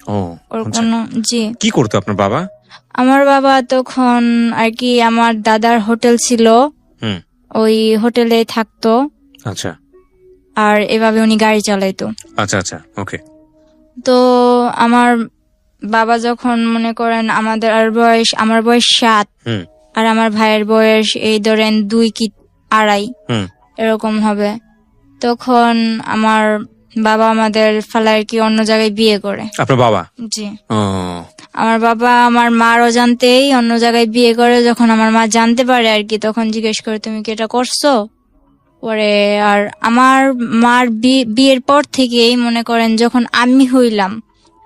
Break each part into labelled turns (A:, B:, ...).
A: ও
B: ওর
A: আচ্ছা।
B: কোনো জি
A: কি করতো আপনার বাবা?
B: আমার বাবা তখন আর কি আমার দাদার হোটেল ছিল,
A: হুম।
B: ওই হোটেলে থাকতো,
A: আচ্ছা
B: আর এভাবে উনি গাড়ি চালাইতো।
A: আচ্ছা আচ্ছা, ওকে।
B: তো আমার বাবা যখন মনে করেন আমার বয়স 7
A: হুম
B: আর আমার ভাইয়ের বয়স এই ধরেন 2 কি 2.5
A: হুম
B: এরকম হবে, তখন আমার বাবা আমাদের ফালায় আর কি অন্য জায়গায় বিয়ে করে।
A: আপনার বাবা?
B: জি
A: ও
B: আমার বাবা আমার মার অজান্তেই অন্য জায়গায় বিয়ে করে। যখন আমার মা জানতে পারে আর কি, তখন জিজ্ঞেস করে তুমি কি এটা করছো। পরে আর আমার মার বিয়ের পর থেকেই মনে করেন যখন আমি হইলাম,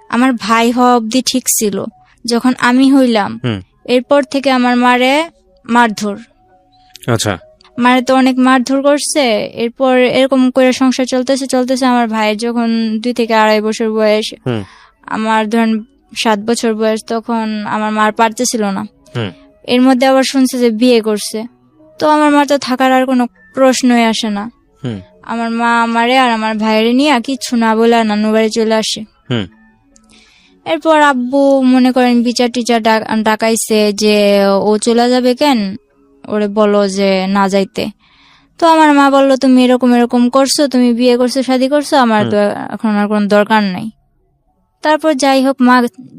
B: আমার ভাই হওয়া অব্দি ঠিক ছিল, যখন আমি হইলাম
A: হুম
B: এরপর থেকে আমার মারে মারধর,
A: আচ্ছা
B: মারে তো অনেক মারধর করছে। এরপর এরকম করে সংসার চলতেছে আমার ভাইয়ের যখন 2 থেকে 2.5 বছর বয়স,
A: হুম
B: আমার ধরেন 7 বছর বয়স, তখন আমার মার পারতেছিল না।
A: হুম
B: এর মধ্যে আবার শুনছে যে বিয়ে করছে, তো আমার মার তো থাকার আর কোনো প্রশ্নই আসে না।
A: হুম
B: আমার মা আমারে আর আমার ভাইয়ের নিয়ে কিছু না বলে নানু বাড়ি চলে আসে।
A: হুম
B: এরপর আব্বু মনে করেন বিচার টিচার ডাকাইছে যে ও চলে যাবে কেন, ওরে বলো যে না যাইতে। তো আমার মা বললো তুমি এরকম এরকম করছো, তুমি বিয়ে করছো শাদী করছো, আমার তো এখন আর কোনো দরকার নাই। তারপর যাই হোক মা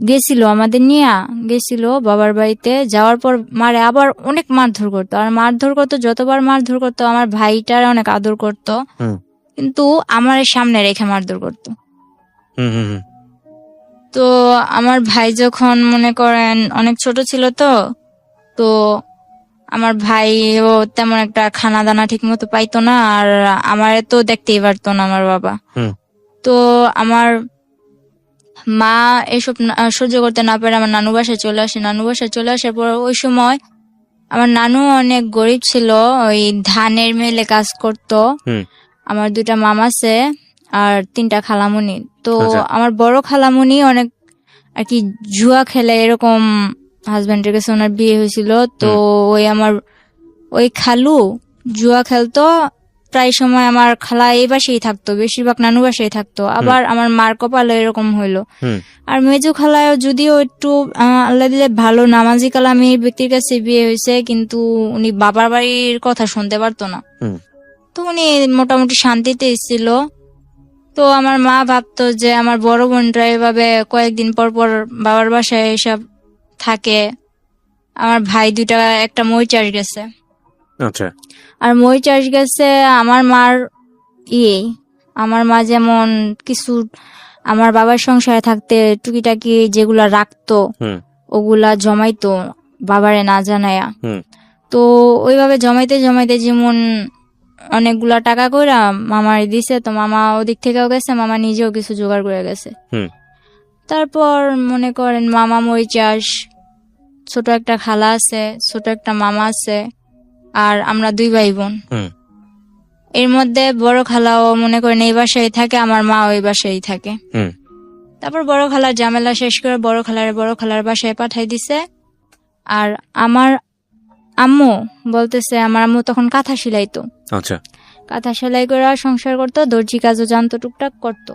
B: গেছিল, আমাদের নিয়ে গেছিল বাবার বাড়িতে। যাওয়ার পর মারে আবার অনেক মারধর করতো, আর মারধর করতো, যতবার মারধর করতো আমার ভাইটার অনেক আদর করতো,
A: হুম
B: কিন্তু আমার সামনে রেখে মারধর করতো।
A: হুম হুম হুম
B: তো আমার ভাই যখন মনে করেন অনেক ছোট ছিল, তো আমার ভাইও তেমন একটা খানা দানা ঠিক মতো পাইতো না, আর আমার তো দেখতেই পারতো না আমার বাবা।
A: হুম
B: তো আমার মা এসব সহ্য করতে না পারে আমার নানু বাসায় চলে আসে। নানু বাসায় চলে আসার পর ওই সময় আমার নানু অনেক গরিব ছিল, ওই ধানের মেলে কাজ করতো।
A: হুম
B: আমার 2টা মামা আছে আর 3টা খালামুনি। তো
A: আচ্ছা।
B: আমার বড় খালামুনি অনেক আর কি জুয়া খেলে, এরকম হাজবেন্ডের কাছে ওনার বিয়ে হয়েছিল। তো ওই খালু জুয়া খেলতো, প্রায় সময় আমার খালা এই বাসায় থাকতো, বেশিরভাগ নানু বাসায় থাকতো। আবার আমার মার কপালে এরকম হইলো।
A: হুম
B: আর মেজু খালায় যদিও একটু আল্লাহ দিলে ভালো নামাজি কালামি ব্যক্তির কাছে বিয়ে হয়েছে, কিন্তু উনি বাবার বাড়ির কথা শুনতে পারতো না।
A: হুম
B: তো উনি মোটামুটি শান্তিতে ছিল। তো আমার মা ভাবতো যে আমার বড় বোনরা এভাবে কয়েকদিন পর পর বাবার বাসায় এসব থাকে। আমার ভাই 2টা একটা মই চাষ গেছে,
A: আচ্ছা
B: আর মই চাষ গেছে আমার মার ইয়ে আমার মা যেমন কিছু আমার বাবার সংসারে থাকতে টুকিটাকি যেগুলা রাখতো
A: হুম
B: ওগুলা জমাইতো বাবারে না জানায়া।
A: হুম
B: তো ওইভাবে জমাইতে জমাইতে যেমন অনেকগুলা টাকা কইরা মামার দিছে, তো মামা ওদিক থেকেও গেছে, মামা নিজেও কিছু জোগাড় করে গেছে।
A: হুম
B: তারপর মনে করেন মামা মই চাষ, ছোট একটা খালা আছে, ছোট একটা মামা আছে, আর আমরা 2 ভাই বোন।
A: হুম
B: এর মধ্যে বড় খালাও মনে করেন এই বাসায় থাকে, আমার মা ওই বাসায় থাকে।
A: হুম
B: তারপর বড় খালার ঝামেলা শেষ করে বড় খালার বাসায় পাঠাই দিছে। আর আমার আম্মু বলতেছে, আমার আম্মু তখন কাঁথা সেলাইতো,
A: আচ্ছা
B: কাঁথা সেলাই করে সংসার করতো, দর্জি কাজও জানতো, টুকটাক করতো।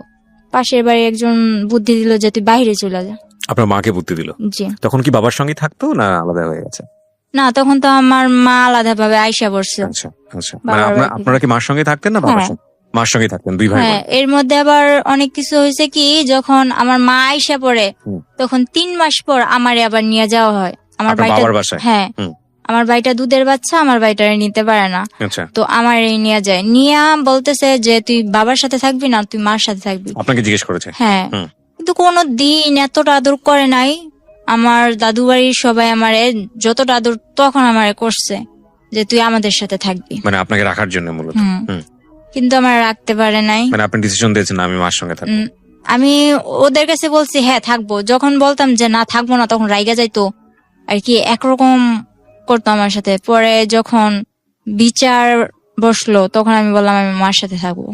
B: পাশের বাড়ি একজন বুদ্ধি দিল যে তুই বাইরে চলে যা।
A: আপনার মাকে বুদ্ধি দিল?
B: জি
A: তখন কি বাবার সঙ্গে থাকতো না আলাদা হয়ে গেছে?
B: না, তখন তো আমার মা আলাদা ভাবে আইসা পড়ছে।
A: আচ্ছা আচ্ছা, মানে
B: বাবার বাড়ি থেকে।
A: আপনারা কি মার সঙ্গে থাকতেন না বাবার
B: হ্যাঁ।
A: সঙ্গে? মার সঙ্গে থাকতেন 2 ভাই
B: হ্যাঁ,
A: বোন?
B: এর মধ্যে আবার অনেক কিছু হয়েছে কি, যখন আমার মা আইসা পড়ে
A: হুম।
B: তখন 3 মাস পর আমারে আবার নিয়ে যাওয়া হয় আমার
A: আপনার
B: ভাইটা।
A: বাবার বাসায়?
B: হ্যাঁ,
A: হুম।
B: আমার ভাইটা দুধের বাচ্চা, আমার ভাইটারে নিতে পারে না।
A: আচ্ছা,
B: তো আমার নিয়ে যায়, নিয়ে বলতেছে যে তুই বাবার সাথে থাকবি না, তুই মার সাথে থাকবি।
A: আপনাকে জিজ্ঞেস করেছে?
B: হ্যাঁ,
A: হুম।
B: কিন্তু কোনো দিন এতটা আদর করে নাই। আমার দাদু বাড়ির সবাই আমারে যতটা আদর তখন আমারে করছে যে তুই আমাদের সাথে থাকবি,
A: মানে আপনাকে রাখার জন্য মূলত?
B: হুম।
A: হুম।
B: কিন্তু আমার রাখতে পারে নাই।
A: মানে আপনি ডিসিশন দিয়েছেন আমি মার সঙ্গে থাকবো?
B: আমি ওদের কাছে বলছি হ্যাঁ থাকবো, যখন বলতাম যে না থাকবো না তখন রাইগা যাইতো আর কি, একরকম করতো আমার সাথে। পরে যখন বিচার বসলো তখন আমি বললাম আমি মার সাথে থাকবো।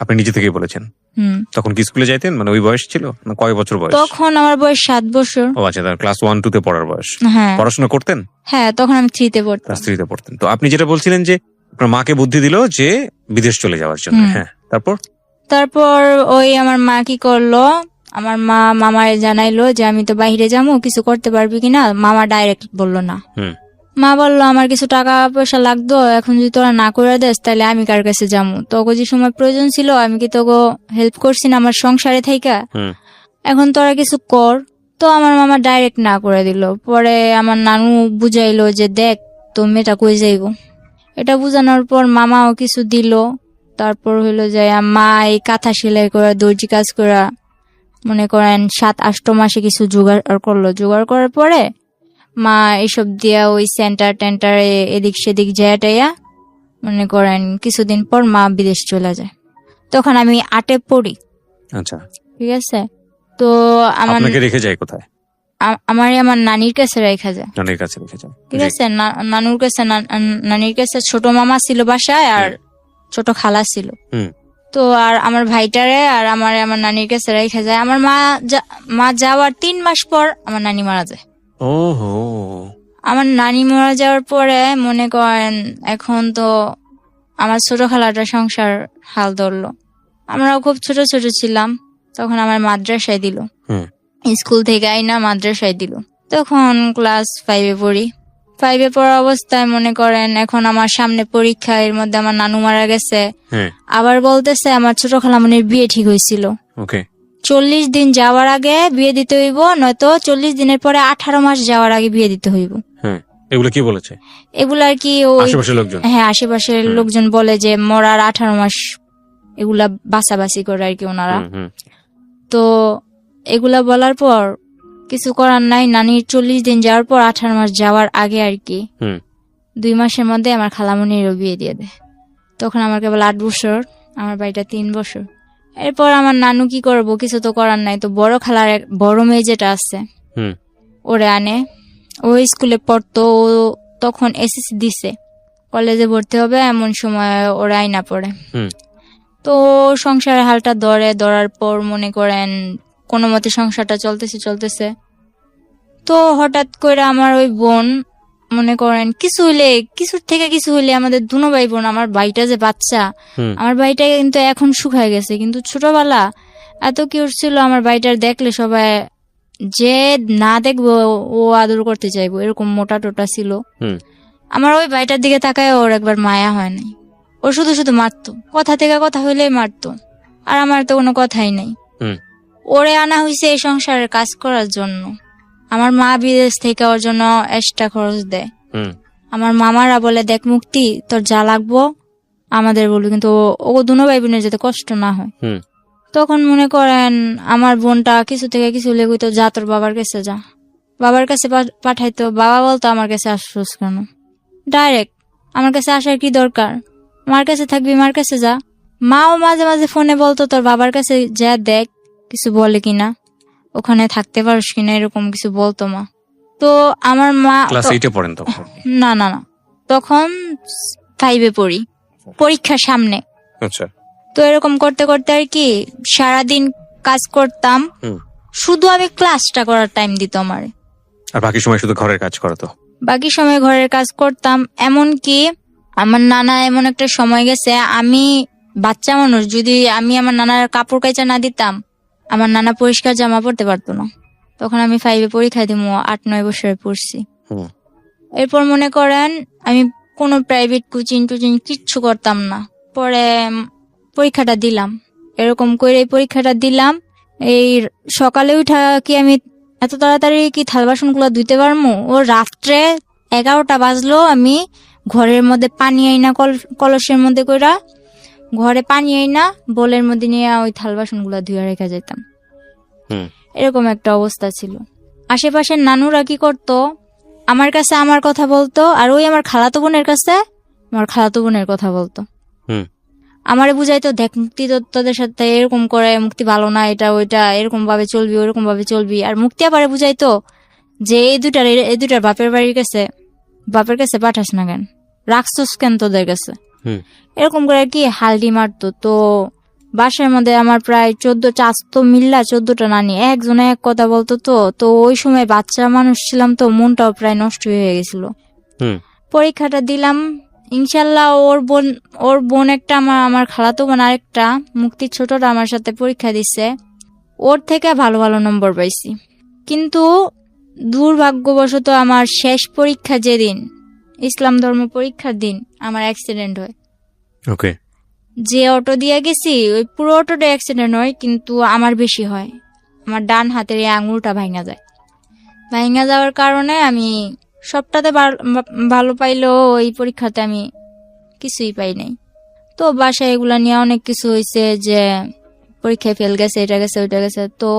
A: আপনি নিজে থেকেই বলেছেন?
B: হুম।
A: তখন কি স্কুলে যাইতেন? মানে ওই বয়স ছিল না? কয় বছর বয়স?
B: তখন আমার বয়স 7 বছর।
A: ও আচ্ছা, তার ক্লাস 1 2 তে পড়ার বয়স।
B: হ্যাঁ
A: পড়াশোনা করতেন?
B: হ্যাঁ, তখন আমি 3 তে পড়তাম।
A: ক্লাস 3 তে পড়তেন। তো আপনি যেটা বলছিলেন যে আপনার মাকে বুদ্ধি দিল যে বিদেশ চলে যাওয়ার জন্য, হ্যাঁ, তারপর?
B: তারপর ওই আমার মা কি করলো, আমার মা মামারে জানাইলো যে আমি তো বাইরে যাবো, কিছু করতে পারবি কিনা। মামা ডাইরেক্ট বললো না।
A: হুম।
B: মা বললো আমার কিছু টাকা পয়সা লাগতো, এখন যদি তোরা না করে দেস তাহলে আমি কার কাছে যাবো? তোকে যে সময় প্রয়োজন ছিল আমি কি তোকে হেল্প করছি না আমার সংসারে থাইকা?
A: হুম।
B: এখন তোরা কিছু কর। তো আমার মামা ডাইরেক্ট না করে দিল। পরে আমার নানু বুঝাইলো যে দেখ তো মেয়েটা কই যাইব। এটা বুঝানোর পর মামাও কিছু দিল। তারপর হইলো যে মা এই কাঁথা সেলাই করা, দর্জি কাজ করা, মনে করেন 7-8 মাসে কিছু জোগাড় করলো। জোগাড় করার পরে মা এইসব দিয়া ওই সেন্টার টেন্টারে এদিক সেদিক যাইয়া মনে করেন কিছুদিন পর মা বিদেশ চলে যায়। তখন আমি 8-এ পড়ি।
A: আচ্ছা,
B: ঠিক আছে। তো আমার
A: আপনাকে রেখে যায় কোথায়?
B: আমার নানির কাছে রেখা যায়।
A: নানির কাছে রেখে যায়।
B: ঠিক আছে। নানুর কাছে, নানির কাছে ছোট মামা ছিল বাসায়, আর ছোট খালা ছিল।
A: হুম।
B: তো আর আমার ভাইটারে আর আমার নানির কাছে রেখা যায়। আমার মা যাওয়ার 3 মাস পর আমার নানি মারা যায়।
A: ওহো।
B: আমার নানি মারা যাওয়ার পরে মনে করেন এখন তো আমার ছোট খালাটা সংসার হাল ধরলো। আমরাও খুব ছোট ছোট ছিলাম। তখন আমার মাদ্রাসায় দিল।
A: হুম।
B: স্কুল থেকে আইনা মাদ্রাসায় দিল। তখন ক্লাস 5-এ পড়ি। 5-এ পড়া অবস্থায় মনে করেন এখন আমার সামনে পরীক্ষা, এর মধ্যে আমার নানু মারা গেছে।
A: হ্যাঁ।
B: আবার বলতেছে আমার ছোট খালামণির বিয়ে ঠিক হয়েছিল।
A: ওকে।
B: 40 দিন যাওয়ার আগে বিয়ে দিতে হইব, নয়তো 40 দিনের পরে 18 মাস যাওয়ার আগে বিয়ে দিতে হইব।
A: হ্যাঁ, এগুলো কি বলেছে?
B: এগুলা আর কি ওই
A: আশেপাশের লোকজন?
B: হ্যাঁ, আশেপাশের লোকজন বলে যে মরার 18 মাস এগুলা বাছাবাছি করে আর কি ওনারা। তো এগুলা বলার পর কিছু করার নাই। নানির 40 দিন যাওয়ার পর 18 মাস যাওয়ার আগে আর কি 2 মাসের মধ্যে আমার খালামণিরও বিয়ে দিয়ে দেয়। তখন আমার কেবল 8 বছর, আমার ভাইটা 3 বছর। এরপর আমার নানু কি করবো, কিছু তো করার নাই। তো বড় খালার বড় মেয়ে যেটা আছে ওরে আনে। ও স্কুলে পড়তো, ও তখন এসএসসি দিছে, কলেজে ভর্তি হবে এমন সময় ওরা আইনা পড়ে। তো সংসারের হালটা ধরার পর মনে করেন কোনো মতে সংসারটা চলতেছে। তো হঠাৎ করে আমার ওই বোন মনে করেন কিছুর থেকে কিছু হইলে আমাদের দুনো ভাই বোন, আমার ভাইটা যে বাচ্চা, আমার ভাইটা কিন্তু এখন শুকায় গেছে, কিন্তু ছোটবেলা এত কিউট ছিল। আমার ভাইটার দেখলে সবাই যে না দেখবো ও আদর করতে চাইবো, এরকম মোটা টোটা ছিল। আমার ওই ভাইটার দিকে তাকায় ওর একবার মায়া হয় নাই। ও শুধু শুধু মারতো, কথা থেকে কথা হইলেই মারতো। আর আমার তো কোনো কথাই নাই। ওরে আনা হয়েছে এই সংসারের কাজ করার জন্য। আমার মা বিদেশ থেকে ওর জন্য এক্সট্রা খরচ দেয়। আমার মামারা বলে দেখ মুক্তি তোর যা লাগবো আমাদের বলবি, কিন্তু ও দুনো ভাই বোনের যাতে কষ্ট না হয়। তখন মনে করেন আমার বোনটা কিছু থেকে কিছু লেগুতো, যা তোর বাবার কাছে যা। বাবার কাছে পাঠাইতো, বাবা বলতো আমার কাছে আসছিস কেন? ডাইরেক্ট আমার কাছে আসার কি দরকার, মার কাছে থাকবি মার কাছে যা। মাও মাঝে মাঝে ফোনে বলতো তোর বাবার কাছে যা দেখ কিছু বলে কিনা, ওখানে থাকতে পারিস কিনা, এরকম কিছু বলতো মা। তো আমার মা
A: ক্লাস 8-এ পড়েন তখন?
B: না, তখন 5-এ পড়ি, পরীক্ষার সামনে।
A: আচ্ছা।
B: তো এরকম করতে করতে আর কি সারাদিন কাজ করতাম, শুধু আমি ক্লাসটা করার টাইম দিত আমার।
A: আর বাকি সময় শুধু ঘরের কাজ করতো?
B: বাকি সময় ঘরের কাজ করতাম। এমনকি আমার নানা এমন একটা সময় গেছে, আমি বাচ্চা মানুষ, যদি আমি আমার নানার কাপড় কাচা না দিতাম আমার নানা পরিষ্কার জামা পরতে পারতো না। তখন আমি 5-এ পরীক্ষা দিব, 8-9 বছরে পড়ছি। এরপর মনে করেন আমি কোনো প্রাইভেট কোচিং টোচিং কিচ্ছু করতাম না। পরে পরীক্ষাটা দিলাম, এরকম করে পরীক্ষাটা দিলাম। এই সকালে উঠা কি আমি এত তাড়াতাড়ি কি থাল বাসন গুলো ধুইতে পারবো? ও রাত্রে 11টা বাজলো, আমি ঘরের মধ্যে পানি আইনা কলসের মধ্যে কইরা ঘরে পানি আইনা বোলের মধ্যে নিয়ে ওই থাল বাসন গুলা ধুয়ে রেখে যেতাম। এরকম একটা অবস্থা ছিল। আশেপাশের নানুরা কি করতো, আমার কাছে আমার কথা বলতো, আর ওই আমার খালাতো বোনের কাছে আমার খালাতো বোনের কথা বলতো। আমারে বুঝাইতো দেখ মুক্তি তোদের সাথে এরকম করে, মুক্তি ভালো না, এটা ওইটা এরকম ভাবে চলবি ওরকম ভাবে চলবি। আর মুক্তি আবার বুঝাইতো যে এই দুটার বাপের বাড়ির কাছে, বাপের কাছে পাঠাস না কেন, রাখছস কেন তোদের কাছে, এরকম করে কি হালডি মারতো। তো বাসার মধ্যে আমার প্রায় 14টা, আজ তো মিল্লা 14টা নানি, একজনে এক কথা বলতো। তো ওই সময় বাচ্চা মানুষ ছিলাম, তো মনটাও প্রায় নষ্ট হয়ে গেছিল। পরীক্ষাটা দিলাম ইনশাল্লাহ। ওর বোন একটা, আমার খালাতো বোন আরেকটা, মুক্তির ছোটটা আমার সাথে পরীক্ষা দিছে। ওর থেকে ভালো ভালো নম্বর পাইছি। কিন্তু দুর্ভাগ্যবশত আমার শেষ পরীক্ষা যেদিন, ইসলাম ধর্ম পরীক্ষার দিন, আমার অ্যাক্সিডেন্ট হয়।
A: ওকে।
B: যে অটো দিয়ে গেছি ওই পুরো অটোটা অ্যাক্সিডেন্ট হয়, কিন্তু আমার বেশি হয়। আমার ডান হাতের এই আঙুলটা ভাঙা যায়। ভাঙা যাওয়ার কারণে আমি সবটাতে ভালো পাইলেও ওই পরীক্ষাতে আমি কিছুই পাই নাই। তো বাসায় এগুলা নিয়ে অনেক কিছু হয়েছে, যে পরীক্ষায় ফেল গেছে, এটা গেছে, ওইটা গেছে। তো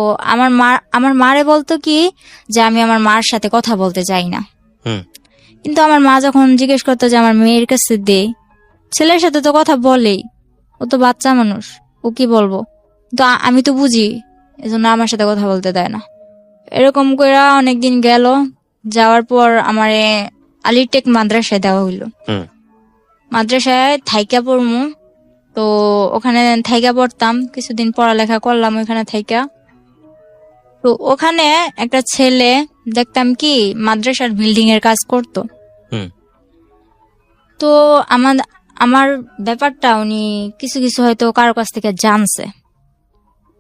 B: আমার মারে বলতো কি যে আমি আমার মার সাথে কথা বলতে চাই না। কিন্তু আমার মা যখন জিজ্ঞেস করতো যে আমার মেয়ের কাছে দে, ছেলের সাথে তো কথা বলেই, ও তো বাচ্চা মানুষ, ও কি বলবো। তো আমি তো বুঝি, এজন্য আমার সাথে কথা বলতে দেয় না। এরকম করে অনেকদিন গেল। যাওয়ার পর আমারে আলিটেক মাদ্রাসায় দেওয়া হইলো। মাদ্রাসায় থাইকা পড়মু। তো ওখানে থাইকা পড়তাম, কিছুদিন পড়ালেখা করলাম ওখানে থাইকা। তো ওখানে একটা ছেলে দেখতাম কি মাদ্রাসার বিল্ডিং এর কাজ করতো। তো আমার ব্যাপারটা উনি কিছু কিছু হয়তো কারো কাছ থেকে জানছে,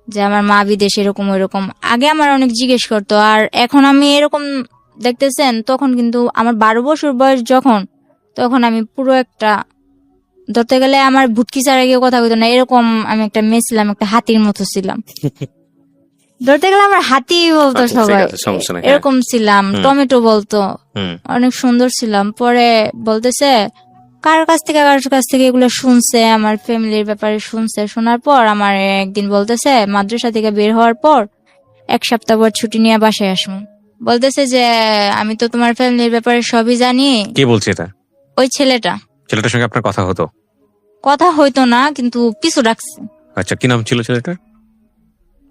B: যে আমার মা বিদেশ এরকম ওইরকম। আগে আমার অনেক জিজ্ঞেস করতো, আর এখন আমি এরকম দেখতেছেন, তখন কিন্তু আমার 12 বছর বয়স যখন, তখন আমি পুরো একটা, ধরতে গেলে আমার ভুটকি ছাড়া গিয়ে কথা বলতো না, এরকম আমি একটা মেয়ে ছিলাম, একটা হাতির মতো ছিলাম। ধরতে গেলে আমার হাতি বলতো সবাই, এরকম ছিলাম। টমেটো বলতো, অনেক সুন্দর ছিলাম। পরে বলতেছে কারোর কাছ থেকে এগুলো শুনছে, আমার ফ্যামিলির ব্যাপারে শুনছে। শোনার পর আমার একদিন বলতেছে মাদ্রাসা থেকে বের হওয়ার পর 1 সপ্তাহ পর ছুটি নিয়ে বাসায় আসবো। বলতেছে যে আমি তো তোমার ফ্যামিলির ব্যাপারে সবই জানি।
A: কে বলছে এটা?
B: ওই ছেলেটার
A: সঙ্গে আপনার কথা হতো?
B: কথা হইতো না, কিন্তু পিছু রাখছে।
A: আচ্ছা, কি নাম ছিল ছেলেটার?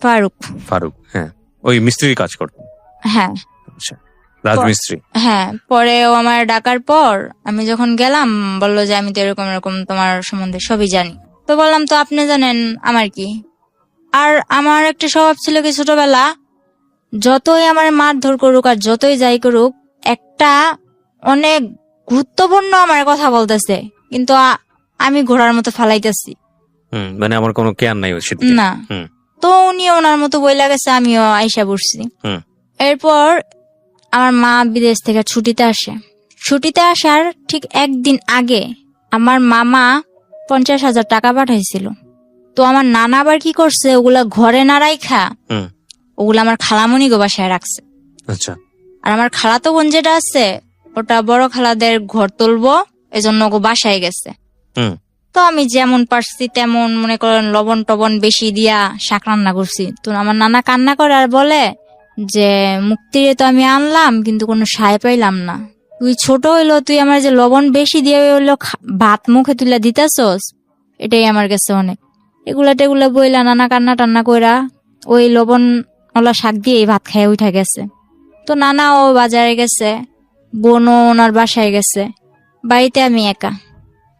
B: ফারুক।
A: হ্যাঁ, ওই মিস্ত্রির কাজ করতো?
B: হ্যাঁ।
A: আচ্ছা, রাজমিস্ত্রি।
B: হ্যাঁ। পরে ও আমার ডাকার পর আমি যখন গেলাম, বললো যে আমি তো এরকম এরকম তোমার সম্বন্ধে সবই জানি। তো বললাম তো আপনি জানেন আমার কি। আর আমার একটা স্বভাব ছিল কি, ছোটবেলা যতই আমার মারধর করুক আর যতই যাই করুক, একটা অনেক গুরুত্বপূর্ণ আমার কথা বলতেছে, কিন্তু আমি ঘোড়ার মতো ফালাইতেছি।
A: মানে আমার কোনো কেয়ার নাই
B: না। তো উনি ওনার মতো বইলা গেছে, আমিও আইসা বসছি। এরপর আমার মা বিদেশ থেকে ছুটিতে আসে। ছুটিতে আসার ঠিক একদিন আগে আমার মামা 50,000 টাকা পাঠাইছিল। তো আমার নানা আবার কি করছে, ওগুলা ঘরে না রাইখা ওগুলা আমার খালামণি গো বাসায় রাখছে।
A: আচ্ছা।
B: আর আমার খালাতো বোন যেটা আছে, ওটা বড় খালাদের ঘর তুলবো, এজন্য ওগো বাসায় গেছে। তো আমি যেমন পারছি তেমন মনে করেন লবণ টবণ বেশি দিয়া শাক রান্না করছি। তো আমার নানা কান্না করে আর বলে যে মুক্তিরে তো আমি আনলাম, কিন্তু কোনো সায় পাইলাম না। তুই ছোট হইলো, তুই আমার যে লবণ বেশি দিয়ে হইলো ভাত মুখে তুলে দিতেছস, এটাই আমার কাছে অনেক। এগুলা টেগুলা বইলা নানা কান্না টান্না কইরা ওই লবণ ওলা শাক দিয়ে ভাত খাইয়া উঠা গেছে। তো নানা ও বাজারে গেছে, বোনও ওনার বাসায় গেছে, বাড়িতে আমি একা।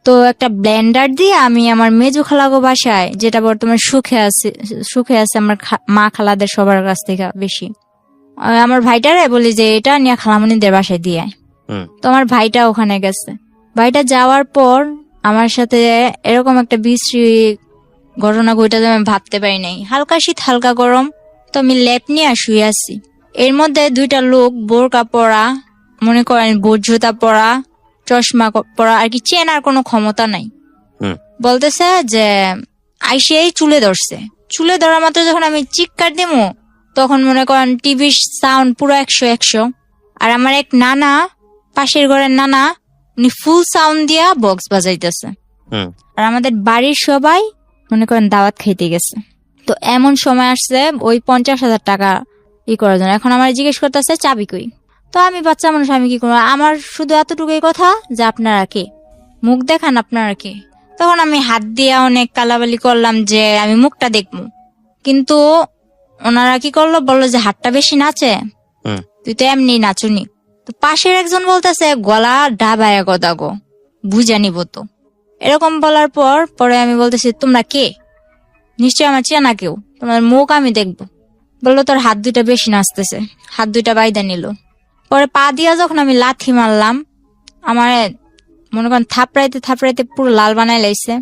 B: তো একটা ব্লেন্ডার দিয়ে আমি আমার মেজু খালাগো বাসায়, যেটা বর্তমানে সুখে আছে আমার মা খালাদের সবার কাছ থেকে বেশি, আমার ভাইটারে বলি যে এটা নিয়ে খালামণিদের বাসায় দিয়ে। তো আমার ভাইটা ওখানে গেছে। ভাইটা যাওয়ার পর আমার সাথে এরকম একটা বিশ্রী ঘটনা ঘটে যে আমি ভাবতে পারি নাই। হালকা শীত হালকা গরম, তো আমি লেপ নিয়ে শুয়ে আছি। এর মধ্যে 2টা লোক বোরকা পরা, মনে করেন বোট জুতা পরা, চশমা পরা, আর কি চেনার কোনো ক্ষমতা নাই, বলতেছে যে আইসেই চুলে ধরছে। চুলে ধরা মাত্র যখন আমি চিৎকার দিমু, তখন মনে করেন টিভির সাউন্ড পুরো 100। আর আমার এক নানা, পাশের ঘরের নানা, উনি ফুল সাউন্ড দিয়া বক্স বাজাইতেছে। আর আমাদের বাড়ির সবাই মনে করেন দাওয়াত খাইতে গেছে। তো এমন সময় আসছে ওই 50,000 টাকা করার জন্য। এখন আমার জিজ্ঞেস করতেছে চাবি কই। তো আমি বাচ্চা মানুষ, আমি কি করবো, আমার শুধু এতটুকুই কথা যে আপনারা কে, মুখ দেখান আপনারা কে। তখন আমি হাত দিয়ে অনেক কালাবালি করলাম যে আমি মুখটা দেখবো, কিন্তু ওনারা কি করলো, বললো যে হাতটা বেশি নাচে, তুই তো এমনি নাচুনি। তো পাশের একজন বলতেছে গলা ডাবায় গদা গো, বুঝে নিব তো। এরকম বলার পরে আমি বলতেছি তোমরা কে, নিশ্চয় আমার চেনা কেউ, তোমার মুখ আমি দেখবো। বললো তোর হাত 2টা বেশি নাচতেছে। হাত 2টা বাইদা নিল। পরে পা দিয়া যখন আমি লাথি মারলাম, আমার মনে করেন থাপড়াইতে পুরো লাল বানাই লাইছে।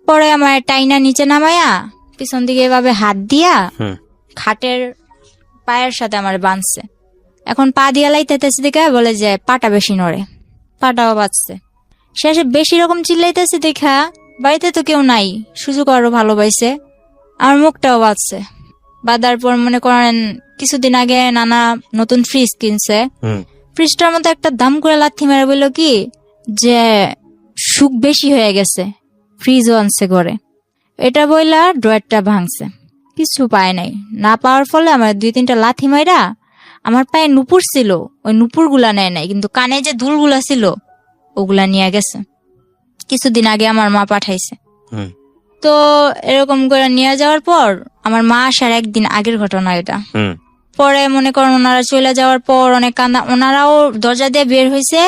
B: পরে আমার টাইনা নিচে নামাইয়া পিছন দিকে এভাবে হাত দিয়া খাটের পায়ের সাথে আমার বাঁধছে। এখন পা দিয়া লাইতেছে দেখে বলে যে পাটা বেশি নড়ে, পাটাও বাঁচছে। শেষে বেশি রকম চিল্লাইতেছে দেখা বাড়িতে তো কেউ নাই, সুযোগ আরো ভালো পাইছে, আমার মুখটাও বাঁচছে। বাঁধার পর মনে করেন কিছুদিন আগে নানা নতুন ফ্রিজ কিনছে, ফ্রিজটার মধ্যে একটা দাম করে লাথি মেরে বলল কি যে সুখ বেশি হয়ে গেছে, ফ্রিজও আনছে ঘরে। এটা বইলা ড্রয়ারটা ভাঙছে, কিছু পায় নাই। না পাওয়ার ফলে আমার 2-3টা লাথি মাইরা আমার পায়ে নুপুর ছিল, ওই নুপুর গুলা নেয় নাই, কিন্তু কানে যে দুলগুলা ছিল ওগুলা নিয়ে গেছে। কিছুদিন আগে আমার মা পাঠাইছে। তো এরকম করে নিয়ে যাওয়ার পর আমার মা আসার একদিন আগের ঘটনা এটা। পরে মনে করেন ওনারা চলে যাওয়ার পর অনেক কান্দা, ওনারাও দরজা দিয়ে বের হয়েছে,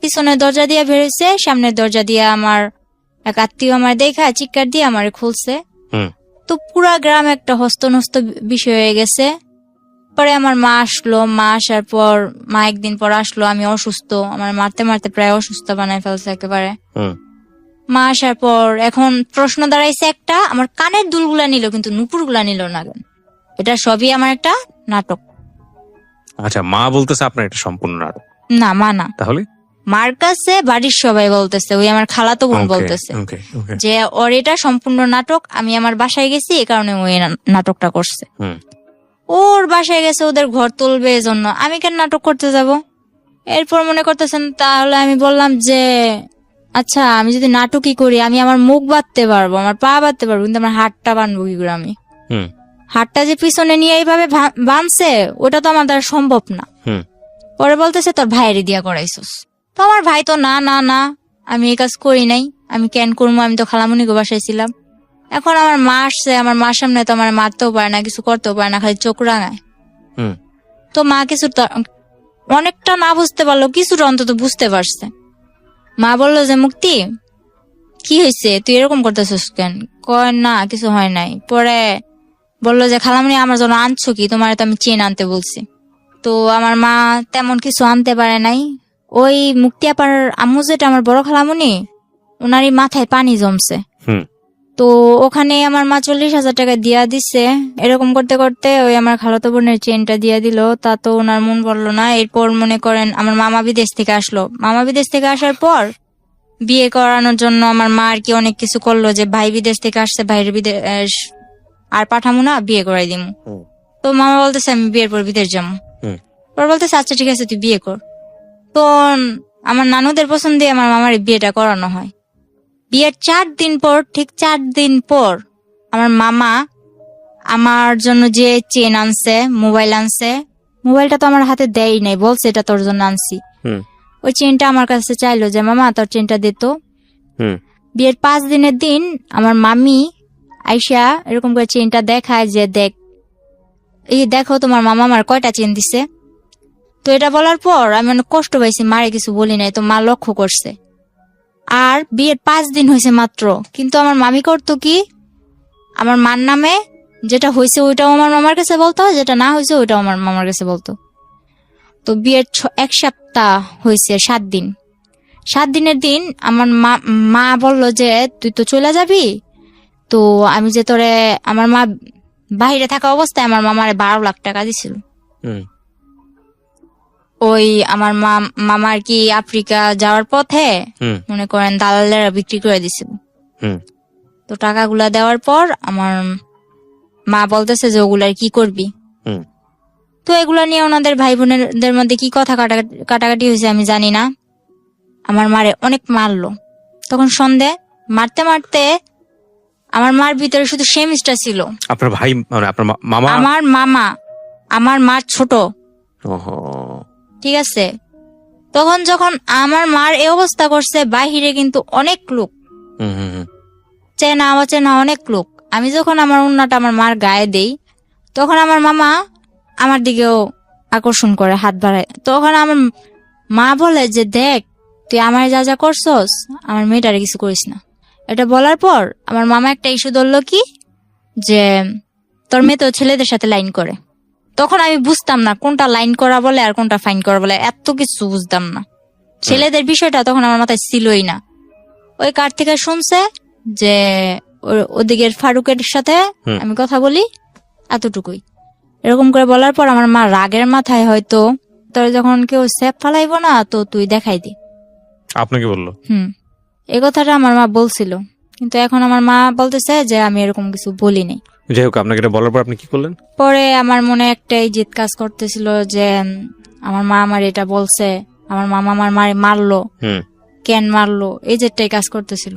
B: পিছনের দরজা দিয়ে বের হয়েছে, সামনের দরজা দিয়ে আমার এক আত্মীয় আমার দেখা চিৎকার দিয়ে আমার খুলছে। তো পুরা গ্রাম একটা হস্তনস্ত বিষয় হয়ে গেছে। পরে আমার মা আসলো, মা আসার পর মা একদিন পর আসলো, আমি অসুস্থ, আমার মারতে মারতে প্রায় অসুস্থ বানায় ফেলছে একেবারে। মা আসার পর এখন প্রশ্ন দাঁড়াইছে একটা, আমার কানের দুলগুলা নিল কিন্তু নুপুর গুলা নিল না। এটা সবই আমার একটা নাটক।
A: আচ্ছা, মা বলতেছে আপনার এটা সম্পূর্ণ নাটক?
B: না, মা না।
A: তাহলে
B: মার কাছে বাড়ির সবাই বলতেছে, ওই আমার খালাতো বোন বলতেছে যে ওর এটা সম্পূর্ণ নাটক, আমি আমার বাসায় গেছি এই কারণে ওই নাটকটা করছে। ওর বাসায় গেছে ওদের ঘর তুলবে এজন্য, আমি কেন নাটক করতে যাব? এরপর মনে করতেছেন, তাহলে আমি বললাম যে আচ্ছা আমি যদি নাটকই করি আমি আমার মুখ বাঁধতে পারবো, আমার পা বাঁধতে পারবো, কিন্তু আমার হাতটা বাঁধবো কি করে? আমি হাতটা যে পিছনে নিয়ে এইভাবে বাঁধছে ওটা তো আমার দ্বারা সম্ভব না। পরে বলতেছে তোর ভাইয়ের দিয়া করাইছস। তো আমার ভাই তো না না না আমি এই কাজ করি নাই, আমি কেন করবো, আমি তো খালামুনিকে বাসায় ছিলাম। এখন আমার মা আসছে, আমার মার সামনে তো আমার মারতেও পারে না, কিছু করতেও পারে না, খালি চোখ রাঙায়। তো মা কিছু অনেকটা না বুঝতে পারলো, কিছুটা অন্তত বুঝতে পারছে। মা বললো যে মুক্তি কি হয়েছে, তুই এরকম করতেছিস কেন? কয় না কিছু হয় নাই। পরে বললো যে খালামুনি আমার জন্য আনছো কি, তোমার তো আমি চেন আনতে বলছি। তো আমার মা তেমন কিছু আনতে পারে নাই। ওই মুক্তি আপার আম্মু যেটা আমার বড় খালামুনি, ওনারই মাথায় পানি জমছে। তো ওখানে আমার মা 40,000 টাকা দিয়া দিছে। এরকম করতে করতে ওই আমার খালাতো বোনের চেনটা দিয়া দিল, তা তো ওনার মন বললো না। এরপর মনে করেন আমার মামা বিদেশ থেকে আসলো, মামা বিদেশ থেকে আসার পর বিয়ে করানোর জন্য আমার মা আর কি অনেক কিছু করলো, যে ভাই বিদেশ থেকে আসছে, ভাইয়ের বিদেশ আর পাঠামো না, বিয়ে করাই দিমু। তো মামা বলতেছে আমি বিয়ের পর বিদেশ যাবো। পর বলতেছে আচ্ছা ঠিক আছে তুই বিয়ে কর। তো আমার নানুদের পছন্দে আমার মামার বিয়েটা করানো হয়। বিয়ের 4 দিন পর, ঠিক 4 দিন পর আমার মামা আমার জন্য যে চেন আনছে, মোবাইল আনছে, মোবাইলটা তো আমার হাতে দেয় নাই, বলছে এটা তোর জন্য আনছি। ওই চেনটা আমার কাছে চাইলো যে মামা তোর চেনটা দিত। বিয়ের 5 দিনের দিন আমার মামি আইসা এরকম করে চেনটা দেখায় যে দেখ, এই দেখো তোমার মামা আমার কয়টা চেন দিছে। তো এটা বলার পর আমি অনেক কষ্ট পাইছি, মারে কিছু বলি নাই, তো মা লক্ষ্য করছে। আর বিয়ের 5 দিন হয়েছে মাত্র, কিন্তু আমার মামি করতো কি, আমার মার নামে যেটা হয়েছে ওইটাও আমার মামার কাছে বলতো, যেটা না হয়েছে ওইটাও আমার মামার কাছে বলতো। তো বিয়ের 1 সপ্তাহ হয়েছে, 7 দিন। 7 দিনের দিন আমার মা বললো যে তুই তো চলে যাবি, তো আমি যে তোরে, আমার মা বাহিরে থাকা অবস্থায় আমার মামারে 12 লাখ টাকা দিছিল। ওই আমার মামা আর কি আফ্রিকা যাওয়ার পথে মনে করেন দালালেরা বিক্রি করে দিছিল। তো টাকাগুলা দেওয়ার পর আমার মা বলতেছে যে ওগুলার কি করবি। তো এগুলা নিয়ে ওনাদের ভাই বোনেদের মধ্যে কি কথা কাটাকাটি হয়েছে আমি জানি না। আমার মারে অনেক মারলো। তখন সন্ধে মারতে মারতে আমার মার ভিতরে শুধু সেমিস্টার ছিল।
A: আপনার ভাই মানে আপনার মামা?
B: আমার মামা, আমার মার ছোট। ঠিক আছে, তখন যখন আমার মার এই অবস্থা করছে, বাহিরে কিন্তু অনেক লোক, চেনা অচেনা অনেক লোক। আমি যখন আমার উন্নাটা আমার মার গায়ে দেই, তখন আমার মামা আমার দিকেও আকর্ষণ করে, হাত বাড়ায়। তখন আমার মা বলে যে দেখ তুই আমার যা যা করছস, আমার মেয়েটারে কিছু করিস না। এটা বলার পর আমার মামা একটা ইস্যু ধরলো কি, যে তোর মেয়ে তো ছেলেদের সাথে লাইন করে। তখন আমি বুঝতাম না কোনটা লাইন করা বলে আর কোনটা ফাইন করা বলে, এত কিছু বুঝতাম না। ছেলেদের বিষয়টা তখন আমার মাথায় ছিলই না। ওই কার থেকে শুনছে যে ওদিকের ফারুকের সাথে আমি কথা বলি, এতটুকুই। এরকম করে বলার পর আমার মা রাগের মাথায় হয়তো তোর যখন কেউ সেফ ফালাইবো না তো তুই দেখাই দি।
A: আপনাকে বললো?
B: এই কথাটা আমার মা বলছিল, কিন্তু এখন আমার মা বলতেছে যে আমি এরকম কিছু বলি নাই।
A: যাই হোক, আপনাকে এটা বলার পর আপনি কি করলেন?
B: পরে আমার মনে একটা জিদ কাজ করতেছিল যে আমার মা আমার এটা বলছে, আমার মামা আমার মারে মারলো, কেন মারলো, এই যেটাই কাজ করতেছিল।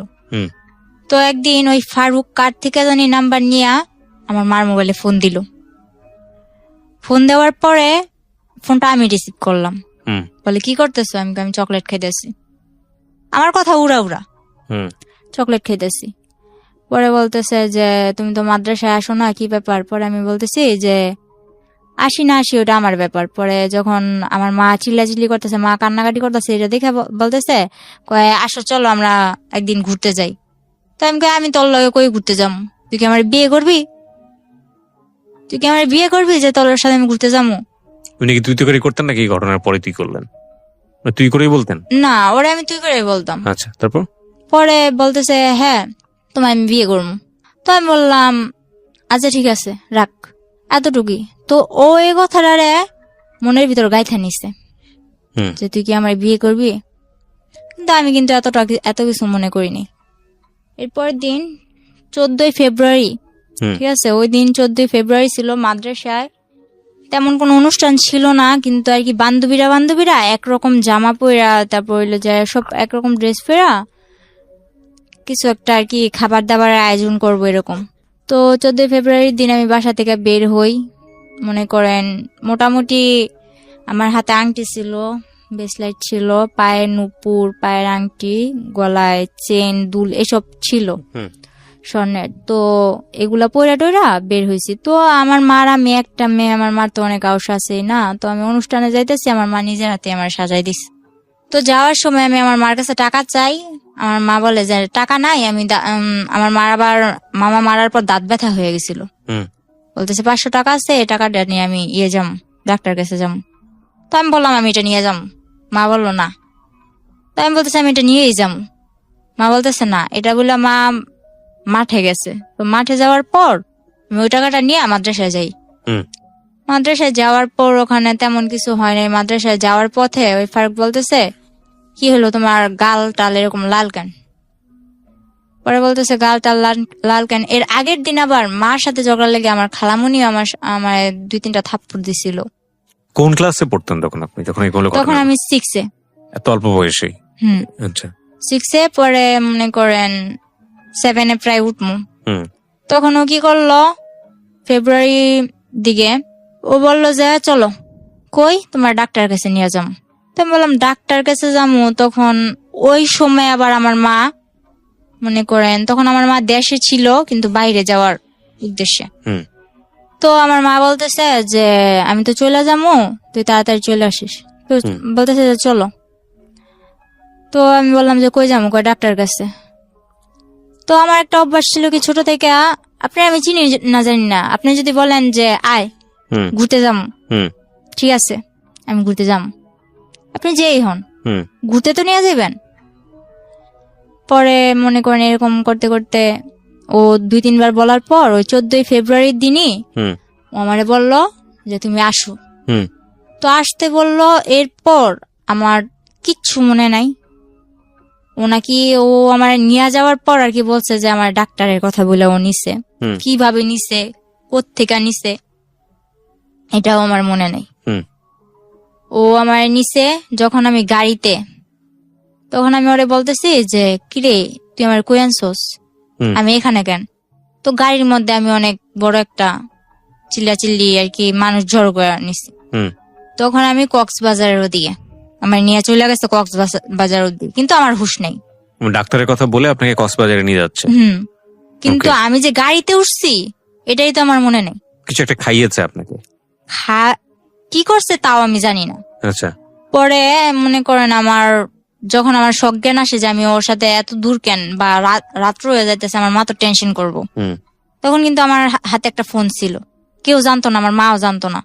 B: তো একদিন ওই ফারুক কার থেকে জানি নাম্বার নিয়ে আমার মার মোবাইলে ফোন দিল। ফোন দেওয়ার পরে ফোনটা আমি রিসিভ করলাম। বলে কি করতেছো? আমি চকলেট খাইতেছি। আমার কথা উড়া উড়া, চকলেট খাইতেছি। পরে বলতেছে যে তুমি তো মাদ্রাসায় আসো না, কি ব্যাপার? পরে আমি বলতেছি যে আসি না আসি ওটা আমার ব্যাপার। পরে যখন আমার মা চিল্লাচিল্লি করতেছে, মা কান্নাকাটি করতেছে, এটা দেখে বলতেছে আসো চলো আমরা একদিন ঘুরতে যাই। তো আমি কই আমি তোর লগে কই ঘুরতে যাবো? তুই কি আমার বিয়ে করবি? তুই কি আমার বিয়ে করবি যে তোর সাথে আমি ঘুরতে যাবো?
A: উনি কি তুই করে করতেন নাকি ঘটনার পরে তুই করলেন? তুই করেই বলতেন?
B: না, ওরে আমি তুই করে বলতাম।
A: আচ্ছা, তারপর?
B: পরে বলতেছে হ্যাঁ তোমায় আমি বিয়ে করবো। তো আমি বললাম আচ্ছা ঠিক আছে রাখ, এতটুকুই। তো ও এই কথাটারে মনের ভিতর গাইথা নিছে যে তুই কি আমার বিয়ে করবি। কিন্তু আমি কিন্তু এত কিছু মনে করিনি। এরপরের দিন 14ই ফেব্রুয়ারি, ঠিক আছে, ওই দিন 14ই ফেব্রুয়ারি ছিল। মাদ্রাসায় তেমন কোনো অনুষ্ঠান ছিল না, কিন্তু আর কি বান্ধবীরা একরকম জামা পরা, তারপর হইলো যে সব একরকম ড্রেস পরা কিছু একটা আর কি খাবার দাবারের আয়োজন করবো এরকম। তো 14ই ফেব্রুয়ারির দিন আমি বাসা থেকে বের হই। মনে করেন মোটামুটি আমার হাতে আংটি ছিল, ব্রেসলেট ছিল, পায়ের নুপুর, পায়ের আংটি, গলায় চেন, দুল এসব ছিল স্বর্ণের। তো এগুলা পয়রা টয়রা বের হয়েছি। তো আমার মার, আমি একটা মেয়ে, আমার মার তো অনেক আউস আছে না। তো আমি অনুষ্ঠানে যাইতেছি, আমার মা নিজের হাতে আমার সাজাই দিস। তো যাওয়ার সময় আমি আমার মার কাছে টাকা চাই। আমার মা বলে যে টাকা নাই। আমি আমার মার আবার মামা মারার পর দাঁত ব্যথা হয়ে গেছিল, বলতেছে 500 টাকা আছে, এই টাকাটা নিয়ে আমি যাম, ডাক্তার কাছে যাম। তো আমি বললাম আমি এটা নিয়ে যাম। মা বললো না। তো আমি বলতেছি আমি এটা নিয়েই যাম। মা বলতেছে না, এটা বলে মা মাঠে গেছে। তো মাঠে যাওয়ার পর আমি ওই টাকাটা নিয়ে মাদ্রাসায় যাই। মাদ্রাসায় যাওয়ার পর ওখানে তেমন কিছু হয় নাই। মাদ্রাসায় যাওয়ার পথে ওই ফারুক বলতেছে কি হলো তোমার গাল টাল এরকম লাল কেন? পরে বলতেছে গাল টাল লাল কেন? এর আগের দিন আবার মার সাথে ঝগড়া লেগে আমার খালামুনি আমার 2-3টা থাপ্পড় দিছিল।
A: কোন ক্লাসে পড়তেন তখন আপনি?
B: তখন আমি 6-এ।
A: এত অল্প বয়সেই? আচ্ছা,
B: 6-এ। পরে মনে করেন 7-এ প্রায় উঠমু। তখন ও কি করলো, ফেব্রুয়ারি দিকে ও বললো যে চলো কই তোমার ডাক্তার কাছে নিয়ে যাম। তো আমি বললাম ডাক্তার কাছে যাবো। তখন ওই সময় আবার আমার মা, মনে করেন তখন আমার মা দেশে ছিল কিন্তু বাইরে যাওয়ার উদ্দেশ্যে। তো আমার মা বলতেছে যে আমি তো চলে যাবো, তুই তাড়াতাড়ি চলে আসিস। তো বলতেছে যে চলো। তো আমি বললাম যে কই যাবো? কই ডাক্তার কাছে। তো আমার একটা অভ্যাস ছিল কি ছোট থেকে, আপনি আমি চিনি না জানি না, আপনি যদি বলেন যে আয় ঘুরতে যাবো, ঠিক আছে আমি ঘুরতে যাবো, আপনি যেই হন ঘুরতে তো নিয়ে যাবেন। পরে মনে করেন এরকম করতে করতে ও 2-3 বার বলার পর ওই 14ই ফেব্রুয়ারির দিনই ও আমারে বললো যে তুমি আসো। তো আসতে বললো। এরপর আমার কিচ্ছু মনে নাই। ও নাকি ও আমার নিয়ে যাওয়ার পর আর কি বলছে যে আমার ডাক্তারের কথা বলে ও নিছে, কিভাবে নিছে, কোত্থেকে নিছে এটাও আমার মনে নেই। ও আমার নিছে যখন আমি গাড়িতে, তখন আমি ওরে বলতেছি যে কিরে তুই আমার কই আনছস, আমি এখানে কেন? তো গাড়ির মধ্যে আমি অনেক বড় একটা চিল্লাচিল্লি আর কি মানুষ জড়ো করে নিছি। তখন আমি কক্সবাজারের ওদিকে আমার নিয়ে চলে গেছে, কক্সবাজার ওদিকে, কিন্তু আমার হুঁশ নেই।
A: ডাক্তারের কথা বলে আপনাকে কক্সবাজারে নিয়ে যাচ্ছে?
B: কিন্তু আমি যে গাড়িতে উঠছি এটাই তো আমার মনে নেই।
A: কিছু একটা খাইয়েছে আপনাকে?
B: কি করছে তাও আমি জানি না।
A: আচ্ছা।
B: পরে মনে করেন আমার যখন আমার সজ্ঞান আসে যে আমি ওর সাথে এত দূর কেন, বা রাত্র হয়ে যাইতেছে, আমার মা তো টেনশন করবো। তখন কিন্তু আমার হাতে একটা ফোন ছিল, কেউ জানতো না, আমার মাও জানতো না।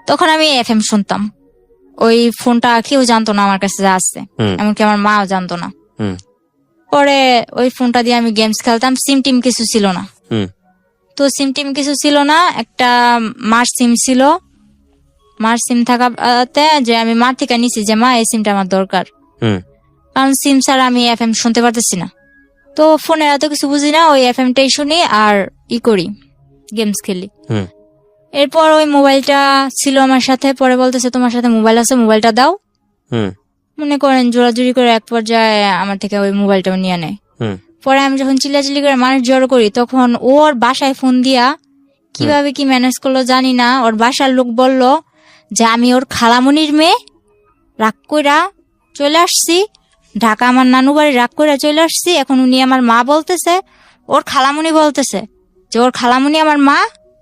B: তখন আমি FM শুনতাম। ওই ফোনটা কেউ জানতো না আমার কাছে যা আছে, এমনকি আমার মাও জানতো না। পরে ওই ফোনটা দিয়ে আমি গেমস খেলতাম, সিম টিম কিছু ছিল না। তো সিম টিম কিছু ছিল না, একটা মার সিম ছিল। মার সিম থাকাতে যে আমি মার থেকে নিছি যে মা এই সিমটা আমার দরকার,
A: হুম
B: কারণ সিম ছাড়া আমি এফএম শুনতে পারতেছি না। তো ফোনে এত কিছু বুঝি না, ওই এফএমটাই শুনি আর করি, গেমস খেলি।
A: হুম
B: এরপর ওই মোবাইলটা ছিল আমার সাথে, পরে বলতেছে তোমার সাথে মোবাইল আছে, মোবাইলটা দাও।
A: হুম
B: মনে করেন জোরাজুরি করে এক পর্যায়ে আমার থেকে ওই মোবাইলটাও নিয়ে নেয়।
A: হুম
B: পরে আমি যখন চিল্লাচিল্লি করে মানুষ জড়ো করি, তখন ওর বাসায় ফোন দিয়া কিভাবে কি ম্যানেজ করলো জানি না, ওর বাসার লোক বলল যে আমি ওর খালামনির মেয়ে, রাগ কইরা চলে আসছি ঢাকা, আমার নানু বাড়ি, রাগ কইরা চলে আসছি। এখন উনি আমার মা বলতেছে, ওর খালামনি বলতেছে যে ওর খালামনি আমার মা,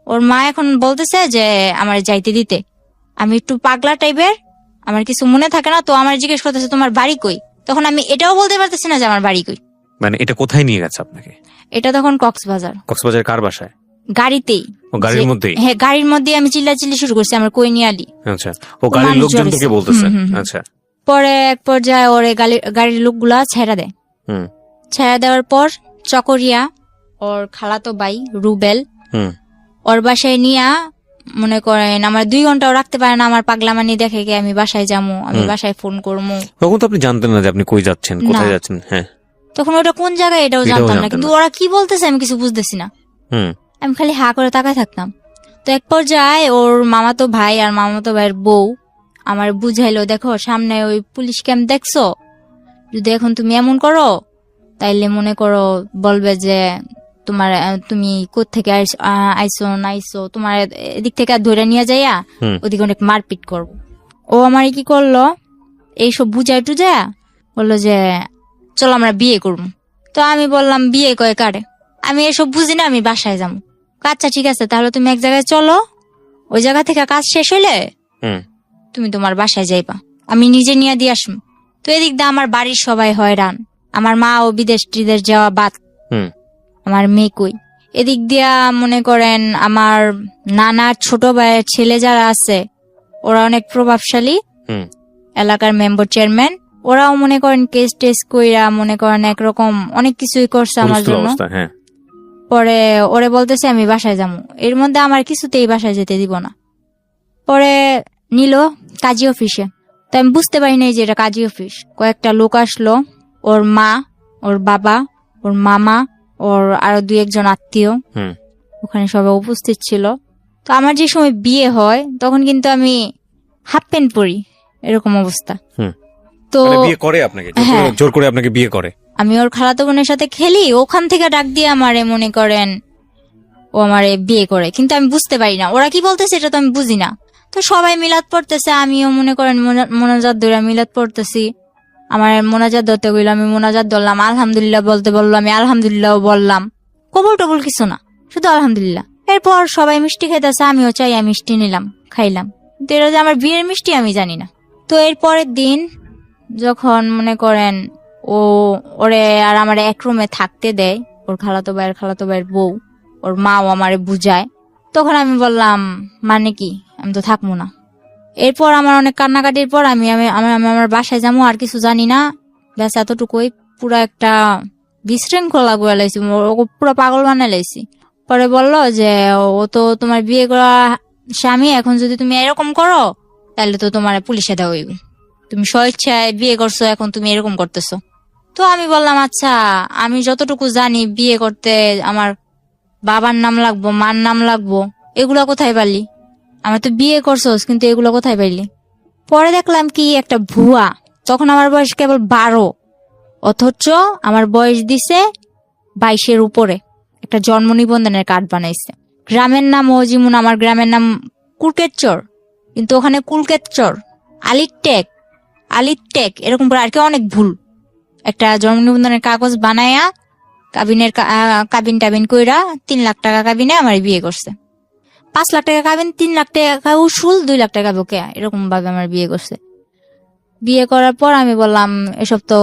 B: ওর মা এখন বলতেছে যে আমার যাইতে দিতে। আমি একটু পাগলা টাইপের, আমার কিছু মনে থাকে না, তো আমার জিজ্ঞেস করতেছে তোমার বাড়ি কই। তখন আমি এটাও বলতে পারতেছি না যে আমার বাড়ি কই।
A: মানে এটা কোথায় নিয়ে গেছে আপনাকে?
B: এটা তখন কক্সবাজার।
A: কক্সবাজার কার বাসায়?
B: গাড়িতেই।
A: ও গাড়ির মধ্যেই?
B: হ্যাঁ, গাড়ির মধ্যে আমি চিল্লাচিল্লি শুরু করছি আমার কই নিয়ে আলি।
A: আচ্ছা, ও গাড়ির লোকজন তোকে বলতেছে? আচ্ছা।
B: পরে এক পর্যায়ে ওরে গাড়ির লোকগুলা ছেড়া দেয়। ছেড়া দেওয়ার পর চকরিয়া ওর খালাতো ভাই রুবেল ওর বাসায় নিয়া, মনে করেন আমার 2 ঘন্টাও রাখতে পারে না। আমার পাগলামানি দেখে কি আমি বাসায় যাবো, আমি বাসায় ফোন করবো।
A: তখন তো আপনি জানতেন না যে আপনি কই যাচ্ছেন, কোথায় যাচ্ছেন? হ্যাঁ,
B: তখন ওটা কোন জায়গায় এটাও জানতাম না, কিন্তু ওরা কি বলতেছে আমি কিছু বুঝতেছি না। আমি খালি হা করে তাকায় থাকতাম। তো এক পর্যায়ে ওর মামাতো ভাই আর মামাতো ভাইয়ের বউ আমার বুঝাইলো, দেখো সামনে ওই পুলিশ ক্যাম্প দেখছো, যদি এখন তুমি এমন করো তাইলে মনে করো বলবে যে তুমি কোত্থেকে আইসো না আইসো, তোমার এদিক থেকে ধরে নিয়ে যাইয়া ওদিকে অনেক মারপিট করবো। ও আমার কি করলো, এইসব বুঝাই টুজায়া বললো যে চলো আমরা বিয়ে করবো। তো আমি বললাম বিয়ে কয় কারে, আমি এসব বুঝি না, আমি বাসায় যাবো। আচ্ছা ঠিক আছে, তাহলে তুমি এক জায়গায় চলো, ওই জায়গা থেকে কাজ শেষ হইলে তুমি তোমার বাসায় যাইবা, আমি নিজে নিয়ে দিয়ে আসবো। তো এদিক দিয়ে আমার বাড়ির সবাই হয়রান, আমার মা ও বিদেশ টিদেশ যাওয়া বাদ, আমার মেয়ে কই। এদিক দিয়া মনে করেন আমার নানার ছোট ভাইয়ের ছেলে যারা আছে ওরা অনেক প্রভাবশালী, এলাকার মেম্বার চেয়ারম্যান, ওরাও মনে করেন কেস টেস কইরা মনে করেন একরকম অনেক কিছুই করছে আমার জন্য। পরে ওরে বলতেছে আমি বাসায় যাবো, এর মধ্যে আমার কিছুতেই বাসায় যেতে দিব না। পরে নিল কাজী অফিসে, তো আমি বুঝতে পারি নাই যে এটা কাজী অফিস। কয়েকটা লোক আসলো, ওর মা, ওর বাবা, ওর মামা, ওর আরো 2-1 জন আত্মীয় ওখানে সবাই উপস্থিত ছিল। তো আমার যে সময় বিয়ে হয় তখন কিন্তু আমি হাফ প্যান্ট পরি, এরকম অবস্থা। তো
A: বিয়ে করে আপনাকে, জোর করে আপনাকে বিয়ে করে। আমি
B: ওর খালাতো বোনের সাথে খেলি, ওখান থেকে ডাক দিয়ে আমারে মনে করেন ও আমারে বিয়ে করে, কিন্তু আমি বুঝতে পারি না ওরা কি বলতেছে, এটা তো আমি বুঝি না। তো সবাই মিলাদ পড়তেছে, আমিও মনে করেন মোনাজাত ধরে মিলাদ পড়তেছি। আমার মোনাজাত ধরতে গেল, আমি মোনাজাত ধরলাম, আলহামদুলিল্লাহ বলতে বললো, আমি আলহামদুলিল্লাহ বললাম, কবুল টবুল কিছু না, শুধু আলহামদুলিল্লাহ। এরপর সবাই মিষ্টি খাইতেছে, আমিও চাই মিষ্টি নিলাম, খাইলাম, কিন্তু এটা যে আমার বিয়ের মিষ্টি আমি জানি না। তো এর পরের দিন যখন মনে করেন ওরে আর আমার এক রুমে থাকতে দেয়, ওর খালাতো ভাইয়ের বউ, ওর মাও আমারে বুঝায়, তখন আমি বললাম মানে কি, আমি তো থাকবো না। এরপর আমার অনেক কান্নাকাটির পর আমি আমার বাসায় যাবো, আর কিছু জানি না, ব্যাস এতটুকুই। পুরো একটা বিশৃঙ্খলা করে লাইছি, পুরো পাগল বানাই লাইছি। পরে বললো যে ও তো তোমার বিয়ে করা স্বামী, এখন যদি তুমি এরকম করো তাহলে তো তোমার পুলিশে দেওয়া হইব, তুমি স্বেচ্ছায় বিয়ে করছো, এখন তুমি এরকম করতেছো। তো আমি বললাম আচ্ছা, আমি যতটুকু জানি বিয়ে করতে আমার বাবার নাম লাগবো, মার নাম লাগবো, এগুলা কোথায় পারলি? আমার তো বিয়ে করছোস, কিন্তু এগুলো কোথায় পাইলি? পরে দেখলাম কি একটা ভুয়া, তখন আমার বয়স কেবল 12, অথচ আমার বয়স দিছে 22-এর উপরে। একটা জন্ম নিবন্ধনের কার্ড বানাইছে, গ্রামের নাম যেমন আমার গ্রামের নাম কুলকেতচর, কিন্তু ওখানে কুলকেতচর, আলিটেক এরকম করে আর কি অনেক ভুল। একটা জন্ম নিবন্ধনের কাগজ বানায়া কাবিন কইরা 3 লাখ টাকা কাবিনে আমার বিয়ে করছে। 5 লাখ টাকা কাবিন, 3 লাখ টাকা উসুল, 2 লাখ টাকা বকে, এরকম ভাবে আমার বিয়ে করছে। বিয়ে করার পর আমি বললাম এসব তো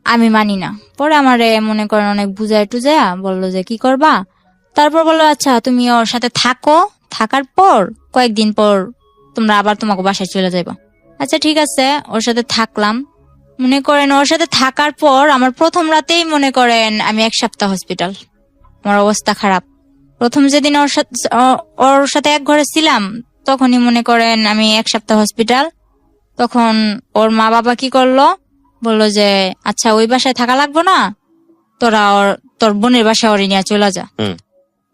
B: আমি মানি না। পরে আমারে মনে করেন অনেক বুঝায় টুজায়া বললো যে কি করবা। তারপর বললো আচ্ছা তুমি ওর সাথে থাকো, থাকার পর কয়েকদিন পর তোমরা আবার তোমাকে বাসায় চলে যাইবা। আচ্ছা ঠিক আছে, ওর সাথে থাকলাম। মনে করেন ওর সাথে থাকার পর আমার প্রথম রাতেই মনে করেন আমি 1 সপ্তাহ হসপিটাল, আমার অবস্থা খারাপ। প্রথম যেদিন ওর সাথে এক ঘরে ছিলাম, তখনই মনে করেন আমি 1 সপ্তাহ হসপিটাল। তখন ওর মা বাবা কি করলো, বললো যে আচ্ছা ওই বাসায় থাকা লাগবো না, তোর বোনের বাসায় ওরে নিয়ে চলে যা।
A: হুম।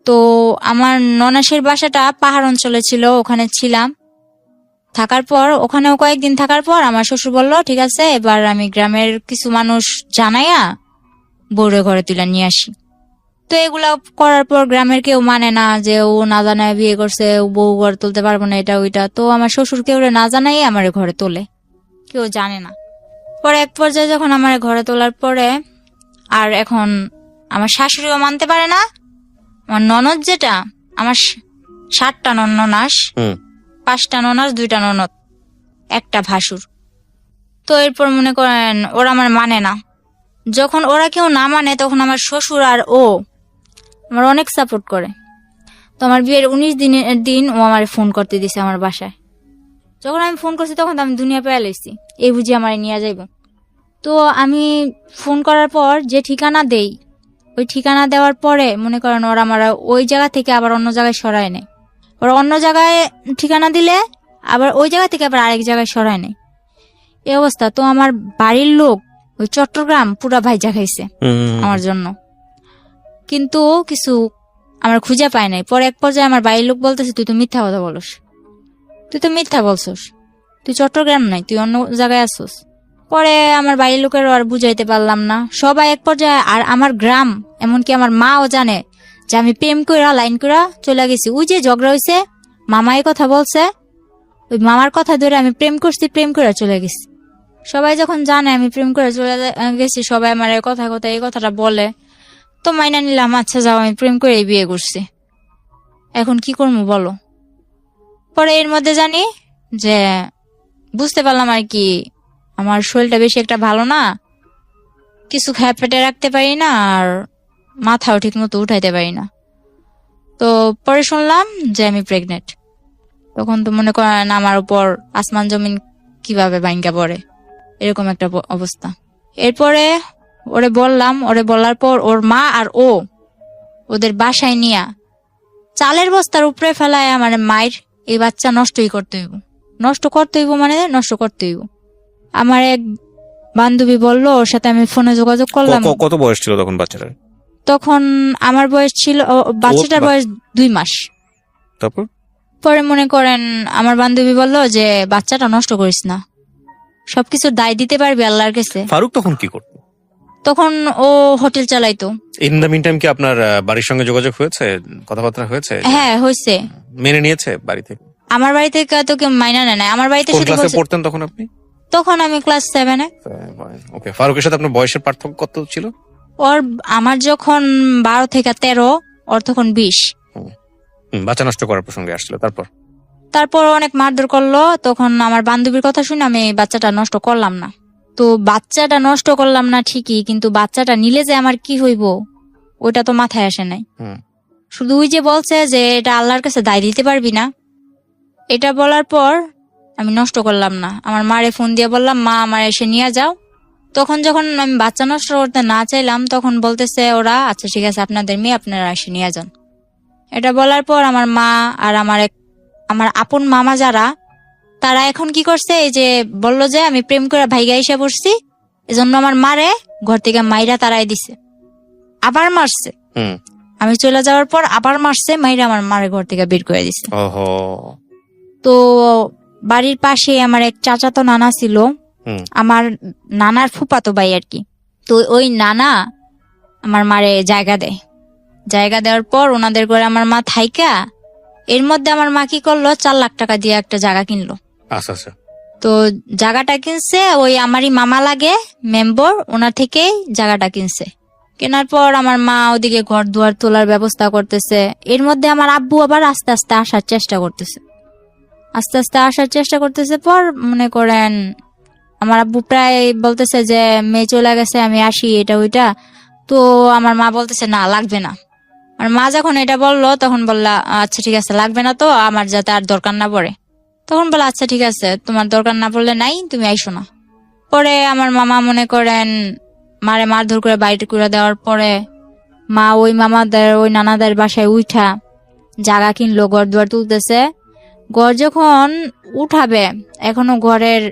B: তো আমার ননাসের বাসাটা পাহাড় অঞ্চলে ছিল, ওখানে ছিলাম। থাকার পর ওখানেও কয়েকদিন থাকার পর আমার শ্বশুর বলল ঠিক আছে এবার আমি গ্রামের কিছু মানুষ জানাইয়া বউরে ঘরে তুলে নিয়ে আসি। তো এগুলা করার পর গ্রামের কেউ মানে না, যে ও না জানায় বিয়ে করছে, ও বউ ঘরে তুলতে পারবো না, এটা ওইটা। তো আমার শ্বশুর কেউ না জানাই আমার ঘরে তোলে, কেউ জানে না। পরে এক পর্যায়ে যখন আমার ঘরে তোলার পরে, আর এখন আমার শাশুড়িও মানতে পারে না। আমার ননদ যেটা, আমার 7টা ননাস, 5টা ননাস, 2টা ননদ, একটা ভাসুর। তো এরপর মনে করেন ওরা আমার মানে না। যখন ওরা কেউ না মানে তখন আমার শ্বশুর আর ও আমার অনেক সাপোর্ট করে। তো আমার বিয়ের 19 দিনের দিন ও আমার ফোন করতে দিছে আমার বাসায়। যখন আমি ফোন করছি তখন তো আমি দুনিয়া পেয়ে লইছি, এই বুঝি আমার নিয়ে যাইব। তো আমি ফোন করার পর যে ঠিকানা দেই, ওই ঠিকানা দেওয়ার পরে মনে করেন ওরা আমার ওই জায়গা থেকে আবার অন্য জায়গায় সরায় নেয়। ওরা অন্য জায়গায় ঠিকানা দিলে আবার ওই জায়গা থেকে আবার আরেক জায়গায় সরায় নেয়, এই অবস্থা। তো আমার বাড়ির লোক ওই চট্টগ্রাম পুরা ভাইজা খাইছে আমার জন্য, কিন্তু কিছু আমার খুঁজে পায় নাই। পরে এক পর্যায়ে আমার বাড়ির লোক বলতেছে তুই তো মিথ্যা কথা বলস, তুই তো মিথ্যা বলছস, তুই চট্টগ্রাম নাই, তুই অন্য জায়গায় আসছস। পরে আমার বাড়ির লোকের আর বুঝাইতে পারলাম না, সবাই এক পর্যায়ে, আর আমার গ্রাম এমনকি আমার মাও জানে যে আমি প্রেম কইরা লাইন কইরা চলে গেছি। ওই যে ঝগড়া হয়েছে, মামাই কথা বলছে, ওই মামার কথা ধরে আমি প্রেম করছি, প্রেম করে চলে গেছি। সবাই যখন জানে আমি প্রেম করে চলে গেছি, সবাই আমার কথা এই কথাটা বলে, তো মাইনা নিলাম, আচ্ছা যাও আমি প্রেম করে বিয়ে করছি, এখন কি করবো বলো। পরে এর মধ্যে জানি যে বুঝতে পারলাম আর কি আমার শরীরটা বেশি একটা ভালো না, কিছু খেয়ে পেটে রাখতে পারি না, আর মাথাও ঠিক মতো উঠাইতে পারি না। তো পরে শুনলাম যে আমি প্রেগনেন্ট। তখন তো মনে করেন আমার উপর আসমান জমিন কিভাবে ভাঙ্গা পড়ে, এরকম একটা অবস্থা। এরপরে ওরে বললাম, ওরে বলার পর ওর মা আর ওদের বাসায় নিয়া চালের বস্তার উপরে ফেলায় আমার মায়ের এই বাচ্চা নষ্টই করতে হইব, নষ্ট করতে হইব মানে নষ্ট করতে হইব। আমার এক বান্ধবী বললো, ওর সাথে আমি ফোনে যোগাযোগ করলাম।
A: কত বয়স ছিল তখন বাচ্চাটার?
B: তখন আমার বয়স ছিল, বাচ্চাটার বয়স 2 মাস।
A: তারপর
B: পরে মনে করেন আমার বান্ধবী বললো যে বাচ্চাটা নষ্ট করিস না, সবকিছুর দায় দিতে পারবি আল্লাহর কাছে।
A: ফারুক তখন কি করতো?
B: তখন ও হোটেল চালাইতো।
A: ইন দ্য মিন টাইম কি আপনার বাড়ির সঙ্গে যোগাযোগ হয়েছে, কথাবার্তা হয়েছে?
B: হ্যাঁ হয়েছে।
A: মেনে নিয়েছে বাড়ি থেকে?
B: আমার বাড়ি থেকে তো কেউ মাইনা নেয় না, আমার বাড়িতে
A: কোন
B: শুধু
A: ক্লাসে পড়তেন তখন আপনি?
B: তখন আমি ক্লাস 7-এ।
A: ওকে, ফারুকের সাথে আপনার বয়সের পার্থক্য কত ছিল?
B: আমার যখন 12 থেকে 13, ওর তখন 20।
A: বাচ্চা নষ্ট করার প্রসঙ্গে আসছিল। তারপর
B: অনেক মারধর করলো। তখন আমার বান্ধবীর কথা শুনে আমি বাচ্চাটা নষ্ট করলাম না। তো বাচ্চাটা নষ্ট করলাম না ঠিকই, কিন্তু বাচ্চাটা নিলে যে আমার কি হইব ওইটা তো মাথায় আসে নাই। শুধু ওই যে বলছে যে এটা আল্লাহর কাছে দায় দিতে পারবি না, এটা বলার পর আমি নষ্ট করলাম না। আমার মারে ফোন দিয়ে বললাম, মা আমার এসে নিয়ে যাও। তখন যখন আমি বাচ্চা নষ্ট করতে না চাইলাম তখন বলতেছে ওরা, আচ্ছা ঠিক আছে আপনাদের মেয়ে আপনারা এসে নিয়ে যান। এটা বলার পর আমার মা আর আমার আপন মামা যারা, তারা এখন কি করছে, এই যে বললো যে আমি প্রেম করে ভাইগা এসে পড়ছি, এজন্য আমার মারে ঘর থেকে মাইরা তারাই দিছে, আবার মারছে। আমি চলে যাওয়ার পর আবার মারছে, মাইরা আমার মারে ঘর থেকে বের করে দিছে। তো বাড়ির পাশে আমার এক চাচাতো নানা ছিল, আমার নানার ফুফাতো ভাই আর কি। তো ওই নানা আমার মারে জায়গা দেয়, জায়গা দেওয়ার পর ওনাদের ঘরে আমার মা থাইকা, এর মধ্যে আমার মা কি করলো, 4 লাখ টাকা দিয়ে একটা জায়গা কিনলো।
A: আচ্ছা।
B: তো জায়গাটা কিনছে ওই আমারই মামা লাগে মেম্বার, ওনার থেকেই জায়গাটা কিনছে। কেনার পর আমার মা ওদিকে ঘর দুয়ার তোলার ব্যবস্থা করতেছে। এর মধ্যে আমার আব্বু আবার আস্তে আস্তে আসার চেষ্টা করতেছে। পর মনে করেন আমার আব্বু প্রায় বলতেছে যে মেয়ে চলে গেছে, আমি আসি, এটা ওইটা। তো আমার মা বলতেছে না লাগবে না। আর মা যখন এটা বললো তখন বললা, আচ্ছা ঠিক আছে লাগবে না, তো আমার যাতে আর দরকার না পড়ে। তখন বললো আচ্ছা ঠিক আছে, তোমার দরকার না পড়লে নাই, তুমি আইসো না। পরে আমার মামা মনে করেন মারে মারধর করে বাড়িতে করে দেওয়ার পরে মা ওই মামাদের ওই নানাদের বাসায় উঠা জায়গা কিনলো, ঘর দুয়ার তুলতেছে। ঘর যখন উঠাবে এখনো ঘরের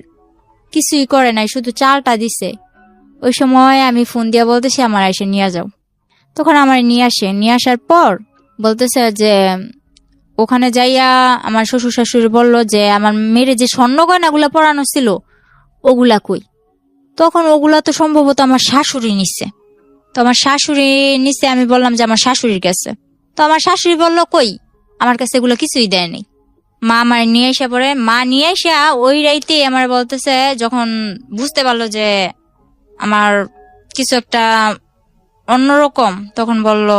B: কিছুই করে নাই, শুধু চালটা দিছে। ওই সময় আমি ফোন দিয়া বলতেছি আমার এসে নিয়ে যাও। তখন আমার নিয়ে আসে, নিয়ে আসার পর বলতেছে যে ওখানে যাইয়া আমার শ্বশুর শাশুড়ি বললো যে আমার মেয়ের যে স্বর্ণ গয়নাগুলা পরানো ছিল ওগুলা কই। তখন ওগুলা তো সম্ভবত আমার শাশুড়ি নিচ্ছে। তো আমার শাশুড়ি নিচ্ছে, আমি বললাম যে আমার শাশুড়ির কাছে। তো আমার শাশুড়ি বললো কই, আমার কাছে এগুলো কিছুই দেয়নি। মা আমার নিয়ে এসে পরে, মা নিয়ে এসে ওই রাইতে আমার বলতেছে, যখন বুঝতে পারলো যে আমার কিছু একটা অন্যরকম, তখন বলল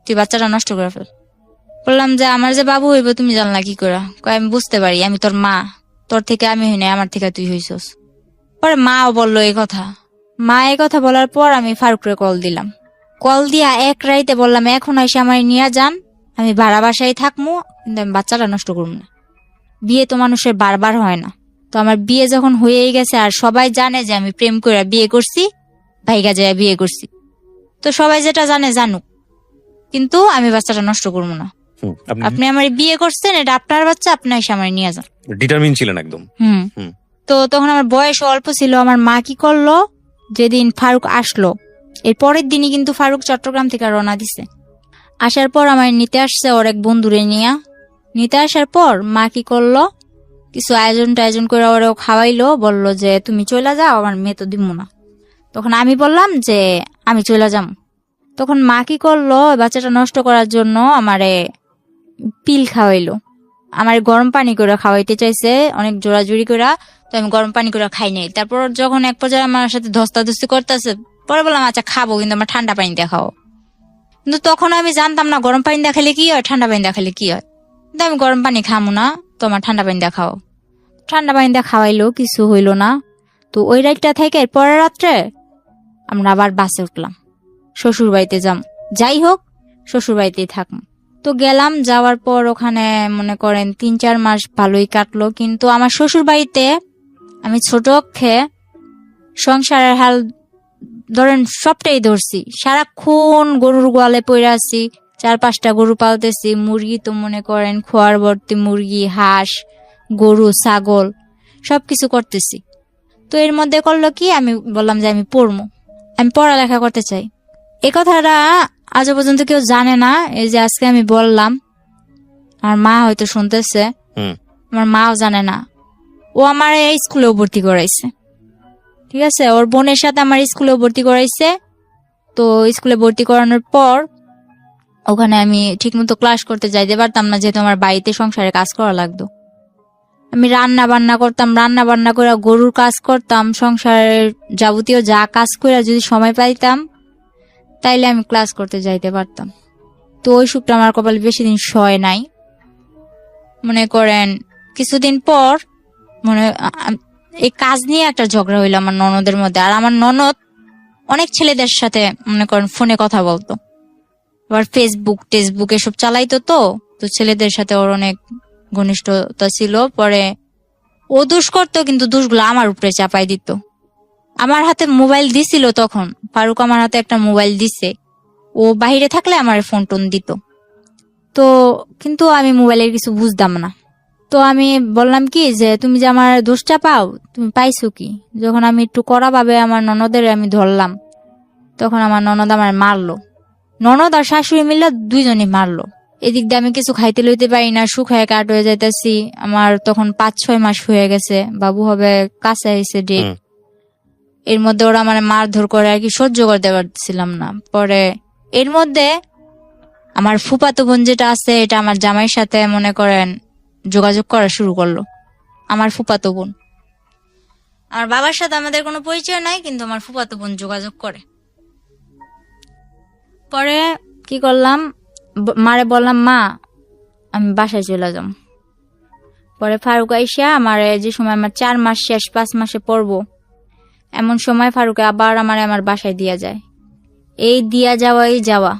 B: তুই বাচ্চাটা নষ্ট করে ফেল। বললাম যে আমার যে বাবু হইব তুমি জানলা কি করে? কয় আমি বুঝতে পারি, আমি তোর মা, তোর থেকে আমি হই না, আমার থেকে তুই হইছস। পরে মাও বললো এই কথা। মা এই কথা বলার পর আমি ফারুকরে কল দিলাম। কল দিয়া এক রাইতে বললাম এখন এসে আমার নিয়ে যান, আমি ভাড়া বাসায় থাকবো, কিন্তু আমি বাচ্চাটা নষ্ট করবো না। বিয়ে তো মানুষের বারবার হয় না। তো আমার বিয়ে যখন হয়েই গেছে আর সবাই জানে যে আমি প্রেম করে বিয়ে করছি, ভাইগা যায় বিয়ে করছি, তো সবাই যেটা জানে জানুক, কিন্তু আমি বাচ্চাটা নষ্ট করবো না। আপনি আমার বিয়ে করছেন, এটা আপনার বাচ্চা, আপনি এসে আমার নিয়ে যান।
A: ডিটারমিন ছিলেন একদম।
B: তো তখন আমার বয়স অল্প ছিল। আমার মা কি করলো, যেদিন ফারুক আসলো এর পরের দিনই কিন্তু ফারুক চট্টগ্রাম থেকে রওনা দিছে। আসার পর আমার নিতে আসছে ওর এক বন্ধুরে নিয়ে। নিতে আসার পর মা কি করলো, কিছু আয়োজন করে ওরেও খাওয়াইলো, বললো যে তুমি চলে যাও, আমার মেয়ে তো দিব না। তখন আমি বললাম যে আমি চলে যাম। তখন মা কি করলো, বাচ্চাটা নষ্ট করার জন্য আমারে পিল খাওয়াইলো। আমার গরম পানি করে খাওয়াইতে চাইছে অনেক জোরাজুরি করে, তো আমি গরম পানি করে খাই নাই। তারপর যখন এক পর্যায়ে আমার সাথে ধস্তাধস্তি করতেছে, পরে বললাম আচ্ছা খাবো, কিন্তু আমার ঠান্ডা পানি দিয়ে খাও। কিন্তু তখন আমি জানতাম না গরম পানি দিয়ে খেলে কি হয়, ঠান্ডা পানি দিয়ে খেলে কি হয়। কিন্তু আমি গরম পানি খামো না, তো আমার ঠান্ডা পানি দিয়ে খাও। ঠান্ডা পানি দিয়ে খাওয়াইলো, কিছু হইলো না। তো ওই রাতটা থেকে পরের রাত্রে আমরা আবার বাসে উঠলাম, শ্বশুর বাড়িতে যাই হোক শ্বশুর বাড়িতেই থাকবো। তো গেলাম, যাওয়ার পর ওখানে মনে করেন 3-4 মাস ভালোই কাটলো। কিন্তু আমার শ্বশুর বাড়িতে আমি ছোট অক্ষে সংসারের হাল ধরেন সবটাই ধরছি। সারাক্ষণ গরুর গোয়ালে পড়ে আছি, 4-5টা গরু পালতেছি, মুরগি তো মনে করেন খোয়ার ভর্তি মুরগি, হাঁস, গরু, ছাগল সবকিছু করতেছি। তো এর মধ্যে করলো কি, আমি বললাম যে আমি পড়বো, আমি পড়ালেখা করতে চাই। এ কথাটা আজও পর্যন্ত কেউ জানে না, এই যে আজকে আমি বললাম। আমার মা হয়তো শুনতেছে, আমার মাও জানে না। ও আমার এই স্কুলেও ভর্তি করাইছে, ঠিক আছে, ওর বোনের সাথে আমার স্কুলেও ভর্তি করাইছে। তো স্কুলে ভর্তি করানোর পর ওখানে আমি ঠিকমতো ক্লাস করতে যাইতে পারতাম না, যেহেতু আমার বাড়িতে সংসারে কাজ করা লাগতো। আমি রান্না বান্না করতাম, রান্না বান্না করে গরুর কাজ করতাম, সংসারের যাবতীয় যা কাজ করে যদি সময় পাইতাম তাইলে আমি ক্লাস করতে যাইতে পারতাম। তো ওই সুখটা আমার কপালে বেশি দিন সয় নাই। মনে করেন কিছুদিন পর এই কাজ নিয়ে একটা ঝগড়া হইলো আমার ননদের মধ্যে। আর আমার ননদ অনেক ছেলেদের সাথে মনে করেন ফোনে কথা বলতো, আবার টেসবুক এসব চালাইতো। তো ছেলেদের সাথে ওর অনেক ঘনিষ্ঠতা ছিল। পরে ও দোষ করতো, কিন্তু দোষগুলো আমার উপরে চাপাই দিত। আমার হাতে মোবাইল দিছিল, তখন ফারুক আমার হাতে একটা মোবাইল দিছে, ও বাহিরে থাকলে আমার ফোন টোন দিত। তো কিন্তু আমি মোবাইলের কিছু বুঝতাম না। তো আমি বললাম কি যে তুমি যে আমার দোষটা পাও, তুমি পাইছো কি? যখন আমি একটু কড়া ভাবে আমার ননদের আমি ধরলাম, তখন আমার ননদ আমার মারলো। ননদ আর শাশুড়ি মিলে দুইজনই মারলো। এদিক দিয়ে আমি কিছু খাইতে লইতে পারি না, শুকায় কাঠ হয়ে যাইতেছি। আমার তখন 5-6 মাস হয়ে গেছে, বাবু হবে কাছে আইছে ডেট। এর মধ্যে ওরা মানে মারধর করে আর কি, সহ্য করতে পারছিলাম না। পরে এর মধ্যে আমার ফুফাতো বোন যেটা আছে, এটা আমার জামাইয়ের সাথে মনে করেন যোগাযোগ করা শুরু করলো। আমার ফুফাতো বোন, আমার বাবার সাথে আমাদের কোনো পরিচয় নাই, কিন্তু আমার ফুফাতো বোন যোগাযোগ করে। পরে কি করলাম, মারে বললাম মা আমি বাসায় চলে যাম। পরে ফারুক আইসা আমার যে সময় আমার 4 মাস শেষ, 5 মাসে পড়বো, এমন সময় ফারুকে আবার আমার বাসায় দিয়া যায়। এই দিয়া যাওয়া,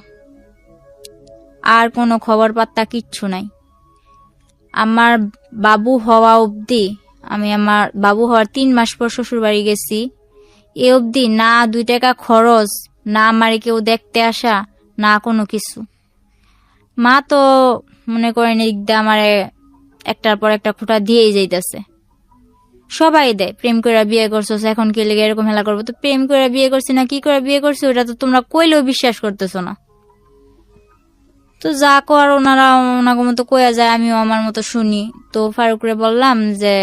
B: আর কোনো খবর পাত্তা কিচ্ছু নাই। আমার বাবু হওয়া অবধি, আমি আমার বাবু হওয়ার 3 মাস পর শ্বশুর বাড়ি গেছি, এ অবধি না 2 টাকা খরচ, না আমার কেউ দেখতে আসা, না কোনো কিছু। মা তো মনে করেন একদম আমারে একটার পর একটা খোঁটা দিয়েই যাইতেছে। সবাই দেয়, প্রেম করে বিয়ে করছো, এখন কি লেগে এরকম হেলা করবো? তো প্রেম করে বিয়ে করছি না কি করে বিয়ে করছি ওটা তো তোমরা কইলেও বিশ্বাস করতেছো না। তো যা কর ওনারা ওনাকে মতো কয়া যায়, আমিও আমার মতো শুনি। তো ফারুকরে বললাম যে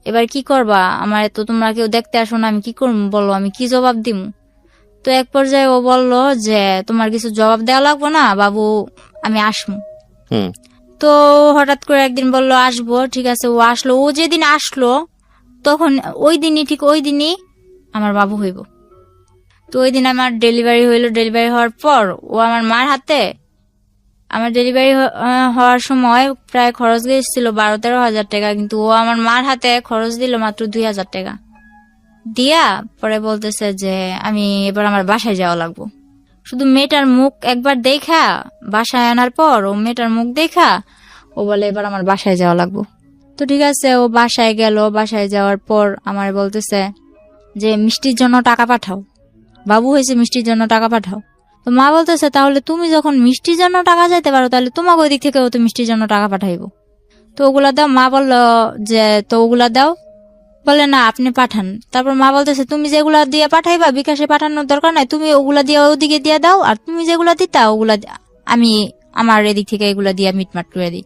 B: এবার কি করবা, আমার তো তোমরা কেউ দেখতে আসো না, আমি কি করবো বলো, আমি কি জবাব দিব? তো এক পর্যায়ে ও বললো যে তোমার কিছু জবাব দেওয়া লাগবো না বাবু, আমি আসমু।
A: হুম।
B: তো হঠাৎ করে একদিন বললো আসবো, ঠিক আছে ও আসলো। ও যেদিন আসলো তখন ওই দিনই আমার বাবু হইব। তো ওই দিন আমার ডেলিভারি হইলো। ডেলিভারি হওয়ার পর ও আমার মার হাতে, আমার ডেলিভারি হওয়ার সময় প্রায় খরচ গেছিল 12-13 হাজার টাকা, কিন্তু ও আমার মার হাতে খরচ দিল মাত্র 2,000 টাকা দিয়া। পরে বলতেছে যে আমি এবার আমার বাসায় যাওয়া লাগবো। শুধু মেয়েটার মুখ একবার দেখা, বাসায় আনার পর ও মেয়েটার মুখ দেখা ও বলে এবার আমার বাসায় যাওয়া লাগবো। তো ঠিক আছে, ও বাসায় গেল। বাসায় যাওয়ার পর আমার বলতেছে যে মিষ্টির জন্য টাকা পাঠাও, বাবু হয়েছে মিষ্টির জন্য টাকা পাঠাও। তো মা বলতেছে তাহলে তুমি যখন মিষ্টির জন্য টাকা চাইতে পারো তাহলে তোমাকে ওই দিক থেকে ও তো মিষ্টির জন্য টাকা পাঠাইবো। তো ওগুলা দাও। মা বললো যে তো ওগুলা দাও, বলে না আপনি পাঠান। তারপর মা বলতেছে তুমি যেগুলা দিয়ে পাঠাইবা বিকাশে পাঠানোর দরকার নাই, তুমি ওগুলা দিয়ে ওদিকে দিয়ে দাও, আর তুমি যেগুলা দিতা ওগুলা আমি আমার এদিক থেকে এগুলা দিয়ে মিটমাট করে দিই।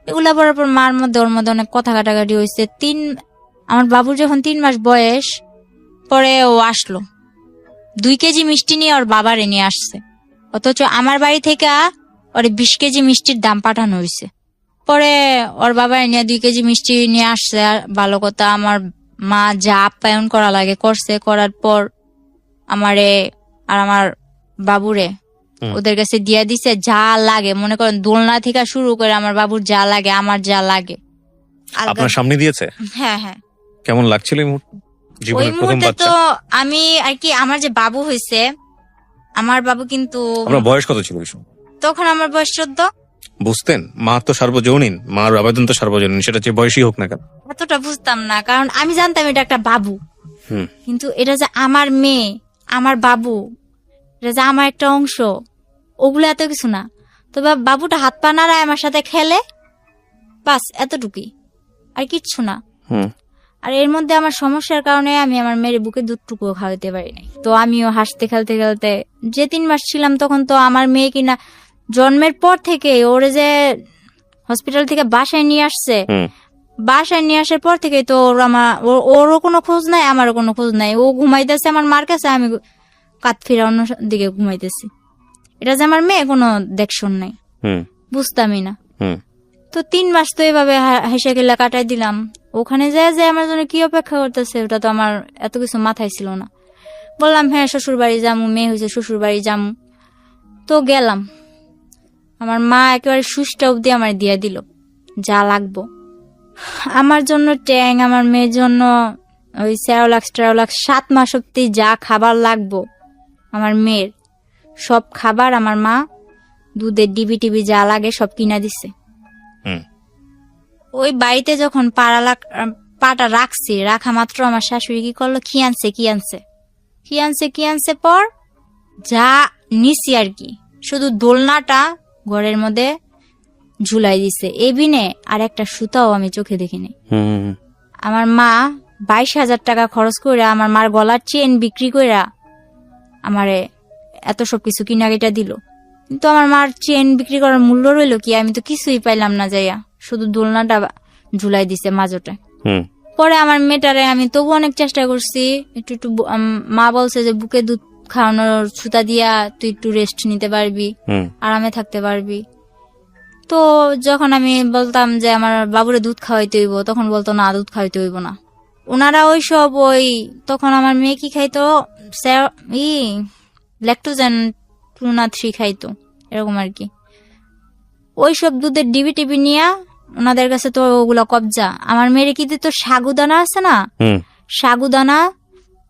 B: এগুলা বলার পর মার মধ্যে ওর মধ্যে অনেক কথা কাটাকাটি হয়েছে। আমার বাবুর যখন 3 মাস বয়স, পরে ও আসলো 2 কেজি মিষ্টি নিয়ে ওর বাবারে নিয়ে আসছে, অথচ আমার বাড়ি থেকে ওরে 20 কেজি মিষ্টির দাম পাঠানো হয়েছে। পরে ওর বাবা নিয়ে 2 কেজি মিষ্টি নিয়ে আসছে। আর ভালো কথা, আমার মা যা আপ্যায়ন করা লাগে করছে। করার পর আমারে আর আমার বাবুরে ওদের কাছে দিয়ে দিছে যা লাগে, মনে করেন দোলনা থেকে শুরু করে আমার বাবুর যা লাগে, আমার যা লাগে
A: আপনার সামনে দিয়েছে?
B: হ্যাঁ হ্যাঁ।
A: কেমন লাগছিল এই মুহূর্তে,
B: ওই
A: জীবনের প্রথম
B: মুহূর্তে
A: বাচ্চা?
B: তো আমি আর কি, আমার যে বাবু হয়েছে, আমার বাবু কিন্তু
A: আপনার বয়স কত ছিল ওই সময়?
B: তখন আমার বয়স 14।
A: বুঝতেন মা তো সার্বজনীন, মার আবেদন তো সার্বজনীন, সেটা যে বয়সী হোক না কেন।
B: এতটা বুঝতাম না, কারণ আমি জানতাম এটা একটা বাবু,
A: হুম।
B: কিন্তু এটা যে আমার মেয়ে, আমার বাবু, এটা যে আমার একটা অংশ, ওগুলো এত কিছু না। তবে বাবুটা হাত পা নাড়ায় আমার সাথে খেলে, বাস এতটুকুই, আর কিচ্ছু না।
A: হুম।
B: আর এর মধ্যে আমার সমস্যার কারণে আমি আমার মেয়ের বুকে দুধটুকুও খাওয়াতে পারি নাই। তো আমিও হাসতে খেলতে খেলতে, যে 3 মাস ছিলাম তখন তো আমার মেয়ে কিনা জন্মের পর থেকে ওরে যে হসপিটাল থেকে বাসায় নিয়ে আসছে, বাসায় নিয়ে আসার পর থেকে তো ওরও কোনো খোঁজ নাই, আমারও কোনো খোঁজ নাই। ও ঘুমাইতেছে আমার মার কাছে, আমি কাত ফিরা অন্য দিকে ঘুমাইতেছি। এটা যে আমার মেয়ে কোনো দেখশন নাই, বুঝতামই না। তো 3 মাস তো এভাবে হেসে খেলে কাটাই দিলাম। ওখানে যায় যে আমার জন্য কি অপেক্ষা করতেছে ওটা তো আমার এত কিছু মাথায় ছিল না। বললাম হ্যাঁ শ্বশুর বাড়ি যামু, মেয়ে হয়েছে শ্বশুর বাড়ি যামু। তো গেলাম, আমার মা একেবারে সুষ্টা অব্দি আমার দিয়ে দিল যা লাগবো। আমার জন্য ট্যাং, আমার মেয়ের জন্য ওই 7 মাস অব্দি যা খাবার লাগবো আমার মেয়ের সব খাবার আমার মা, দুধের ডিবি টিবি যা লাগে সব কিনা দিছে। ওই বাড়িতে যখন পাটা রাখছি, রাখা মাত্র আমার শাশুড়ি কি করলো, কি আনছে পর যা নিছি আর কি, শুধু দোলনাটা ঘরের মধ্যে ঝুলাই দিছে, এবিনে আর একটা সুতাও আমি চোখে দেখিনি। আমার মা 22,000 টাকা খরচ করে আমার মার গলার চেন বিক্রি করে আমারে এত সবকিছু কিনাকিটা দিল। কিন্তু আমার মার চেন বিক্রি করার মূল্য রইল কি, আমি তো কিছুই পাইলাম না যাইয়া, শুধু দোলনাটা ঝুলাই দিছে মাঝোটে। পরে আমার মেয়েটারে আমি তবু অনেক চেষ্টা করছি, একটু মা বলছে যে বুকে দুধ খাওয়ানোর ছুতা দিয়া তুই একটু রেস্ট নিতে পারবি, আরামে থাকতে পারবি। তো যখন আমি বলতাম যে আমার বাবুরে দুধ খাওয়াইতে হইব, তখন বলতো না দুধ খাওয়াইতে হইব না। ওনারা তখন আমার মেয়ে কি খাইতো, ল্যাকটোজেন 2 না 3 খাইতো এরকম আর কি। ওইসব দুধের ডিবি টিবি নিয়া ওনাদের কাছে তো ওগুলা কবজা। আমার মেয়ের কি দিত, সাগুদানা আছে না, সাগুদানা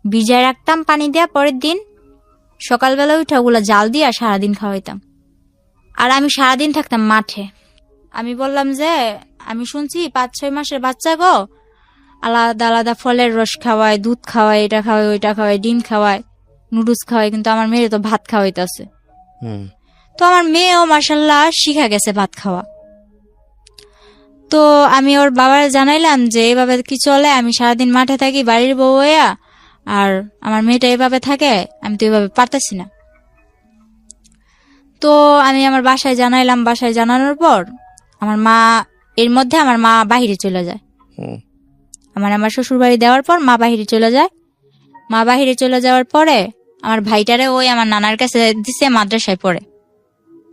B: ভিজায় রাখতাম পানি দেয়া, পরের দিন সকালবেলা উঠে ওগুলা জাল দিয়া সারাদিন খাওয়াইতাম। আর আমি সারাদিন থাকতাম মাঠে। আমি বললাম যে আমি শুনছি 5-6 মাসের বাচ্চা গো আলাদা আলাদা ফলের রস খাওয়ায়, দুধ খাওয়ায়, এটা খাওয়ায়, ওইটা খাওয়ায়, ডিম খাওয়ায়, নুডলস খাওয়ায়, কিন্তু আমার মেয়ে তো ভাত খাওয়াইতেছে।
A: হুম
B: তো আমার মেয়েও মার্শাল্লাহ শিখা গেছে ভাত খাওয়া। তো আমি ওর বাবার জানাইলাম যে এভাবে কি চলে, আমি সারাদিন মাঠে থাকি বাড়ির বউ হইয়া, আর আমার মেয়েটা এভাবে থাকে, আমি তো এভাবে পারতেছি না। তো আমি আমার বাসায় জানাইলাম, বাসায় জানানোর পর আমার মা, এর মধ্যে আমার মা বাহিরে চলে যায়।
A: হুম
B: আমার শ্বশুর বাড়ি দেওয়ার পর মা বাহিরে চলে যায়। মা বাহিরে চলে যাওয়ার পরে আমার ভাইটারে ওই আমার নানার কাছে দিছে, মাদ্রাসায় পড়ে,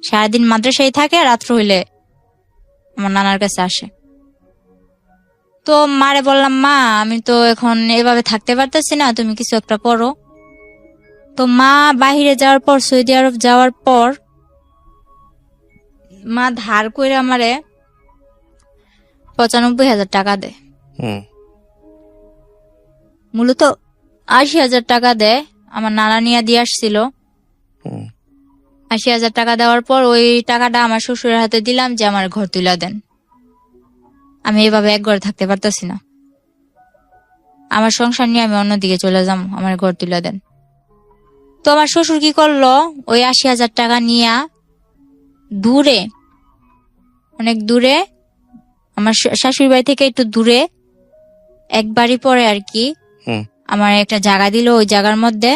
B: সারাদিন মাদ্রাসায় থাকে, রাত্র হইলে আমার নানার কাছে আসে। তো মারে বললাম, মা আমি তো এখন এভাবে থাকতে পারতেছি না, তুমি কিছু একটা করো। তো মা বাহিরে যাওয়ার পর, সৌদি আরব যাওয়ার পর, মা ধার করে আমারে 95,000 টাকা দেয়।
A: হুম
B: মূলত 80,000 টাকা দেয়, আমার নানা নিয়ে দিয়ে আসছিল।
A: হুম
B: 80,000 টাকা দেওয়ার পর ওই টাকাটা আমার শ্বশুরের হাতে দিলাম যে আমার ঘর তুলে দেন, আমি এভাবে এক ঘরে থাকতে পারতেছি না, আমার সংসার নিয়ে আমি অন্যদিকে চলে যাম, আমার ঘর তুলে দেন। তো আমার শ্বশুর কি করলো, ওই 80,000 টাকা নিয়ে দূরে, অনেক দূরে, আমার শাশুড়ি বাড়ি থেকে একটু দূরে, এক বাড়ি পরে আর কি,
A: হুম
B: আমার একটা জায়গা দিল। ওই জায়গার মধ্যে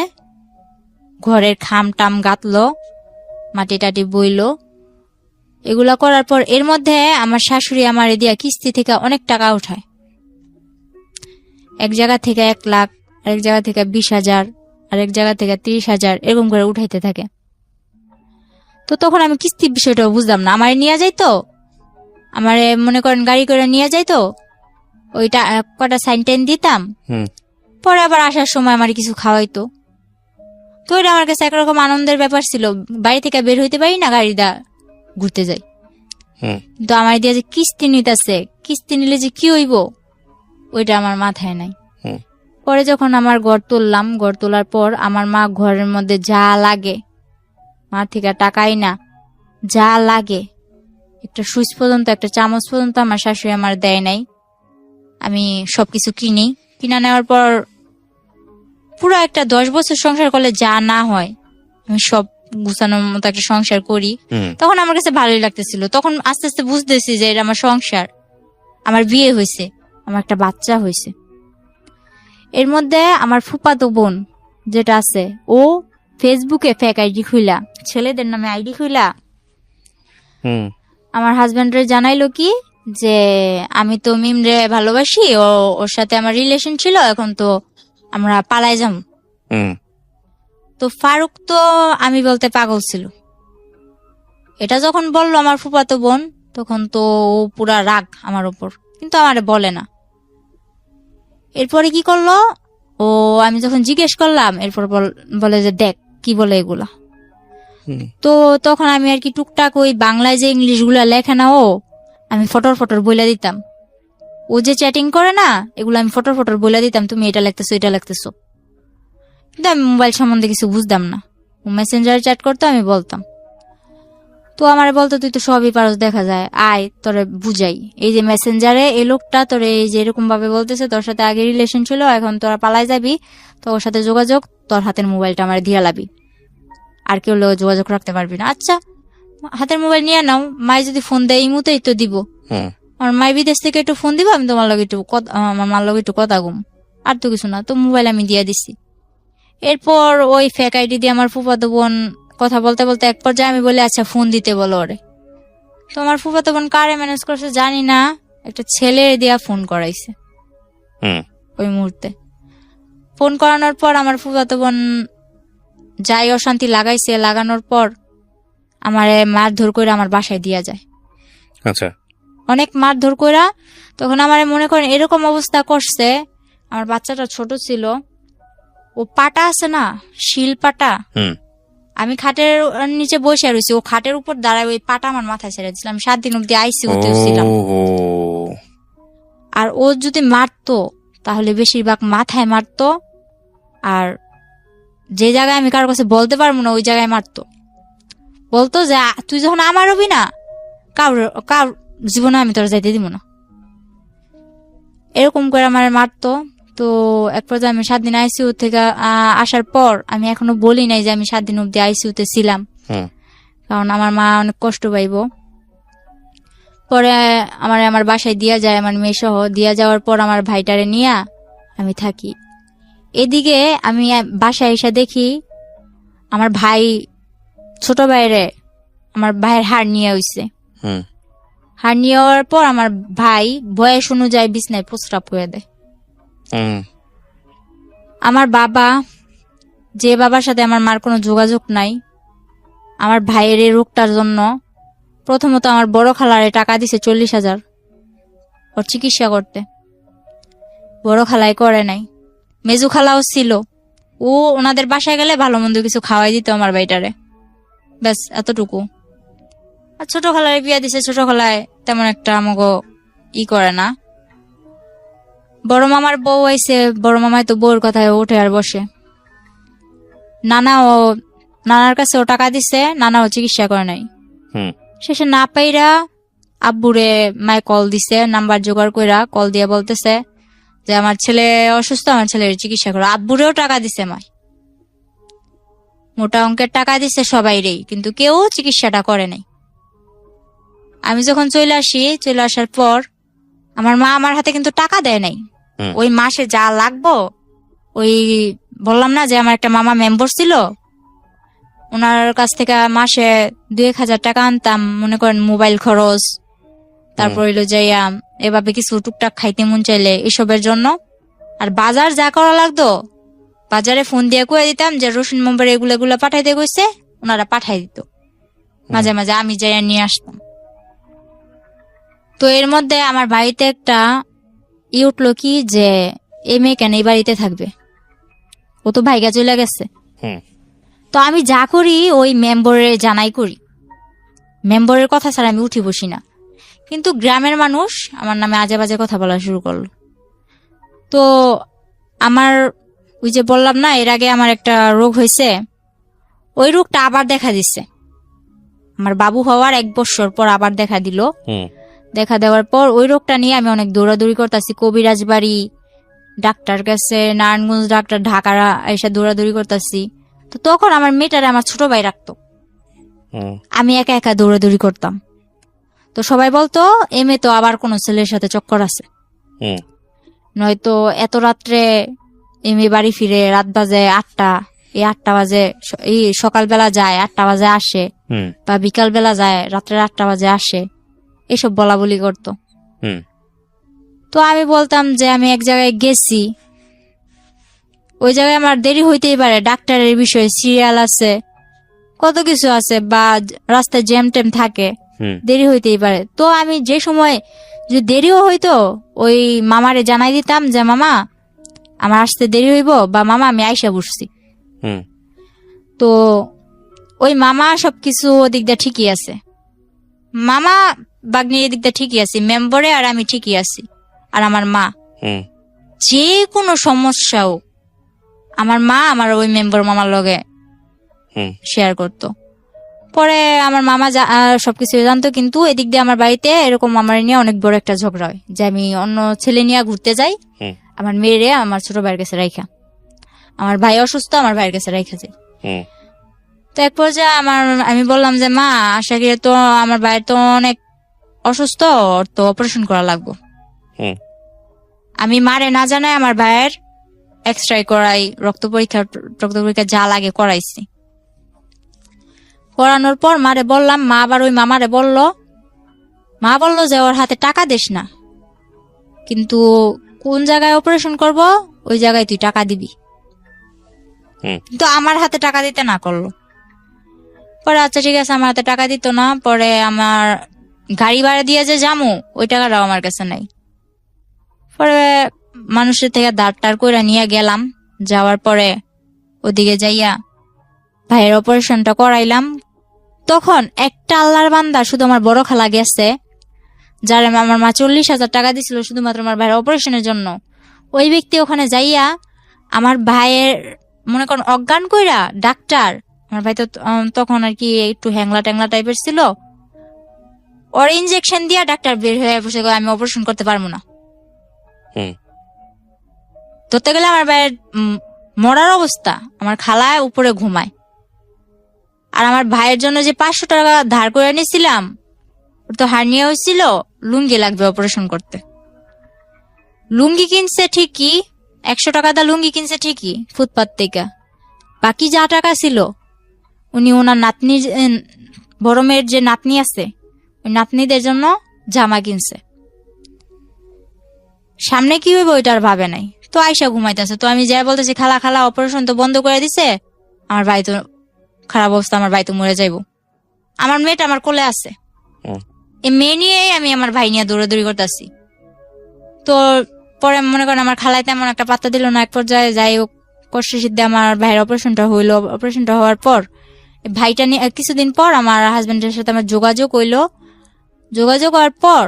B: ঘরের খাম টাম গাঁথলো, মাটি টাটি বইলো। এগুলা করার পর এর মধ্যে আমার শাশুড়ি আমার দিয়া কিস্তি থেকে অনেক টাকা উঠায়, এক জায়গা থেকে 1 লাখ, আরেক জায়গা থেকে 20,000, আরেক জায়গা থেকে 30,000, এরকম করে উঠাইতে থাকে। তো তখন আমি কিস্তির বিষয়টা বুঝলাম না, আমার নিয়ে যাইতো, আমার মনে করেন গাড়ি করে নিয়ে যাইতো, ওইটা কটা সাইন টাইন দিতাম,
A: হুম
B: পরে আবার আসার সময় আমার কিছু খাওয়াইতো। তো এটা আমার কাছে একরকম আনন্দের ব্যাপার ছিল, বাড়ি থেকে বের হইতে পারি না, গাড়ি দা ঘুরতে যাই।
A: হুম
B: তো আমার দিয়ে যে কিস্তি নিতেছে, কিস্তি নিলে যে কি হইব ওইটা আমার মাথায় নাই।
A: হুম
B: পরে যখন আমার ঘর তুললাম, ঘর তোলার পর আমার মা ঘরের মধ্যে যা লাগে, মা থেকে টাকাই না, যা লাগে, একটা সুইচ পর্যন্ত, একটা চামচ পর্যন্ত আমার শাশুড়ি আমার দেয় নাই। আমি সবকিছু কিনি, কিনা নেওয়ার পর পুরো একটা 10 বছর সংসার করলে যা না হয়, আমি সব গুছানোর মতো একটা সংসার করি।
A: হুম
B: তখন আমার কাছে ভালোই লাগতেছিল। তখন আস্তে আস্তে বুঝতেছি যে এটা আমার সংসার, আমার বিয়ে হয়েছে, আমার একটা বাচ্চা হয়েছে। এর মধ্যে আমার ফুফাতো বোন যেটা আছে, ও ফেসবুকে ফেক আইডি খুইলা, ছেলেদের নামে আইডি খুইলা,
A: হুম
B: আমার হাজবেন্ডরে জানাইলো কি যে আমি তো মিমরে ভালোবাসি, ওর সাথে আমার রিলেশন ছিল, এখন তো আমরা পালাই যাম।
A: হুম
B: তো ফারুক তো আমি বলতে পাগল ছিল। এটা যখন বললো আমার ফুফাতো বোন, তখন তো ও পুরা রাগ আমার উপর, কিন্তু আমারে বলে না। এরপরে কি করলো, ও আমি যখন জিজ্ঞেস করলাম, এরপর বলে যে দেখ কি বলে এগুলা।
A: হুম
B: তো তখন আমি আর কি টুকটাক ওই বাংলায় যে ইংলিশ গুলা লেখে না ও, আমি ফটর ফটর বলে দিতাম। ও যে চ্যাটিং করে না, এগুলো আমি ফটর ফটর বলে দিতাম, তুমি এটা লিখতেছো, এটা লিখতেছো। কিন্তু আমি মোবাইল সম্বন্ধে কিছু বুঝতাম না, ও মেসেঞ্জারে চ্যাট করতো, আমি বলতাম। তো আমার বলতো তুই তো সবই পারস, দেখা যায়, আয় তোরে বুঝাই, এই যে মেসেঞ্জারে এই লোকটা তোরে এই যে এরকম ভাবে বলতেছে, তোর সাথে আগে রিলেশন ছিল, এখন তোরা পালাই যাবি, তো ওর সাথে যোগাযোগ, তোর হাতের মোবাইলটা আমার দিয়ে লাবি, আর কেউ যোগাযোগ রাখতে পারবি না। আচ্ছা হাতের মোবাইল নিয়ে নাও, মাই যদি ফোন দেয় এই মুহূর্তেই তো দিব,
A: হুম
B: আমার মাই বিদেশ থেকে একটু ফোন দিব, আমি তোমার লগে একটু আমার মার লগে একটু কথা গুম, আর তো কিছু না। তো মোবাইল আমি দিয়ে দিছি। এরপর ওই ফেক আইডি দিয়ে আমার ফুফাতো বোন কথা বলতে বলতে এক পর্যায়ে আমি বলি আচ্ছা ফোন দিতে বলো ওরে। তো আমার ফুফাতো বোন কারে ম্যানেজ করছে জানি না, একটা ছেলে দিয়া ফোন করাইছে।
A: হুম
B: ওই মুহূর্তে ফোন করানোর পর আমার ফুফাতো বোন যাই অশান্তি লাগাইছে, লাগানোর পর আমারে মারধর করে আমার বাসায় দিয়া যায়,
A: আচ্ছা
B: অনেক মারধর কইরা। তখন আমার মনে করেন এরকম অবস্থা করছে, আমার বাচ্চাটা ছোট ছিল, ও পাটা আছে না, শিল পাটা,
A: হুম
B: আমি খাটের নিচে বসে রয়েছি, ও খাটের উপর দাঁড়ায় ওই পাটা আমার মাথায় ছেড়ে দিচ্ছিলাম। 7 দিন অব্দি আইসিইউতে ছিলাম।
A: ওহো।
B: আর ও যদি মারতো তাহলে বেশিরভাগ মাথায় মারতো, আর যে জায়গায় আমি কারোর কাছে বলতে পারবো না ওই জায়গায় মারতো। বলতো যে তুই যখন আমার হবি না, কার জীবনে আমি তোর যাইতে দিব না, এরকম করে আমার মারতো। তো এক পর্যায়ে আমি 7 দিন আইসিইউ থেকে আসার পর আমি এখনো বলি নাই যে আমি 7 দিন অব্দি আইসিইউতে ছিলাম।
A: হুম
B: কারণ আমার মা অনেক কষ্ট পাইবো। পরে আমার বাসায় দিয়া যায়, আমার মেয়ে সহ দিয়া যাওয়ার পর আমার ভাইটারে নিয়ে আমি থাকি। এদিকে আমি বাসায় এসে দেখি আমার ভাই, ছোট ভাইরে আমার ভাইয়ের হাড় নিয়ে হইছে।
A: হুম
B: হাড় নিয়ে হওয়ার পর আমার ভাই বয়স অনুযায়ী বিছনায় প্রস্রাব করে দেয়।
A: হুম
B: আমার বাবা, যে বাবার সাথে আমার মার কোনো যোগাযোগ নাই, আমার ভাইয়ের এই রোগটার জন্য প্রথমত আমার বড় খালারে টাকা দিছে 40,000 ওর চিকিৎসা করতে। বড় খালাই করে নাই। মেজু খালাও ছিল, ও ওনাদের বাসায় গেলে ভালো মন্দ কিছু খাওয়াই দিত আমার ভাইটারে, ব্যাস এতটুকু। আর ছোট খালারে বিয়া দিছে, ছোট খালায় তেমন একটা আমাকে করে না। বড় মামার বউ আইছে, বড় মামায় তো বউর কথায় ওঠে আর বসে। নানার কাছে ও টাকা দিছে, নানাও চিকিৎসা করে নাই।
A: হুম
B: শেষে না পাইরা আব্বুরে মায় কল দিছে, নাম্বার জোগাড় কইরা কল দিয়ে বলতেছে যে আমার ছেলে অসুস্থ, আমার ছেলের চিকিৎসা করো। আব্বুরেও টাকা দিছে মায়, মোটা অঙ্কের টাকা দিছে সবাইরেই, কিন্তু কেউ চিকিৎসাটা করে নাই। আমি যখন চলে আসার পর আমার মা আমার হাতে কিন্তু টাকা দেয় নাই।
A: হুম।
B: ওই মাসে যা লাগবো, ওই বললাম না যে আমার একটা মামা মেম্বার ছিল, ওনার কাছ থেকে মাসে 2,000 টাকা আনতাম, মনে করেন মোবাইল খরচ, তারপর হইলো যাইয়া এভাবে কিছু টুকটাক খাইতে মন চাইলে এসবের জন্য। আর বাজার যা করা লাগতো বাজারে ফোন দিয়ে কয়ে দিতাম যে রসুন নম্বর এগুলো পাঠাইতে কইছে, ওনারা পাঠাই দিত। মাঝে মাঝে আমি যাইয়া নিয়ে আসতাম। তো এর মধ্যে আমার বাড়িতে একটা উঠলো কি যে এই মেয়ে কেন এই বাড়িতে থাকবে, ও তো ভাইগা চলে গেছে।
A: হুম
B: তো আমি যা করি ওই মেম্বরের জানাই করি, মেম্বরের কথা ছাড়া আমি উঠি বসি না। কিন্তু গ্রামের মানুষ আমার নামে আজে বাজে কথা বলা শুরু করলো। তো আমার ওই যে বললাম না এর আগে আমার একটা রোগ হয়েছে, ওই রোগটা আবার দেখা দিচ্ছে। আমার বাবু হওয়ার 1 বছর পর আবার দেখা দিল।
A: হুম
B: দেখা দেওয়ার পর ওই রোগটা নিয়ে আমি অনেক দৌড়াদৌড়ি করতেছি, কবিরাজ বাড়ি, ডাক্তার কাছে, নারায়ণগঞ্জ ডাক্তার, ঢাকারা এসে দৌড়াদৌড়ি করতেছি। তো তখন আমার মেয়েটারে আমার ছোট ভাই রাখতো,
A: হুম
B: আমি একা একা দৌড়াদৌড়ি করতাম। তো সবাই বলতো এ মেয়ে তো আবার কোনো ছেলের সাথে চক্কর আছে,
A: হুম
B: নয়তো এত রাত্রে এ মেয়ে বাড়ি ফিরে, রাত বাজে 8টা, এই 8টা বাজে এই সকালবেলা যায়, 8টা বাজে আসে,
A: হুম
B: বা বিকাল বেলা যায়, রাত্রে 8টা বাজে আসে, এসব বলা বলি করতো।
A: হুম
B: তো আমি বলতাম যে আমি এক জায়গায় গেছি, ওই জায়গায় আমার দেরি হইতেই পারে, ডাক্তারের বিষয়ে সিরিয়াল আছে, কত কিছু আছে, বা রাস্তায় জ্যাম ট্যাম থাকে,
A: হুম
B: দেরি হইতেই পারে। তো আমি যে সময় যদি দেরিও হইতো ওই মামারে জানাই দিতাম যে মামা আমার আসতে দেরি হইব, বা মামা আমি আইসা বসছি।
A: হুম
B: তো ওই মামা সবকিছু ওদিক দিয়ে ঠিকই আছে, মামা বাগনির এদিক দিয়ে ঠিকই আছে, মেম্বরে আর আমি ঠিকই আছি। আর আমার মা
A: হুম
B: যে কোনো সমস্যাও আমার মা আমার ওই মেম্বার মামার লগে
A: হুম
B: শেয়ার করতো। পরে আমার মামা সবকিছু জানতো, কিন্তু এদিক দিয়ে আমার বাড়িতে এরকম আমার নিয়ে অনেক বড় একটা ঝগড়া হয় যে আমি অন্য ছেলে নিয়ে ঘুরতে যাই,
A: হুম
B: আমার মেয়েরে আমার ছোট ভাইয়ের কাছে রাইখা, আমার ভাই অসুস্থ আমার ভাইয়ের কাছে রাইখা যাই।
A: হুম
B: তো এক পর্যায়ে আমি বললাম যে মা আশা করি তো আমার ভাইয়ের তো অনেক অসুস্থ, ওর তো অপারেশন করা লাগবে।
A: হুম
B: আমি মারে না জানাই আমার ভাইয়ের এক্সরে করাই, রক্ত পরীক্ষা যা লাগে করাইছি। করানোর পর মারে বললাম, মা আবার ওই মামারে মা বললো যে ওর হাতে টাকা দিস না, কিন্তু কোন জায়গায় অপারেশন করব ওই জায়গায় তুই টাকা দিবি।
A: হুম
B: কিন্তু আমার হাতে টাকা দিতে না করলো। পরে আচ্ছা ঠিক আছে, আমার হাতে টাকা দিত না। পরে আমার গাড়ি ভাড়া দিয়ে যে যামু ওই টাকাটাও আমার কাছে নাই। পরে মানুষের থেকে ধার করে নিয়ে গেলাম, যাওয়ার পরে ওদিকে যাইয়া ভাইয়ের অপারেশনটা করাইলাম। তখন একটা আল্লাহর বান্দা, শুধু আমার বড় খালা গেছে, যার আমার মা 40,000 টাকা দিছিল শুধুমাত্র আমার ভাইয়ের অপারেশনের জন্য। ওই ব্যক্তি ওখানে যাইয়া আমার ভাইয়ের মনে করেন অজ্ঞান কইরা ডাক্তার, আমার ভাই তো তখন আর কি একটু হ্যাংলা ট্যাংলা টাইপের ছিল, ওর ইনজেকশন দিয়া ডাক্তার বের হয়ে বসে আমি অপারেশন করতে পারবো না।
A: হুম
B: ধরতে গেলে আমার ভাইয়ের মরার অবস্থা, আমার খালায় উপরে ঘুমায়। আর আমার ভাইয়ের জন্য যে 500 টাকা ধার করে নিয়েছিলাম, ওর তো হার্নিয়া হয়েছিল, লুঙ্গি লাগবে অপারেশন করতে। লুঙ্গি কিনছে ঠিকই, 100 টাকা দা লুঙ্গি কিনছে ঠিকই ফুটপাত থেকে। বাকি যা টাকা ছিল উনি ওনার নাতনি, বড় মেয়ের যে নাতনি আছে ওই নাতনিদের জন্য জামা কিনছে। সামনে কি হইব ওইটার ভাবে নাই। তো আয়সা ঘুমাইতেছে, তো আমি যাই বলতেছি খালা খালা অপারেশন তো বন্ধ করে দিছে, আমার ভাই তো খারাপ অবস্থা, আমার ভাই তো মরে যাইব। আমার মেয়েটা আমার কোলে আছে, এই মেয়ে নিয়েই আমি আমার ভাই নিয়ে দৌড়াদৌড়ি করতেছি। তো পরে মনে করেন আমার খালায় তেমন একটা পাত্তা দিল না। এক পর্যায়ে যাই হোক কষ্ট সিদ্ধে আমার ভাইয়ের অপারেশনটা হইলো। অপারেশনটা হওয়ার পর ভাইটা নিয়ে কিছুদিন পর আমার হাজবেন্ডের সাথে আমার যোগাযোগ হইলো। যোগাযোগ হওয়ার পর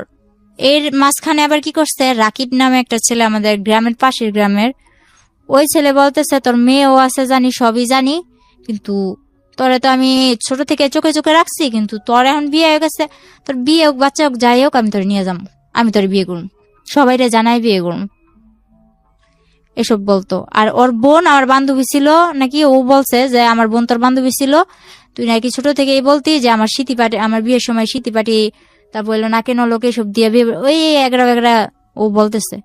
B: এর মাঝখানে আবার কি করছে, রাকিব নামে একটা ছেলে, আমাদের গ্রামের পাশের গ্রামের, ওই ছেলে বলতেছে তোর মেয়েও আছে জানি, সবই জানি, কিন্তু তোরে তো আমি ছোট থেকে চোখে চোখে রাখছি, কিন্তু তোর এখন বিয়ে হয়ে গেছে, তোর বিয়ে হোক বাচ্চা হোক যাই হোক আমি তোর নিয়ে যাবো, আমি তোর বিয়ে করুম, সবাইরে জানাই বিয়ে করুম, এসব বলতো। আর ওর বোন আমার বান্ধবী ছিল নাকি, ও বলছে যে আমার বোন তোর বান্ধবী ছিল, তুই নাকি ছোট থেকে বলতি যে আমার স্মৃতি পাটি, আমার বিয়ের সময় স্মৃতি পাটি, তা বললো না কেন লোকে সব দিয়ে বিয়ে, ওই এগরা বেগরা ও বলতেছে।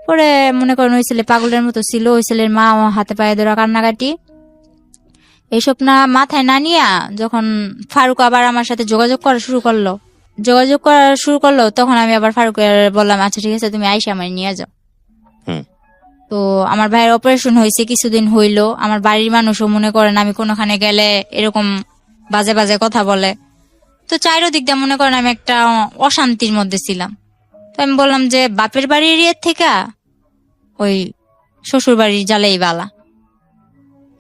B: পরে মনে করেন ওই ছেলে পাগলের মতো ছিল, ওই ছেলের মা হাতে পায়ে ধরা কান্নাকাটি, এসব না মাথায় না নিয়া যখন ফারুক আবার আমার সাথে যোগাযোগ করা শুরু করলো, তখন আমি আবার ফারুকের বললাম আচ্ছা ঠিক আছে তুমি আইসা আমার নিয়ে যাও। তো আমার ভাইয়ের অপারেশন হয়েছে, কিছুদিন হইলো। আমার বাড়ির মানুষও মনে করেন আমি কোনোখানে গেলে এরকম বাজে বাজে কথা বলে, তো চাইরদিক দিয়ে মনে করেন আমি একটা অশান্তির মধ্যে ছিলাম। তো আমি বললাম যে বাপের বাড়ির ইয়ের থেকে ওই শ্বশুর বাড়ির জ্বালেই বালা,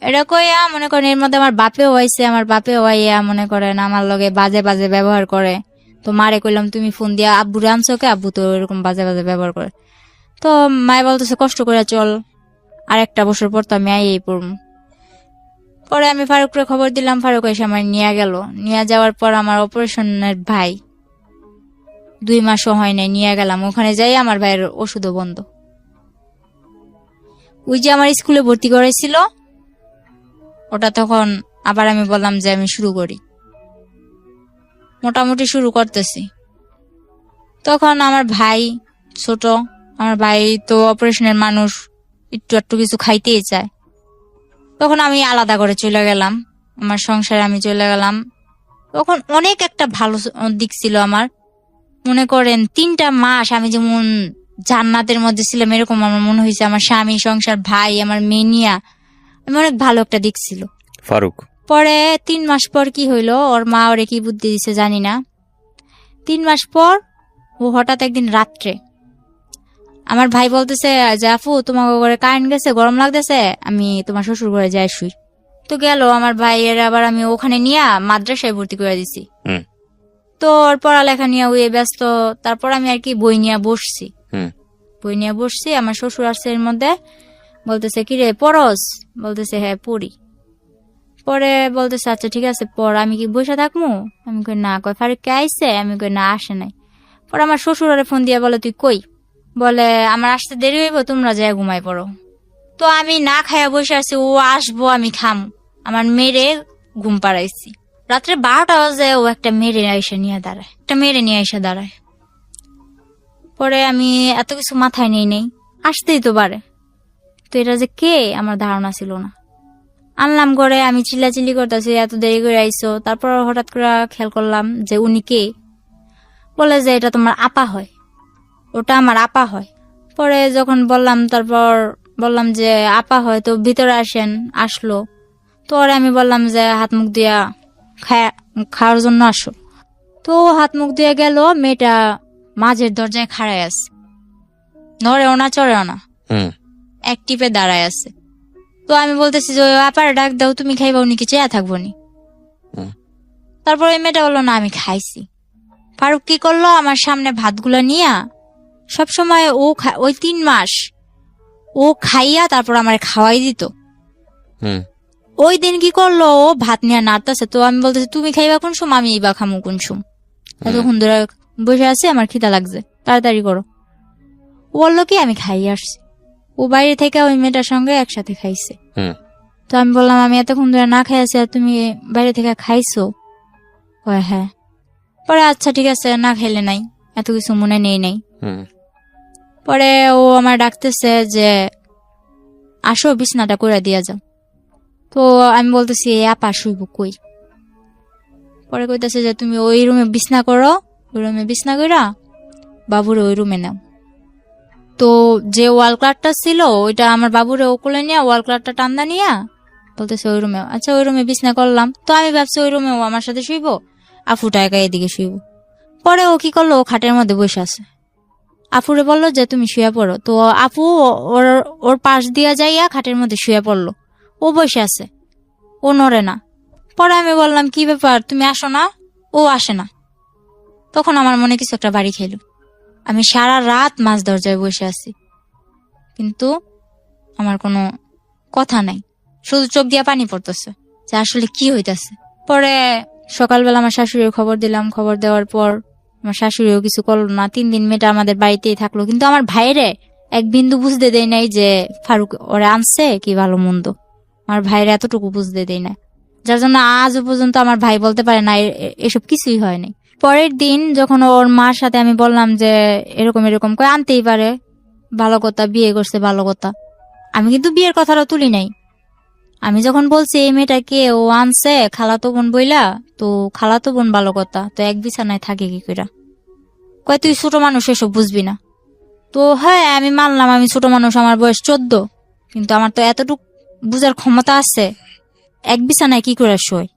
B: এটা কইয়া মনে করেন এর মধ্যে আমার বাপেও হয়েছে, আমার বাপেও হইয়া মনে করেন আমার লগে বাজে বাজে ব্যবহার করে। তো মারে কইলাম তুমি ফোন দিয়া আব্বুরে আনছো কে, আব্বু তো এরকম বাজে বাজে ব্যবহার করে। তো মায়ে বলতেছে কষ্ট করে চল, আর একটা বছর পর তো আমি আইয়েই পড়ব। পরে আমি ফারুকরে খবর দিলাম, ফারুক এসে আমার নিয়ে গেল। নিয়ে যাওয়ার পর আমার অপারেশনের ভাই 2 মাসও হয় নাই, নিয়ে গেলাম ওখানে যাই, আমার ভাইয়ের ওষুধও বন্ধ। ওই যে আমার স্কুলে ভর্তি করেছিল ওটা, তখন আবার আমি বললাম যে আমি শুরু করি, মোটামুটি শুরু করতেছি। তখন আমার ভাই ছোট, আমার ভাই তো অপারেশনের মানুষ, একটু একটু কিছু খাইতেই চায়। তখন আমি আলাদা করে চলে গেলাম, আমার সংসারে আমি চলে গেলাম। তখন অনেক একটা ভালো দিক ছিল আমার, মনে করেন 3টা মাস আমি যেমন জান্নাতের মধ্যে ছিলাম, এরকম আমার মনে হয়েছে। আমার স্বামী, সংসার, ভাই, আমার মেনিয়া, আমি অনেক ভালো একটা দিক ছিল।
A: ফারুক
B: পরে 3 মাস পর কি হইলো, ওর মা ওরে কি বুদ্ধি দিছে জানি না, 3 মাস পর ও হঠাৎ একদিন রাত্রে আমার ভাই বলতেছে যে আপু তোমার ঘরে কারেন্ট গেছে, গরম লাগতেছে, আমি তোমার শ্বশুর ঘরে যাই শুই। তো গেল আমার ভাইয়ের, আবার আমি ওখানে নিয়ে মাদ্রাসায় ভর্তি করে দিছি। তো ওর পড়ালেখা নিয়ে ওই ব্যস্ত। তারপর আমি আর কি বই নিয়ে বসছি, আমার শ্বশুর আসছে এর মধ্যে, বলতেছে কিরে পড়স, বলতেছে হ্যাঁ পড়ি। পরে বলতেছে আচ্ছা ঠিক আছে পর, আমি কি বসে থাকবো, আমি কই না। কয় ফারুক কে আইসে, আমি কই না আসে নাই। পরে আমার শ্বশুর ফোন দিয়ে বলে তুই কই, বলে আমার আসতে দেরি হইব, তোমরা যাই ঘুমাই পড়ো। তো আমি না খাইয়া বসে আছি, ও আসবো আমি খাম, আমার মেরে ঘুম পাড়াইছি। রাত্রে 12টা বাজে ও একটা মেরে নিয়ে এসে দাঁড়ায়। পরে আমি এত কিছু মাথায় নেই আসতেই তো পারে, তো এটা যে কে আমার ধারণা ছিল না। আনলাম ঘরে, আমি চিল্লাচিল্লি করতেছি এত দেরি করে আইসো। তারপর হঠাৎ করে খেয়াল করলাম যে উনি কে, বলে যে এটা তোমার আপা হয়, ওটা আমার আপা হয়। পরে যখন বললাম, তারপর বললাম যে আপা হয় তো ভিতরে আসেন, আসলো। তো ওরে আমি বললাম যে হাত মুখ দিয়া খাওয়ার জন্য আসো। তো হাত মুখ দিয়ে গেল, মেয়েটা মাঝের দরজায় খাড়ায় আছে, নড়েও না চড়েও না, এক টিপে দাঁড়ায় আছে। তো আমি বলতেছি যে আপারে ডাক দাও, তুমি খাইবা, উনি কি চেয়া থাকবো নি। তারপর ওই মেয়েটা বললো না আমি খাইছি। ফারুক কি করলো, আমার সামনে ভাতগুলো নিয়ে সবসময় ওই 3 মাস ও খাইয়া তারপর আমার খাওয়াই দিত। ওই দিন কি করলো, ও ভাত নিয়ে নাড়তেছে। তো আমি বলতেছি তুমি খাইবা কোন সময়, আমি বা খামু কোন সময়, এতক্ষণ ধরে বসে আছি, আমার খিদা লাগছে, তাড়াতাড়ি করো। ও বললো কি আমি খাই আসছি। ও বাইরে থেকে ওই মেয়েটার সঙ্গে একসাথে খাইছে। তো আমি বললাম আমি এতক্ষণ ধরে না খাই আছি আর তুমি বাইরে থেকে খাইছো? কয় হ্যাঁ। পরে আচ্ছা ঠিক আছে, না খাইলে নাই, এত কিছু মনে নেই নাই।
A: হুম।
B: পরে ও আমার ডাকতেছে যে আসো বিছনাটা করে দিয়া যাও। তো আমি বলতেছি আপা শুইব কই? পরে কইতেছে যে তুমি ওই রুমে বিছনা করো, ওই রুমে বিছনা কইরা বাবুরে ওই রুমে নাও। তো যে ওয়াল ক্লাকটা ছিল ওইটা আমার বাবুরে ও কোলে নিয়ে ওয়াল ক্লাকটা টান্দা নিয়া বলতেছে ওই রুমে। আচ্ছা ওই রুমে বিছনা করলাম। তো আমি ভাবছি ওই রুমে ও আমার সাথে শুইব, আফুটা একা এদিকে শুইব। পরে ও কি করলো, ও খাটের মধ্যে বসে আছে। আফুরে বললো যে তুমি শুয়ে পড়ো। তো আপু ওর ওর পাশ দিয়া যাইয়া খাটের মধ্যে শুয়ে পড়লো। ও বসে আছে, ও নড়ে না। পরে আমি বললাম কি ব্যাপার, তুমি আসো না? ও আসে না। তখন আমার মনে কিছু একটা বাড়ি খেলো। আমি সারা রাত মাঝ দরজায় বসে আছি, কিন্তু আমার কোনো কথা নাই, শুধু চোখ দিয়া পানি পড়তেছে যে আসলে কি হইতাছে। পরে সকালবেলা আমার শাশুড়ির খবর দিলাম। খবর দেওয়ার পর আমার শাশুড়িও কিছু করলো না। 3 দিন মেয়েটা আমাদের বাড়িতেই থাকলো। কিন্তু আমার ভাইরে এক বিন্দু বুঝতে দেয় নাই যে ফারুক ওরা আনছে কি ভালো মন্দ। আমার ভাইরে এতটুকু বুঝতে দেয় না, যার জন্য আজও পর্যন্ত আমার ভাই বলতে পারে না এসব কিছুই হয়নি। পরের দিন যখন ওর মার সাথে আমি বললাম যে এরকম এরকম কই আনতেই পারে, ভালো কথা, বিয়ে করছে ভালো কথা। আমি কিন্তু বিয়ের কথাটা তুলি নাই। আমি যখন বলছি এই মেয়েটাকে ও আনছে খালাতো বোন বইলা, তো খালাতো বোন ভালো কথা, তো এক বিছানায় থাকে কি কইরা? কয় তুই ছোট মানুষ, এসব বুঝবি না। তো হ্যাঁ আমি মানলাম আমি ছোট মানুষ, আমার বয়স 14, কিন্তু আমার তো এতটুকু বুঝার ক্ষমতা আছে এক বিছানায় কি করে শোয়।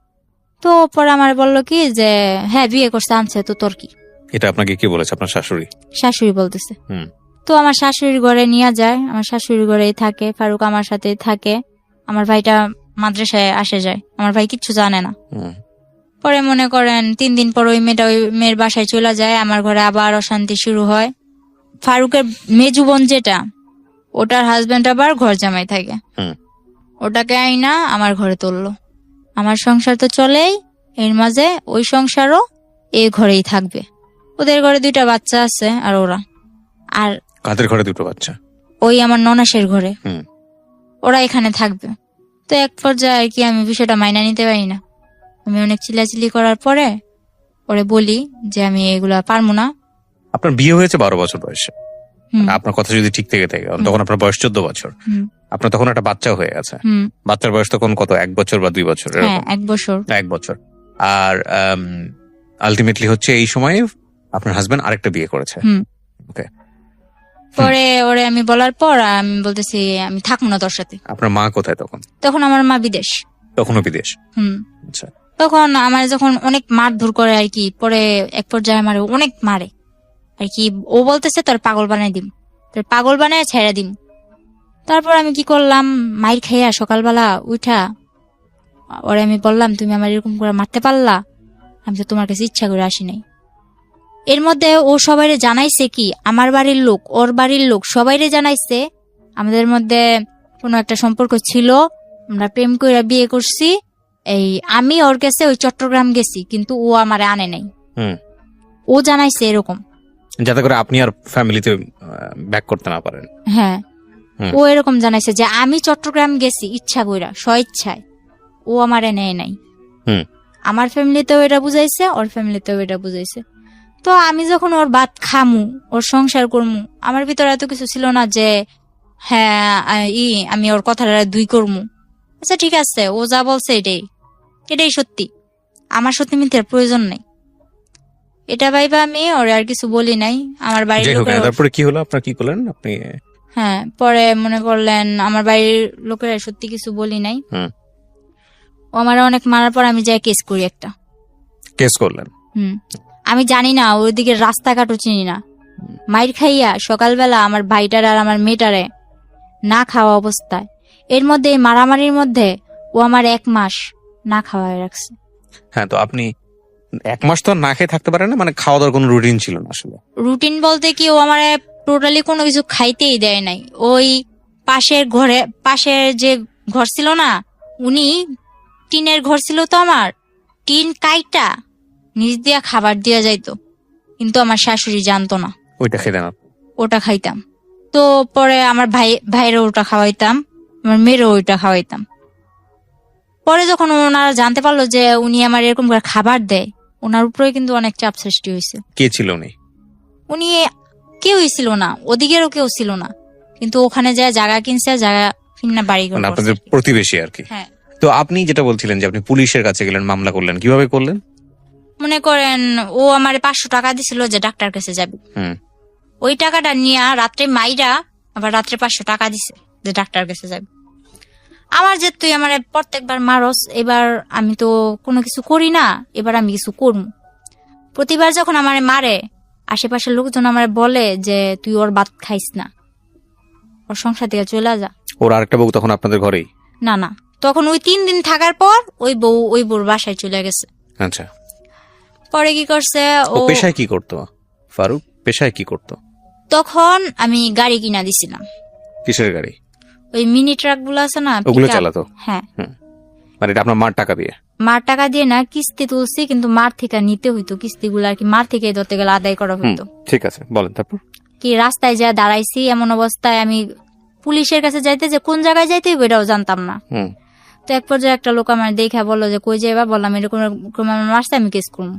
B: তো পরে আমার বললো কি যে হ্যাঁ বিয়ে করছে আনছে, তো তোর কি?
A: এটা আপনাকে কি বলেছে আপনার শাশুড়ি?
B: শাশুড়ি বলতেছে।
A: হুম।
B: তো আমার শাশুড়ির ঘরে নিয়ে যায়, আমার শাশুড়ির ঘরেই থাকে, ফারুক আমার সাথেই থাকে। আমার ভাইটা মাদ্রাসায় আসে যায়, আমার ভাই কিচ্ছু জানে না।
A: হুম।
B: পরে মনে করেন 3 দিন পর ওই মেয়েটা ওই মেয়ের বাসায় চলে যায়, আমার ঘরে আবার অশান্তি শুরু হয়। ফারুকের মেজু বোন যেটা, ওটার হাজবেন্ড আবার ঘর জামাই থাকে,
A: হুম।
B: ওটাকে আইনা আমার ঘরে তুললো। আমার সংসার তো চলেই, এর মাঝে ওই সংসারও এই ঘরেই থাকবে। ওদের ঘরে 2টা বাচ্চা আছে, আর ওরা আর
A: কাদের ঘরে 2টো বাচ্চা?
B: ওই আমার ননাসের ঘরে।
A: হুম।
B: ওরা এখানে থাকবে। তো এক পর্যায়ে আর কি আমি বিষয়টা মাইনা নিতে পারি না। আমি অনেক চিল্লাচিল্লি করার পরে ওরে বলি যে আমি এগুলা পারবো না।
A: আপনার বিয়ে হয়েছে 12 বছর বয়সে,
B: হুম,
A: আপনার কথা যদি ঠিক থেকে থাকে, তখন আপনার বয়স 14 বছর।
B: হুম,
A: আপনার তখন একটা বাচ্চা হয়ে গেছে।
B: হুম,
A: বাচ্চার বয়স তখন কত, 1 বছর বা 2 বছর?
B: হ্যাঁ 1 বছর।
A: 1 বছর। আর আলটিমেটলি হচ্ছে এই সময় আপনার হাজবেন্ড আরেকটা বিয়ে করেছে।
B: হুম।
A: ওকে।
B: পরে ওরে আমি বলার পর আমি বলতেছি আমি থাকবো না তোর সাথে।
A: আপনার মা কোথায় তখন?
B: তখন আমার মা বিদেশ।
A: তখনও বিদেশ?
B: হুম।
A: আচ্ছা।
B: তখন আমার যখন অনেক মারধর করে আর কি, পরে এক পর্যায়ে আমার অনেক মারে আর কি। ও বলতেছে তোর পাগল বানাই দিম, তোর পাগল বানায় ছেড়ে দিম। তারপর আমি কি করলাম, মাইর খাইয়া সকালবেলা উঠা ওরে আমি বললাম তুমি আমার এরকম করে মারতে পারলা, আমি তো তোমার কাছে ইচ্ছা করে আসি নাই। এর মধ্যে ও সবাইরে জানাইছে কি, আমার বাড়ির লোক ওর বাড়ির লোক সবাইরে জানাইছে আমাদের মধ্যে কোনো একটা সম্পর্ক ছিল, আমরা প্রেম করে বিয়ে করছি। এই আমি ওর কাছে ওই চট্টগ্রাম গেছি, কিন্তু ও আমারে আনে নাই।
A: হুম।
B: ও জানাইছে এরকম,
A: যাতে করে আপনি আর ফ্যামিলিতে ব্যাক করতে না পারেন।
B: হ্যাঁ
A: হুম।
B: ও এরকম জানাইছে যে আমি চট্টগ্রাম গেছি ইচ্ছা কইরা, স্বইচ্ছায়, ও আমারে নেয় নাই।
A: হুম।
B: আমার ফ্যামিলিতেও এটা বুঝাইছে, ওর ফ্যামিলিতেও এটা বুঝাইছে। তো আমি যখন ওর ভাত খামু, ওর সংসার করমু, আমার ভিতরে এত কিছু ছিল না যে হ্যাঁ আমি ওর কথাটা 2 করমু। আচ্ছা ঠিক আছে, ও যা বলছে এটাই এটাই সত্যি, আমার সত্যি মিথ্যার প্রয়োজন নেই। এটা ভাইবা আমি ওরে আর কিছু বলি নাই। আমার বাড়ির
A: যাই হোক,
B: লোকেরা,
A: তারপরে কি হলো, আপনার কি করলেন আপনি?
B: হ্যাঁ পরে মনে করলেন আমার বাড়ির লোকেরা সত্যি কিছু বলি নাই।
A: হুম।
B: ও আমার অনেক মারার পর আমি যাই কেস করি একটা।
A: কেস করলেন?
B: হুম। আমি জানি না, ওইদিকে রাস্তাঘাটও চিনি না। মাইর খাইয়া সকালবেলা আমার ভাইটার আর আমার মেয়েটারে না খাওয়া অবস্থায়, এর মধ্যে এই মারামারির মধ্যে ও আমার 1 মাস না খাওয়ায় রাখছে।
A: হ্যাঁ, তো আপনি 1 মাস তো না খেয়ে থাকতে পারেন না, মানে খাওয়া দাওয়ার কোনো রুটিন ছিল না আসলে?
B: রুটিন বলতে কি, ও আমার টোটালি কোনো কিছু খাইতেই দেয় নাই। ওই পাশের যে ঘর ছিল না, উনি টিনের ঘর ছিল, তো আমার টিন কাইটা নিচ দিয়া খাবার দিয়া যাইতো, কিন্তু আমার শাশুড়ি জানতো না।
A: ওইটা খেতেন আপনি?
B: ওটা খাইতাম। তো পরে আমার ভাইয়েরও ওটা খাওয়াইতাম, আমার মেয়েরও ওইটা খাওয়াইতাম। পরে যখন ওনারা জানতে পারলো যে উনি আমার এরকম করে খাবার দেয়, ওনার উপরে কিন্তু অনেক চাপ সৃষ্টি হয়েছে।
A: কে ছিল উনি?
B: উনি কেউই ছিল না, ওদিকেরও কেউ ছিল না, কিন্তু ওখানে যায় জায়গা কিনছে, জায়গা কিনা বাড়ি
A: মানে আপনাদের প্রতিবেশী আর কি।
B: হ্যাঁ।
A: তো আপনি যেটা বলছিলেন যে আপনি পুলিশের কাছে গেলেন, মামলা করলেন, কিভাবে করলেন?
B: মনে করেন ও আমার 500 টাকা দিছিল যে ডাক্তার কাছে যাবে,
A: হুম
B: ওই টাকাটা নিয়ে রাত্রে মাইরা আবার রাত্রে 500 টাকা দিছে যে ডাক্তার কাছে যাবে। আমার যে তুই আমার প্রত্যেকবার মারস, এবার আমি তো কোনো কিছু করি না, এবার আমি কিছু করবো। প্রতিবার যখন আমার মারে, আশেপাশের লোকজন আমার বলে যে তুই ওর ভাত খাইস না, ওর সংসার থেকে চলে যা।
A: ওর আরেকটা বউ তখন আপনাদের ঘরেই?
B: না না, তখন ওই 3 দিন থাকার পর ওই বউর বাসায় চলে গেছে।
A: আচ্ছা,
B: পরে কি করছে
A: ও পেশায় কি করতো? ফারুক পেশায় কি করতো?
B: তখন আমি গাড়ি কিনা দিছিলাম।
A: কিসের গাড়ি?
B: ওই মিনি ট্রাক গুলো আছে না,
A: ওগুলো
B: pickup।
A: চালাতো?
B: হ্যাঁ।
A: মানে এটা আপনার মার টাকা দিয়ে?
B: মার টাকা দিয়ে না, কিস্তি তুলছি, কিন্তু মার থেকে নিতে হইতো কিস্তিগুলো আর কি, মার থেকে ধরতে গেলে আদায় করা হইতো।
A: ঠিক আছে, বলেন তারপর।
B: কি রাস্তায় যা দাঁড়াইছি, এমন অবস্থায় আমি পুলিশের কাছে যাইতে, যে কোন জায়গায় যাইতে হইব এটাও জানতাম না। তো এক পর্যায়ে একটা লোক আমার দেখা বললো যে কই যাইবা, বললাম এরকম আমার মারছে, আমি কেস করবো।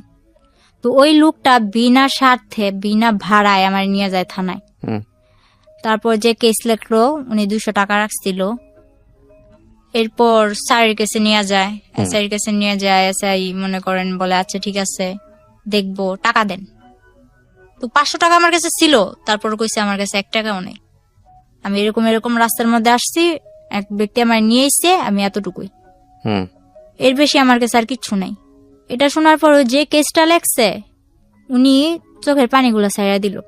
B: তো ওই লোকটা বিনা স্বার্থে বিনা ভাড়ায় আমার নিয়ে যায় থানায়। তারপর যে কেস লেখলো উনি 200 টাকা রাখছিল। এরপর স্যারের কাছে নিয়ে যায়, এসআই কাছে নিয়ে যায়। এসআই মনে করেন বলে আচ্ছা ঠিক আছে দেখবো, টাকা দেন। তো 500 টাকা আমার কাছে ছিল, তারপর কইছে আমার কাছে 1 টাকাও নেই। আমি এরকম রাস্তার মধ্যে আসছি, এক ব্যক্তি আমার নিয়ে এসছে, আমি এতটুকুই, এর বেশি আমার কাছে আর কিচ্ছু নাই। এটা শোনার পর যে কেসটা লেখছে উনি চোখের পানিগুলো ছাইড়া দিল।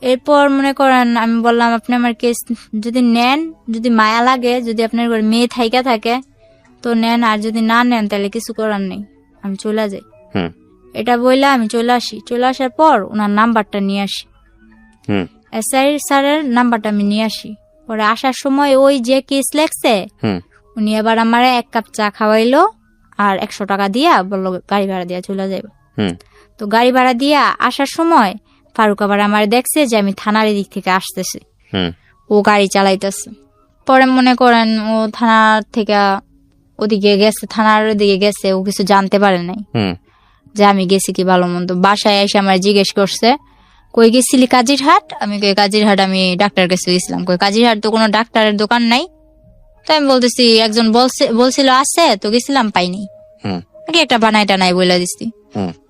B: এরপর মনে করেন আমি বললাম আপনি আমার কেস যদি নেন, যদি মায়া লাগে, যদি আপনার ঘরে মেয়ে থাইকা থাকে তো নেন, আর যদি না নেন তাহলে কিছু করার নেই, আমি চলে যাই। এটা বইলা আমি চলে আসি। চলে আসার পর ওনার নাম্বারটা নিয়ে আসি, এসআই স্যারের নাম্বারটা আমি নিয়ে আসি। পরে আসার সময় ওই যে কেস লেখছে উনি আবার আমার 1 কাপ চা খাওয়াইলো আর 100 টাকা দিয়া বললো গাড়ি ভাড়া দিয়া চলে যাইব। তো গাড়ি ভাড়া দিয়া আসার সময় ফারুক আবার আমার দেখছে যে আমি থানার দিক থেকে আসতেছি, ও গাড়ি চালাইতেছে। পরে মনে করেন ও থানার থেকে ওদিকে গেছে, থানার দিকে গেছে, ও কিছু জানতে পারে নাই যে আমি গেছি কি ভালো মন্দ। বাসায় এসে আমার জিজ্ঞেস করছে কই গেছিলি? কাজিরহাট। আমি কই কাজিরহাট আমি ডাক্তার কাছে গেছিলাম। কই কাজিরহাট তো কোনো ডাক্তারের দোকান নাই। তো আমি বলতেছি একজন বলছিল আছে, তো গেছিলাম পাইনি, নাকি একটা বানাই টানাই বলে দিচ্ছি।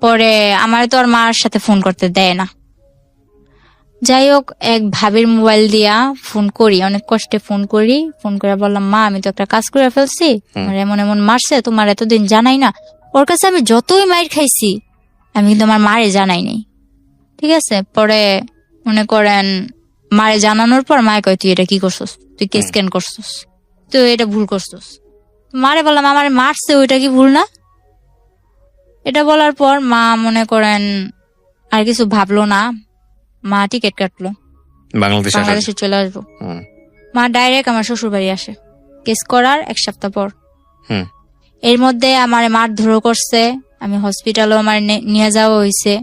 B: পরে আমার তো আর মার সাথে ফোন করতে দেয় না। যাই হোক, এক ভাবির মোবাইল দিয়া ফোন করি, অনেক কষ্টে ফোন করি। ফোন করে বললাম মা আমি তো একটা কাজ করে ফেলছি, আমার এমন এমন মারছে, তোমার এতদিন জানাই না। ওর কাছে আমি যতই মাইর খাইছি আমি কিন্তু আমার মারে জানাই নাই, ঠিক আছে। পরে মনে করেন মারে জানানোর পর মায়ে কয় তুই এটা কি করছস, তুই কেস কেন করছস, তুই এটা ভুল করছস। মারে বললাম আমার মারছে, ওইটা কি ভুল না? এটা বলার পর মা মনে করেন আর কিছু ভাবলো না, মা টিকিট কাটলো, বাংলাদেশে চলে আসবো। মা ডাইরেক্ট আমার শ্বশুর বাড়ি আসে কেস করার 1 সপ্তাহ পর। এর মধ্যে আমার মারধরও করছে, আমি হসপিটালও আমার নিয়ে যাওয়া হয়েছে।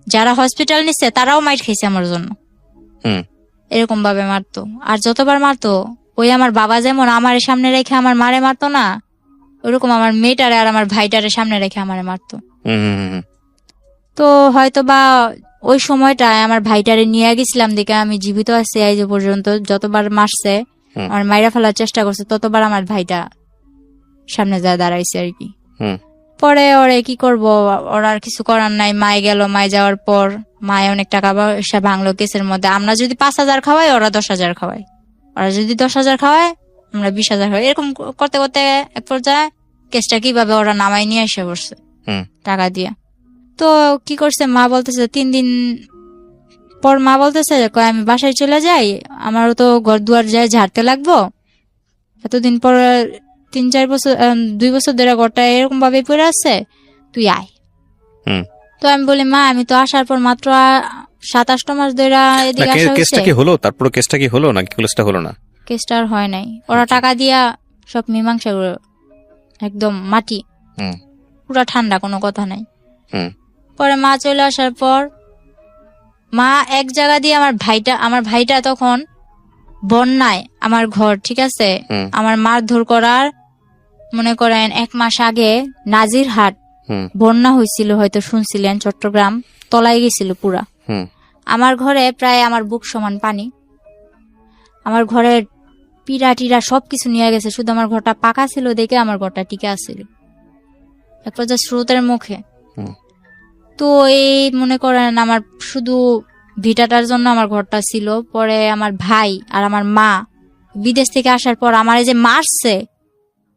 B: যারা হসপিটাল নিচ্ছে তারাও মাইর খাইছে আমার জন্য, এরকম ভাবে মারতো। আর যতবার মারতো ওই আমার বাবা যেমন আমার সামনে রেখে আমার মারে মারতো না, ওরকম আমার মেয়েটারে আর আমার ভাইটারে সামনে রেখে আমারে মারতো। তো হয়তো বা ওই সময়টায় আমার ভাইটারে নিয়ে গেছিলাম দেখে আমি জীবিত আছি এই যে পর্যন্ত। যতবার মারছে আমার মাইরা ফেলার চেষ্টা করছে ততবার আমার ভাইটা সামনে যা দাঁড়াইছে আর কি। পরে ওরে কি করব, ওর আর কিছু করার নাই। মায়ে গেল, মায়ে যাওয়ার পর মায়ে অনেক টাকা পয়সা ভাঙলো কেসের মধ্যে। আমরা যদি 5,000 খাওয়াই ওরা 10,000 খাওয়াই, ওরা যদি 10,000 খাওয়ায় আমরা 20,000 খাওয়াই। এরকম করতে করতে এক পর্যায়ে কেসটা কিভাবে ওরা নামাই নিয়ে এসে বসছে টাকা দিয়ে। তো কি করছে মা বলতেছে 3 দিন পর মা বলতেছে আমি বাসায় চলে যাই, আমারও তো ঘর দুয়ার যায় ঝাড়তে লাগবো, এতদিন পর 3-4 বছর 2 বছর ধরে ঘরটা এরকম ভাবে পড়ে আছে, তুই আয়। তো আমি বলি মা আমি তো আসার পর মাত্র 7-8 মাস ধরে এদিকে আসা হয়েছে।
A: কেসটা কি হলো? তারপর কেসটা কি হলো নাকি কেসটা হলো না? কেসটা
B: আর হয় নাই, ওরা টাকা দিয়া সব মীমাংসা করে একদম মাটি, পুরা ঠান্ডা, কোনো কথা নাই। পরে মা চলে আসার পর মা এক জায়গা দিয়ে আমার ভাইটা তখন বন্যায় আমার ঘর, ঠিক আছে, আমার মারধর করার মনে করেন 1 মাস আগে নাজিরহাট
A: হুম
B: বন্যা হয়েছিল, হয়তো শুনছিলেন, চট্টগ্রাম তলায় গেছিল পুরা।
A: হুম
B: আমার ঘরে প্রায় আমার বুক সমান পানি, আমার ঘরের পিড়া টিরা সবকিছু নিয়ে গেছে, শুধু আমার ঘরটা পাকা ছিল দেখে আমার ঘরটা টিকে আসছিল এক পর্যায়ে স্রোতের মুখে।
A: হুম
B: তো এই মনে করেন আমার শুধু ভিটাটার জন্য আমার ঘরটা ছিল। পরে আমার ভাই আর আমার মা বিদেশ থেকে আসার পর আমার এই যে মারছে,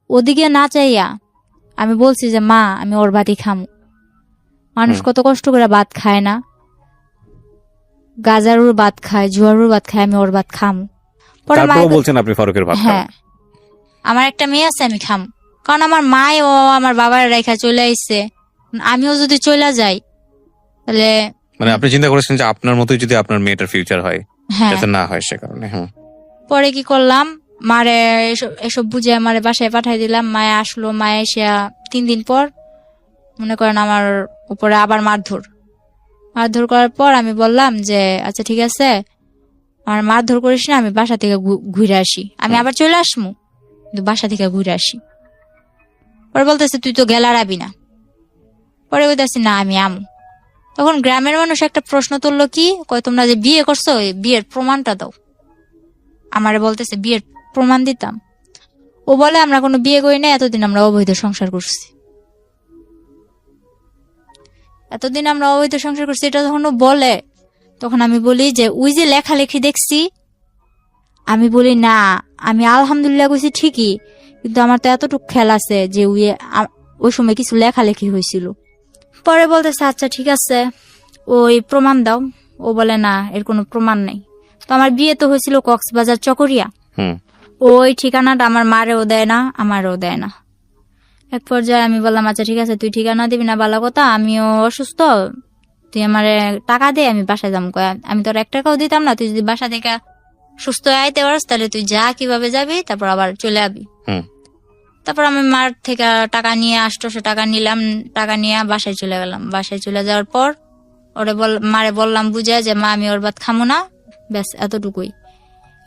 B: ওদিকে না চাইয়া আমি বলছি যে মা আমি ওর ভাতই খামু। মানুষ কত কষ্ট করে ভাত খায় না, গাজারুর ভাত খায়, জুয়ারুর ভাত খায়, আমি ওর ভাত খামু। পরে
A: তারপরেও বলছেন আপনি ফারুকের ভাত খাবেন।
B: হ্যাঁ, আমার একটা মেয়ে আছে আমি খামু, কারণ আমার মায় ও আমার বাবার রেখা চলে আইছে, আমিও যদি চলে যাই তাহলে
A: মানে আপনি চিন্তা করেছেন যে আপনার মতোই যদি আপনার মেয়েটার ফিউচার হয়,
B: হ্যাঁ।
A: যাতে না হয় সে কারণে। হ্যাঁ
B: পরে কি করলাম, মারে এসব বুঝে মারে বাসায় পাঠাই দিলাম। মায়ে আসলো, মায়ে এসে 3 দিন পর মনে করেন আমার উপরে আবার মারধর করার পর আমি বললাম যে আচ্ছা ঠিক আছে, আমার মারধর করিস না, আমি বাসা থেকে ঘুরে আসি, আমি আবার চলে আসবো, কিন্তু বাসা থেকে ঘুরে আসি। পরে বলতেছে তুই তো গেলা রাবি না। পরে বলতেছি না আমি আমু। তখন গ্রামের মানুষ একটা প্রশ্ন তুললো, কি কয় তোমরা যে বিয়ে করছো এই বিয়ের প্রমাণটা দাও। আমারে বলতেছে বিয়ের প্রমাণ দিতাম। ও বলে আমরা কোনো বিয়ে করি না, এতদিন আমরা অবৈধ সংসার করছি, এতদিন আমরা অবৈধ সংসার করছি। এটা যখন ও বলে তখন আমি বলি যে ওই যে লেখালেখি দেখছি, আমি বলি না আমি আলহামদুলিল্লাহ কইছি ঠিকই, কিন্তু আমার তো এতটুকু খেয়াল আছে যে ওই সময় কিছু লেখালেখি হয়েছিল। পরে বলতেছে আচ্ছা ঠিক আছে ওই প্রমাণ দাও। ও বলে না এর কোনো প্রমাণ নেই। তো আমার বিয়ে তো হয়েছিল কক্সবাজার চকরিয়া,
A: হুম
B: ওই ঠিকানাটা আমার মারেও দেয় না আমারও দেয় না। এক পর্যায়ে আমি বললাম আচ্ছা ঠিক আছে তুই ঠিকানা দিবি না ভালো কথা, আমিও অসুস্থ, তুই আমার টাকা দে আমি বাসায় যাম। আমি তোর 1 টাকাও দিতাম না, তুই যদি বাসা থেকে সুস্থ আইতে পারস তাহলে তুই যা, কিভাবে যাবি, তারপর আবার চলে আবি।
A: হুম
B: তারপর আমি মার থেকে টাকা নিয়ে 800 টাকা নিলাম, টাকা নিয়ে বাসায় চলে গেলাম। বাসায় চলে যাওয়ার পর মারে বললাম বুঝে যে মা আমি ওর ভাত খামো না, ব্যাস এতটুকুই।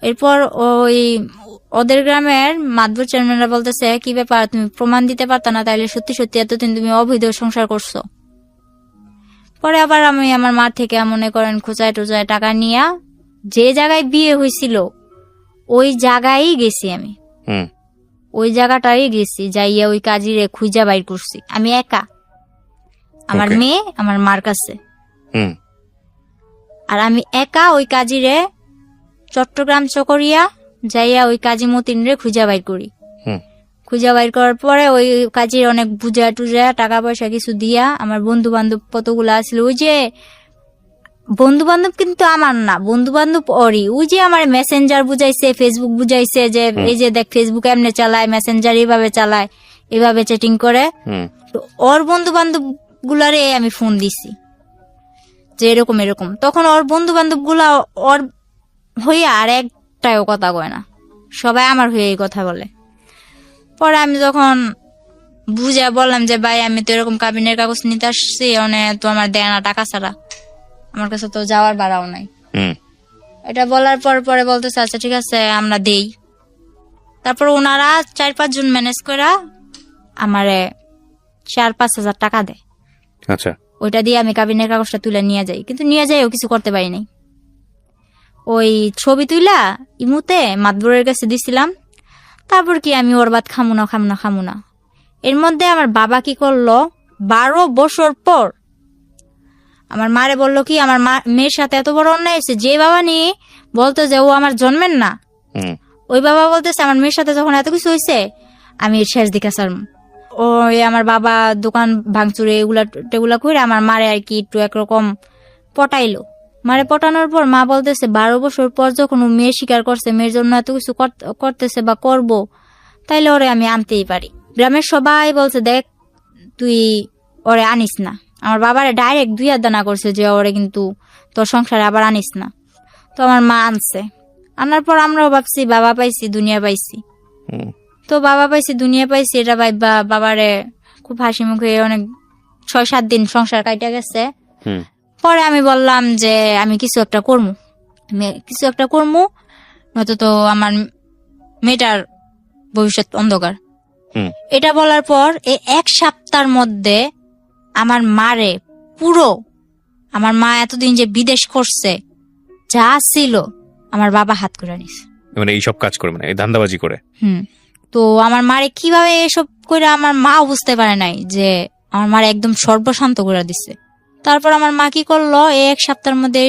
B: এরপর ওই ওদের গ্রামের মাতবর চেয়ারম্যানরা বলতেছে কি ব্যাপার তুমি প্রমাণ দিতে পারতা না, তাইলে সত্যি সত্যি এতদিন তুমি অবৈধ সংসার করছো। পরে আবার আমি আমার মার থেকে মনে করেন খোঁচায় টোচায় টাকা নিয়ে যে জায়গায় বিয়ে হয়েছিল ওই জায়গায় গেছি আমি,
A: হুম
B: ওই জায়গাটাই গেছি, যাইয়া ওই কাজিরে খুঁজা বাইর করছি আমি একা, আমার
A: Okay.
B: মেয়ে আমার মার কাছে।
A: হুম
B: আর আমি একা ওই কাজিরে চট্টগ্রাম চকরিয়া যাইয়া ওই কাজী মতিন রে খুঁজা বাইর করি।
A: হুম
B: খুঁজা বাইর করার পরে ওই কাজীর অনেক বুঝা টুজা টাকা পয়সা কিছু দিয়া আমার বন্ধু বান্ধব কতগুলো আছিল, ওই যে বন্ধু বান্ধব কিন্তু আমার না, বন্ধু বান্ধব ওরই, ওই যে আমার মেসেঞ্জার বুঝাইছে, ফেসবুক বুঝাইছে যে এই যে দেখ ফেসবুক এমনি চালায়, মেসেঞ্জার এইভাবে চালায়, এভাবে চ্যাটিং করে।
A: হুম
B: তো ওর বন্ধু বান্ধব গুলারে আমি ফোন দিছি যে এরকম এরকম। তখন ওর বন্ধু বান্ধব গুলা ওর হইয়া আর একটাও কথা কয় না, সবাই আমার হয়ে এই কথা বলে। পরে আমি যখন বুঝা বললাম যে ভাই আমি তো এরকম কাবিনের কাগজ নিতে আসছি, তো আমার দেয় না টাকা ছাড়া, আমার কাছে তো যাওয়ার ভাড়াও নাই।
A: হুম
B: এটা বলার পর পরে বলতেছে আচ্ছা ঠিক আছে আমরা দেই। তারপর ওনারা 4-5 জন ম্যানেজ করে আমারে 4-5 হাজার টাকা দেয়।
A: আচ্ছা
B: ওইটা দিয়ে আমি কাবিনের কাগজটা তুলে নিয়ে যাই, কিন্তু নিয়ে যাইও কিছু করতে পারি নাই। ওই ছবি তুইলা ইমুতে মাতবরের কাছে দিছিলাম। তারপর কি আমি ওর ভাত খামু না। এর মধ্যে আমার বাবা কি করলো, 12 বছর পর আমার মারে বললো কি আমার মেয়ের সাথে এত বড় অন্যায় হয়েছে, যে বাবা নিয়ে বলতো যে ও আমার জন্মের না,
A: হুম
B: ওই বাবা বলতেছে আমার মেয়ের সাথে যখন এত কিছু হয়েছে আমি শেষ দিকে স্যার। ওই আমার বাবা দোকান ভাঙচুরে এগুলা টেগুলা করে আমার মারে আর কি একটু একরকম পটাইলো। মারে পটানোর পর মা বলতেছে 12 বছর পর যখন ও মেয়ে স্বীকার করছে, মেয়ের জন্য এত কিছু করতেছে বা করব, তাইলে ওরে আমি আনতেই পারি। গ্রামের সবাই বলছে দেখ তুই ওরে আনিস না। আমার বাবারে ডাইরেক্ট 2 হাত দানা করছে যে ওরে কিন্তু তোর সংসারে আবার আনিস না। তো আমার মা আনছে, আনার পর আমরাও ভাবছি বাবা পাইছি দুনিয়া পাইছি।
A: হুম
B: তো বাবা পাইছি দুনিয়া পাইছি এটা ভাইবা বাবারে খুব হাসি মুখে অনেক 6-7 দিন সংসার কাইটা গেছে।
A: হুম
B: পরে আমি বললাম যে আমি কিছু একটা করবো, নয়তো তো আমার মেয়েটার ভবিষ্যৎ অন্ধকার।
A: হুম।
B: এটা বলার পর এই 1 সপ্তাহের মধ্যে আমার মারে পুরো, আমার মা এতদিন যে বিদেশ করছে যা ছিল আমার বাবা হাত করে নিছে।
A: মানে এইসব কাজ করে, মানে এই ধান্দাবাজি করে।
B: তো আমার মারে কিভাবে এসব করে আমার মা বুঝতে পারে নাই যে আমার মারে একদম সর্বশান্ত করে দিচ্ছে। তারপর আমার মা কি করলো, এই 1 সপ্তাহের মধ্যে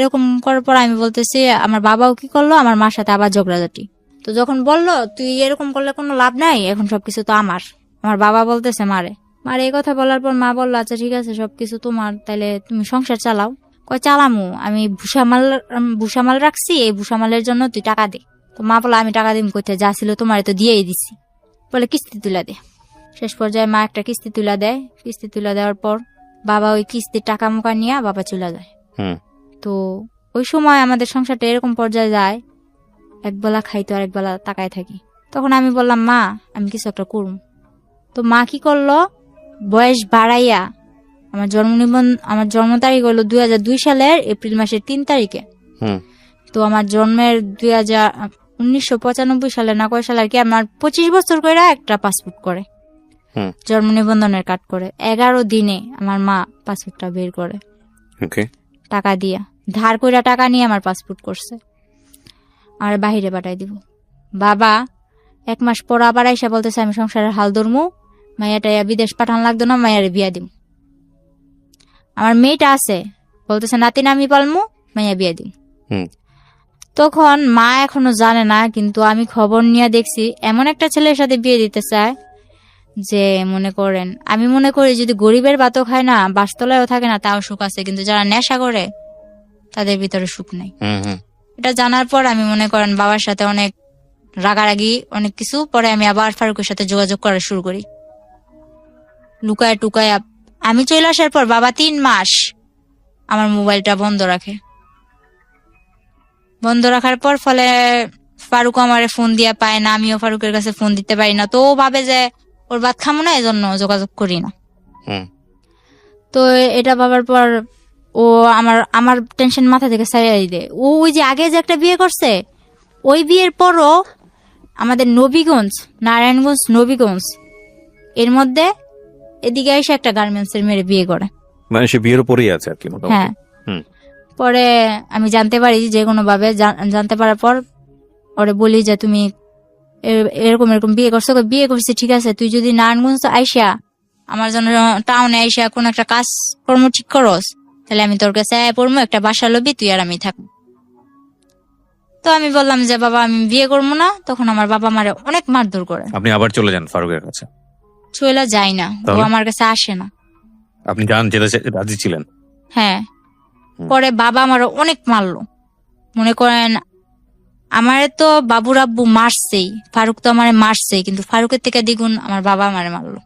B: এরকম করার পর আমি বলতেছি, আমার বাবাও কি করলো, আমার মার সাথে আবার ঝগড়াঝাটি। তো যখন বললো তুই এরকম করলে কোনো লাভ নাই, এখন সবকিছু তো আমার বাবা বলতেছে মারে এই কথা বলার পর মা বললো আচ্ছা ঠিক আছে সবকিছু তোমার, তাহলে তুমি সংসার চালাও। কয় চালামু, আমি ভুসামাল রাখছি, এই ভুসামালের জন্য তুই টাকা দে। তো মা বললো আমি টাকা দিম কোথায়, যা ছিল তোমার তো দিয়েই দিছি, বলে কিস্তি তুলা দে। শেষ পর্যায়ে মা একটা কিস্তি তুলা দেয়। কিস্তি তুলা দেওয়ার পর বাবা ওই কিস্তির টাকা মুকা নিয়ে বাবা চলে যায়। তো ওই সময় আমাদের সংসারটা এরকম পর্যায়ে যায়, একবেলা খাইতো আর একবেলা তাকায় থাকি। তখন আমি বললাম মা আমি কিছু একটা করুম। তো মা কি করলো, বয়স বাড়াইয়া আমার জন্ম তারিখ হলো 2002 সালের এপ্রিল মাসের 3 তারিখে। তো আমার জন্মের 1995 সালে না কয় সালে আর কি, আমার 25 বছর করে একটা পাসপোর্ট করে, জন্ম নিবন্ধনের কার্ড করে। 11 দিনে আমার মা পাসপোর্টটা বের করে টাকা দিয়া, ধার কইরা টাকা নিয়ে আমার পাসপোর্ট করছে, আর বাহিরে পাঠাই দিব। বাবা 1 মাস পর আবার আইসা বলতেছে আমি সংসারের হাল ধরমু, মাইয়াটা বিদেশ পাঠান লাগতো না, মাইয়ারে বিয়া দিম। আমার মেয়েটা আছে, বলতেছে নাতিন আমি পালমু, মাইয়া বিয়া দিম। তখন মা এখনো জানে না, কিন্তু আমি খবর নিয়ে দেখছি এমন একটা ছেলের সাথে বিয়ে দিতে চায় যে মনে করেন, আমি মনে করি যদি গরিবের ভাতও খায় না, বাসতলায়ও থাকে না, তাও সুখ আছে, কিন্তু যারা নেশা করে তাদের ভিতরে সুখ নেই। এটা জানার পর আমি মনে করেন বাবার সাথে অনেক রাগারাগি, অনেক কিছু। পরে আমি আবার ফারুকের সাথে যোগাযোগ করা শুরু করি, লুকায় টুকায়। আমি চলে আসার পর বাবা 3 মাস আমার মোবাইলটা বন্ধ রাখে। বন্ধ রাখার পর ফলে ফারুক আমারে ফোন দিয়া পায় না, আমিও ফারুকের কাছে ফোন দিতে পারি না। তো ও ভাবে যে ওর ভাত খামো না, এজন্য যোগাযোগ করি না। তো এটা ভাবার পর ও আমার টেনশন মাথা থেকে ছাড়িয়ে দেয়। ও ওই যে আগে যে একটা বিয়ে করছে, ওই বিয়ের পরও আমাদের নবীগঞ্জ, নারায়ণগঞ্জ নবীগঞ্জ এর মধ্যে এদিকে এসে একটা গার্মেন্টস এর মেয়ে বিয়ে করে,
A: মানে সে বিয়ের উপরেই আছে আর কি।
B: হ্যাঁ। পরে আমি জানতে পারি যে কোনো ভাবে, জানতে পারার পর ওরে বলি যে তুমি এরকম এরকম বিয়ে করছো। বিয়ে করছি ঠিক আছে, তুই যদি নারায়ণগঞ্জ আইসা আমার জন্য টাউনে আইসা কোন একটা কাজ কর্ম ঠিক করস, তাহলে আমি তোর কাছে পড়বো, একটা বাসা লবি, তুই আর আমি থাকবো। তো আমি বললাম যে বাবা আমি বিয়ে করবো না। তখন আমার বাবা আমারে অনেক মারধর করে।
A: আপনি আবার চলে যান ফারুকের কাছে?
B: চলে যাই না, ও আমার কাছে আসে না।
A: আপনি যান, যেতে রাজি ছিলেন?
B: হ্যাঁ। পরে বাবা আমার অনেক মারলো, মনে করেন আমারে তো বাবুর আব্বু মারছেই, ফারুক তো আমারে মারছেই, কিন্তু ফারুকের থেকে দ্বিগুণ আমার বাবা আমারে মারলো।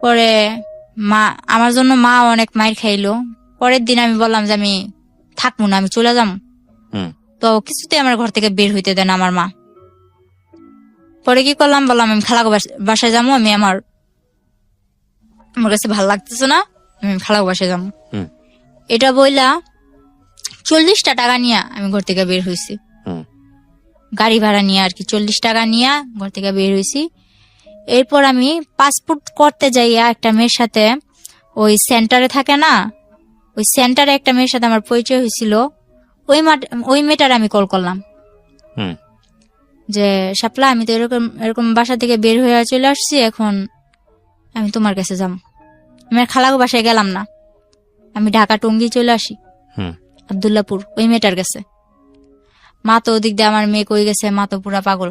B: পরে মা আমার জন্য মা অনেক মাইর খাইলো। পরের দিন আমি বললাম যে আমি থাকবো না, আমি চলে যাবো। তো কিছুতে আমার ঘর থেকে বের হইতে দেন আমার মা। পরে কি করলাম, বললাম আমি খালাগো বাসায় যাবো, আমি আমার কাছে ভালো লাগতেছে না, আমি খালাগো বাসায় যাবো। এটা বইলা 40টা টাকা নিয়ে আমি ঘর থেকে বের হয়েছি, গাড়ি ভাড়া নিয়ে আর কি। 40 টাকা নিয়ে ঘর থেকে বের হয়েছি। এরপর আমি পাসপোর্ট করতে যাইয়া একটা মেয়ের সাথে, ওই সেন্টারে থাকে না, ওই সেন্টারে একটা মেয়ের সাথে আমার পরিচয় হয়েছিল। ওই মেয়েটার আমি কল করলাম যে শাপলা আমি তো এরকম এরকম বাসা থেকে বের হয়ে চলে আসছি, এখন আমি তোমার কাছে যাবো। আমি আর খালাগো বাসায় গেলাম না, আমি ঢাকা টঙ্গী চলে আসি, আব্দুল্লাপুর, ওই মেয়েটার কাছে। মা তো ওদিক দিয়ে আমার মেয়ে কই গেছে, মা তো পুরা পাগল।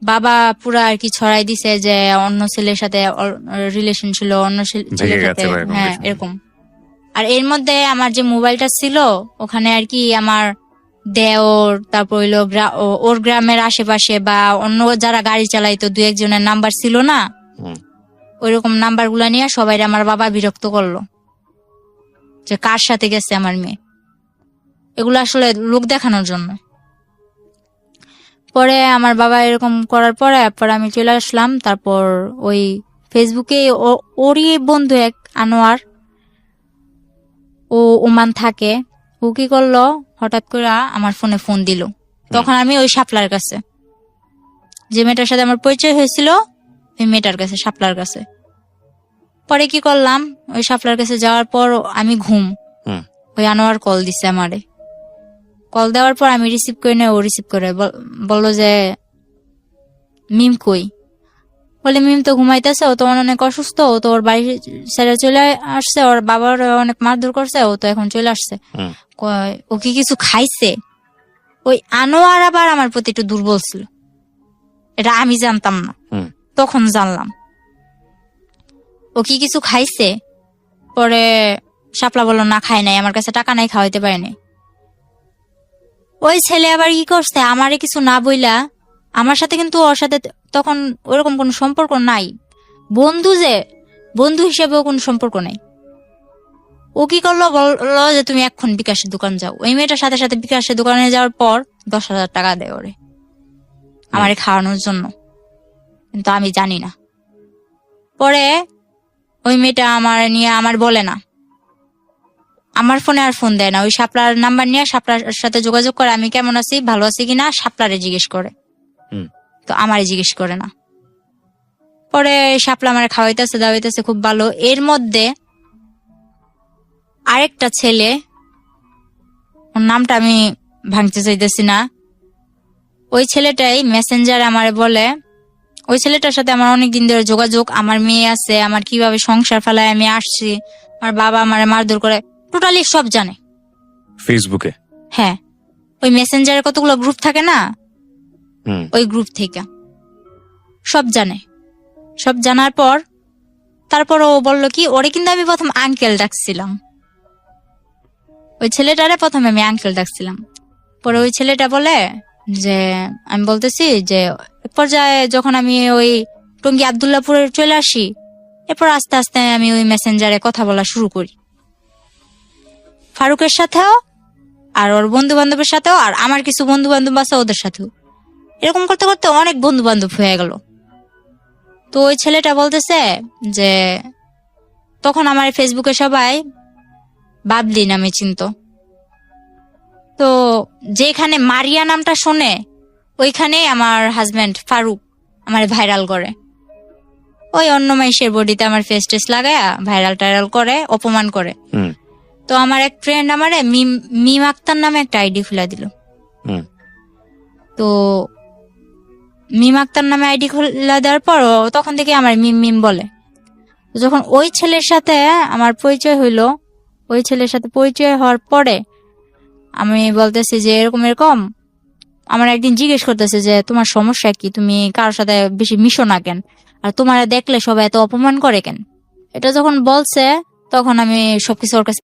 B: বাবা পুরা আর কি ছড়াই দিছে যে অন্য ছেলের সাথে রিলেশন ছিল, অন্য ছেলের সাথে, হ্যাঁ এরকম। আর এর মধ্যে আমার যে মোবাইলটা ছিল ওখানে আর কি আমার দেওর, তারপর হইলো ওর গ্রামের আশেপাশে বা অন্য যারা গাড়ি চালাইতো 2-1 জনের নাম্বার ছিল না, ওইরকম নাম্বার গুলা নিয়ে সবাই আমার বাবা বিরক্ত করলো যে কার সাথে গেছে আমার মেয়ে, এগুলো আসলে লোক দেখানোর জন্য। পরে আমার বাবা এরকম করার পরে আমি চলে আসলাম। তারপর ওই ফেসবুকে ওরই বন্ধু এক আনোয়ার, ও ওমান থাকে, ও কি করলো হঠাৎ করে আমার ফোনে ফোন দিল। তখন আমি ওই শাপলার কাছে, যে মেয়েটার সাথে আমার পরিচয় হয়েছিল ওই মেয়েটার কাছে, শাপলার কাছে। পরে কি করলাম, ওই শাপলার কাছে যাওয়ার পর আমি ঘুম,
A: হুম।
B: ওই আনোয়ার কল দিছে আমারে। কল দেওয়ার পর আমি রিসিভ করি না, ও রিসিভ করে বললো যে মিম কই। বলে মিম তো ঘুমাইতেছে, ও তো অনেক অসুস্থ, ও তো ওর বাড়ি ছেড়ে চলে আসছে, ওর বাবার অনেক মারধর করছে, ও তো এখন চলে আসছে।
A: হুম।
B: ও কি কিছু খাইছে? ওই আনোয়ার আবার আমার প্রতি একটু দুর্বল ছিল, এটা আমি জানতাম না,
A: হুম।
B: তখন জানলাম। ও কি কিছু খাইছে? পরে শাপলা বললো না খাই নাই, আমার কাছে টাকা নাই, খাওয়াইতে পারে নাই। ওই ছেলে আবার কি করছে, আমারে কিছু না বইলা, আমার সাথে কিন্তু ওর সাথে তখন ওরকম কোনো সম্পর্ক নাই, বন্ধু হিসেবেও কোনো সম্পর্ক নাই। ও কি করলো, বললো যে তুমি এখন বিকাশের দোকান যাও। ওই মেয়েটার সাথে সাথে বিকাশের দোকানে যাওয়ার পর 10,000 টাকা দেয় ওরে আমারে খাওয়ানোর জন্য, কিন্তু আমি জানি না। পরে ওই মেয়েটা আমার নিয়ে আমার বলে না, আমার ফোনে আর ফোন দেয় না, ওই শাপলার নাম্বার নিয়ে শাপলার সাথে যোগাযোগ করে আমি কেমন আছি, ভালো আছি কিনা শাপলারে জিজ্ঞেস করে, তো আমারে জিজ্ঞেস করে না। পরে শাপলা আমার খাওয়াইতেছে দাওয়াইতেছে খুব ভালো। এর মধ্যে আরেকটা ছেলে, ওর নামটা আমি ভাঙতে চাইতেছি না, ওই ছেলেটাই মেসেঞ্জারে আমারে বলে, ওই ছেলেটার সাথে আমার অনেকদিন ধরে যোগাযোগ, আমার মেয়ে আছে, আমার কিভাবে সংসার ফেলায় আমি আসছি, আমার বাবা আমারে মারধর করে, টোটালি সব জানে
A: ফেসবুকে।
B: হ্যাঁ, ওই মেসেঞ্জারে কতগুলো গ্রুপ থাকে না, ওই গ্রুপ থেকে সব জানে। সব জানার পর তারপর ও বললো কি, ওরে কিন্তু আমি প্রথম আঙ্কেল ডাকছিলাম, ওই ছেলেটারে প্রথমে আমি আঙ্কেল ডাকছিলাম। পরে ওই ছেলেটা বলে যে, আমি বলতেছি যে এক পর্যায়ে যখন আমি ওই টঙ্গী আবদুল্লাপুরে চলে আসি, এরপর আস্তে আস্তে আমি ওই মেসেঞ্জারে কথা বলা শুরু করি ফারুকের সাথেও, আর ওর বন্ধু বান্ধবের সাথেও, আর আমার কিছু বন্ধু বান্ধব আছে ওদের সাথেও। এরকম করতে করতে অনেক বন্ধু বান্ধব হয়ে গেল। তো ওই ছেলেটা বলতেছে যে তখন আমার ফেসবুকে সবাই বাবলি নামে চিনত, তো যেখানে মারিয়া নামটা শোনে ওইখানে আমার হাজবেন্ড ফারুক আমার ভাইরাল করে, ওই অন্য মাইশের বডিতে আমার ফেস টেস লাগায় ভাইরাল টাইরাল করে, অপমান করে। তো আমার এক ফ্রেন্ড আমারে মিম আক্তার নামে একটা আইডি খুলে দিল। তো মিম আক্তার নামে আইডি খুলে দেওয়ার পর তখন থেকে আমার মিম মিম বলে। যখন ওই ছেলের সাথে আমার পরিচয় হইলো, ওই ছেলের সাথে পরিচয় হওয়ার পরে আমি বলতেছি যে এরকম এরকম, আমার একদিন জিজ্ঞেস করতেছে যে তোমার সমস্যা কি, তুমি কারোর সাথে বেশি মিশো না কেন, আর তোমার দেখলে সবাই এত অপমান করে কেন। এটা যখন বলছে তখন আমি সবকিছু ওর কাছে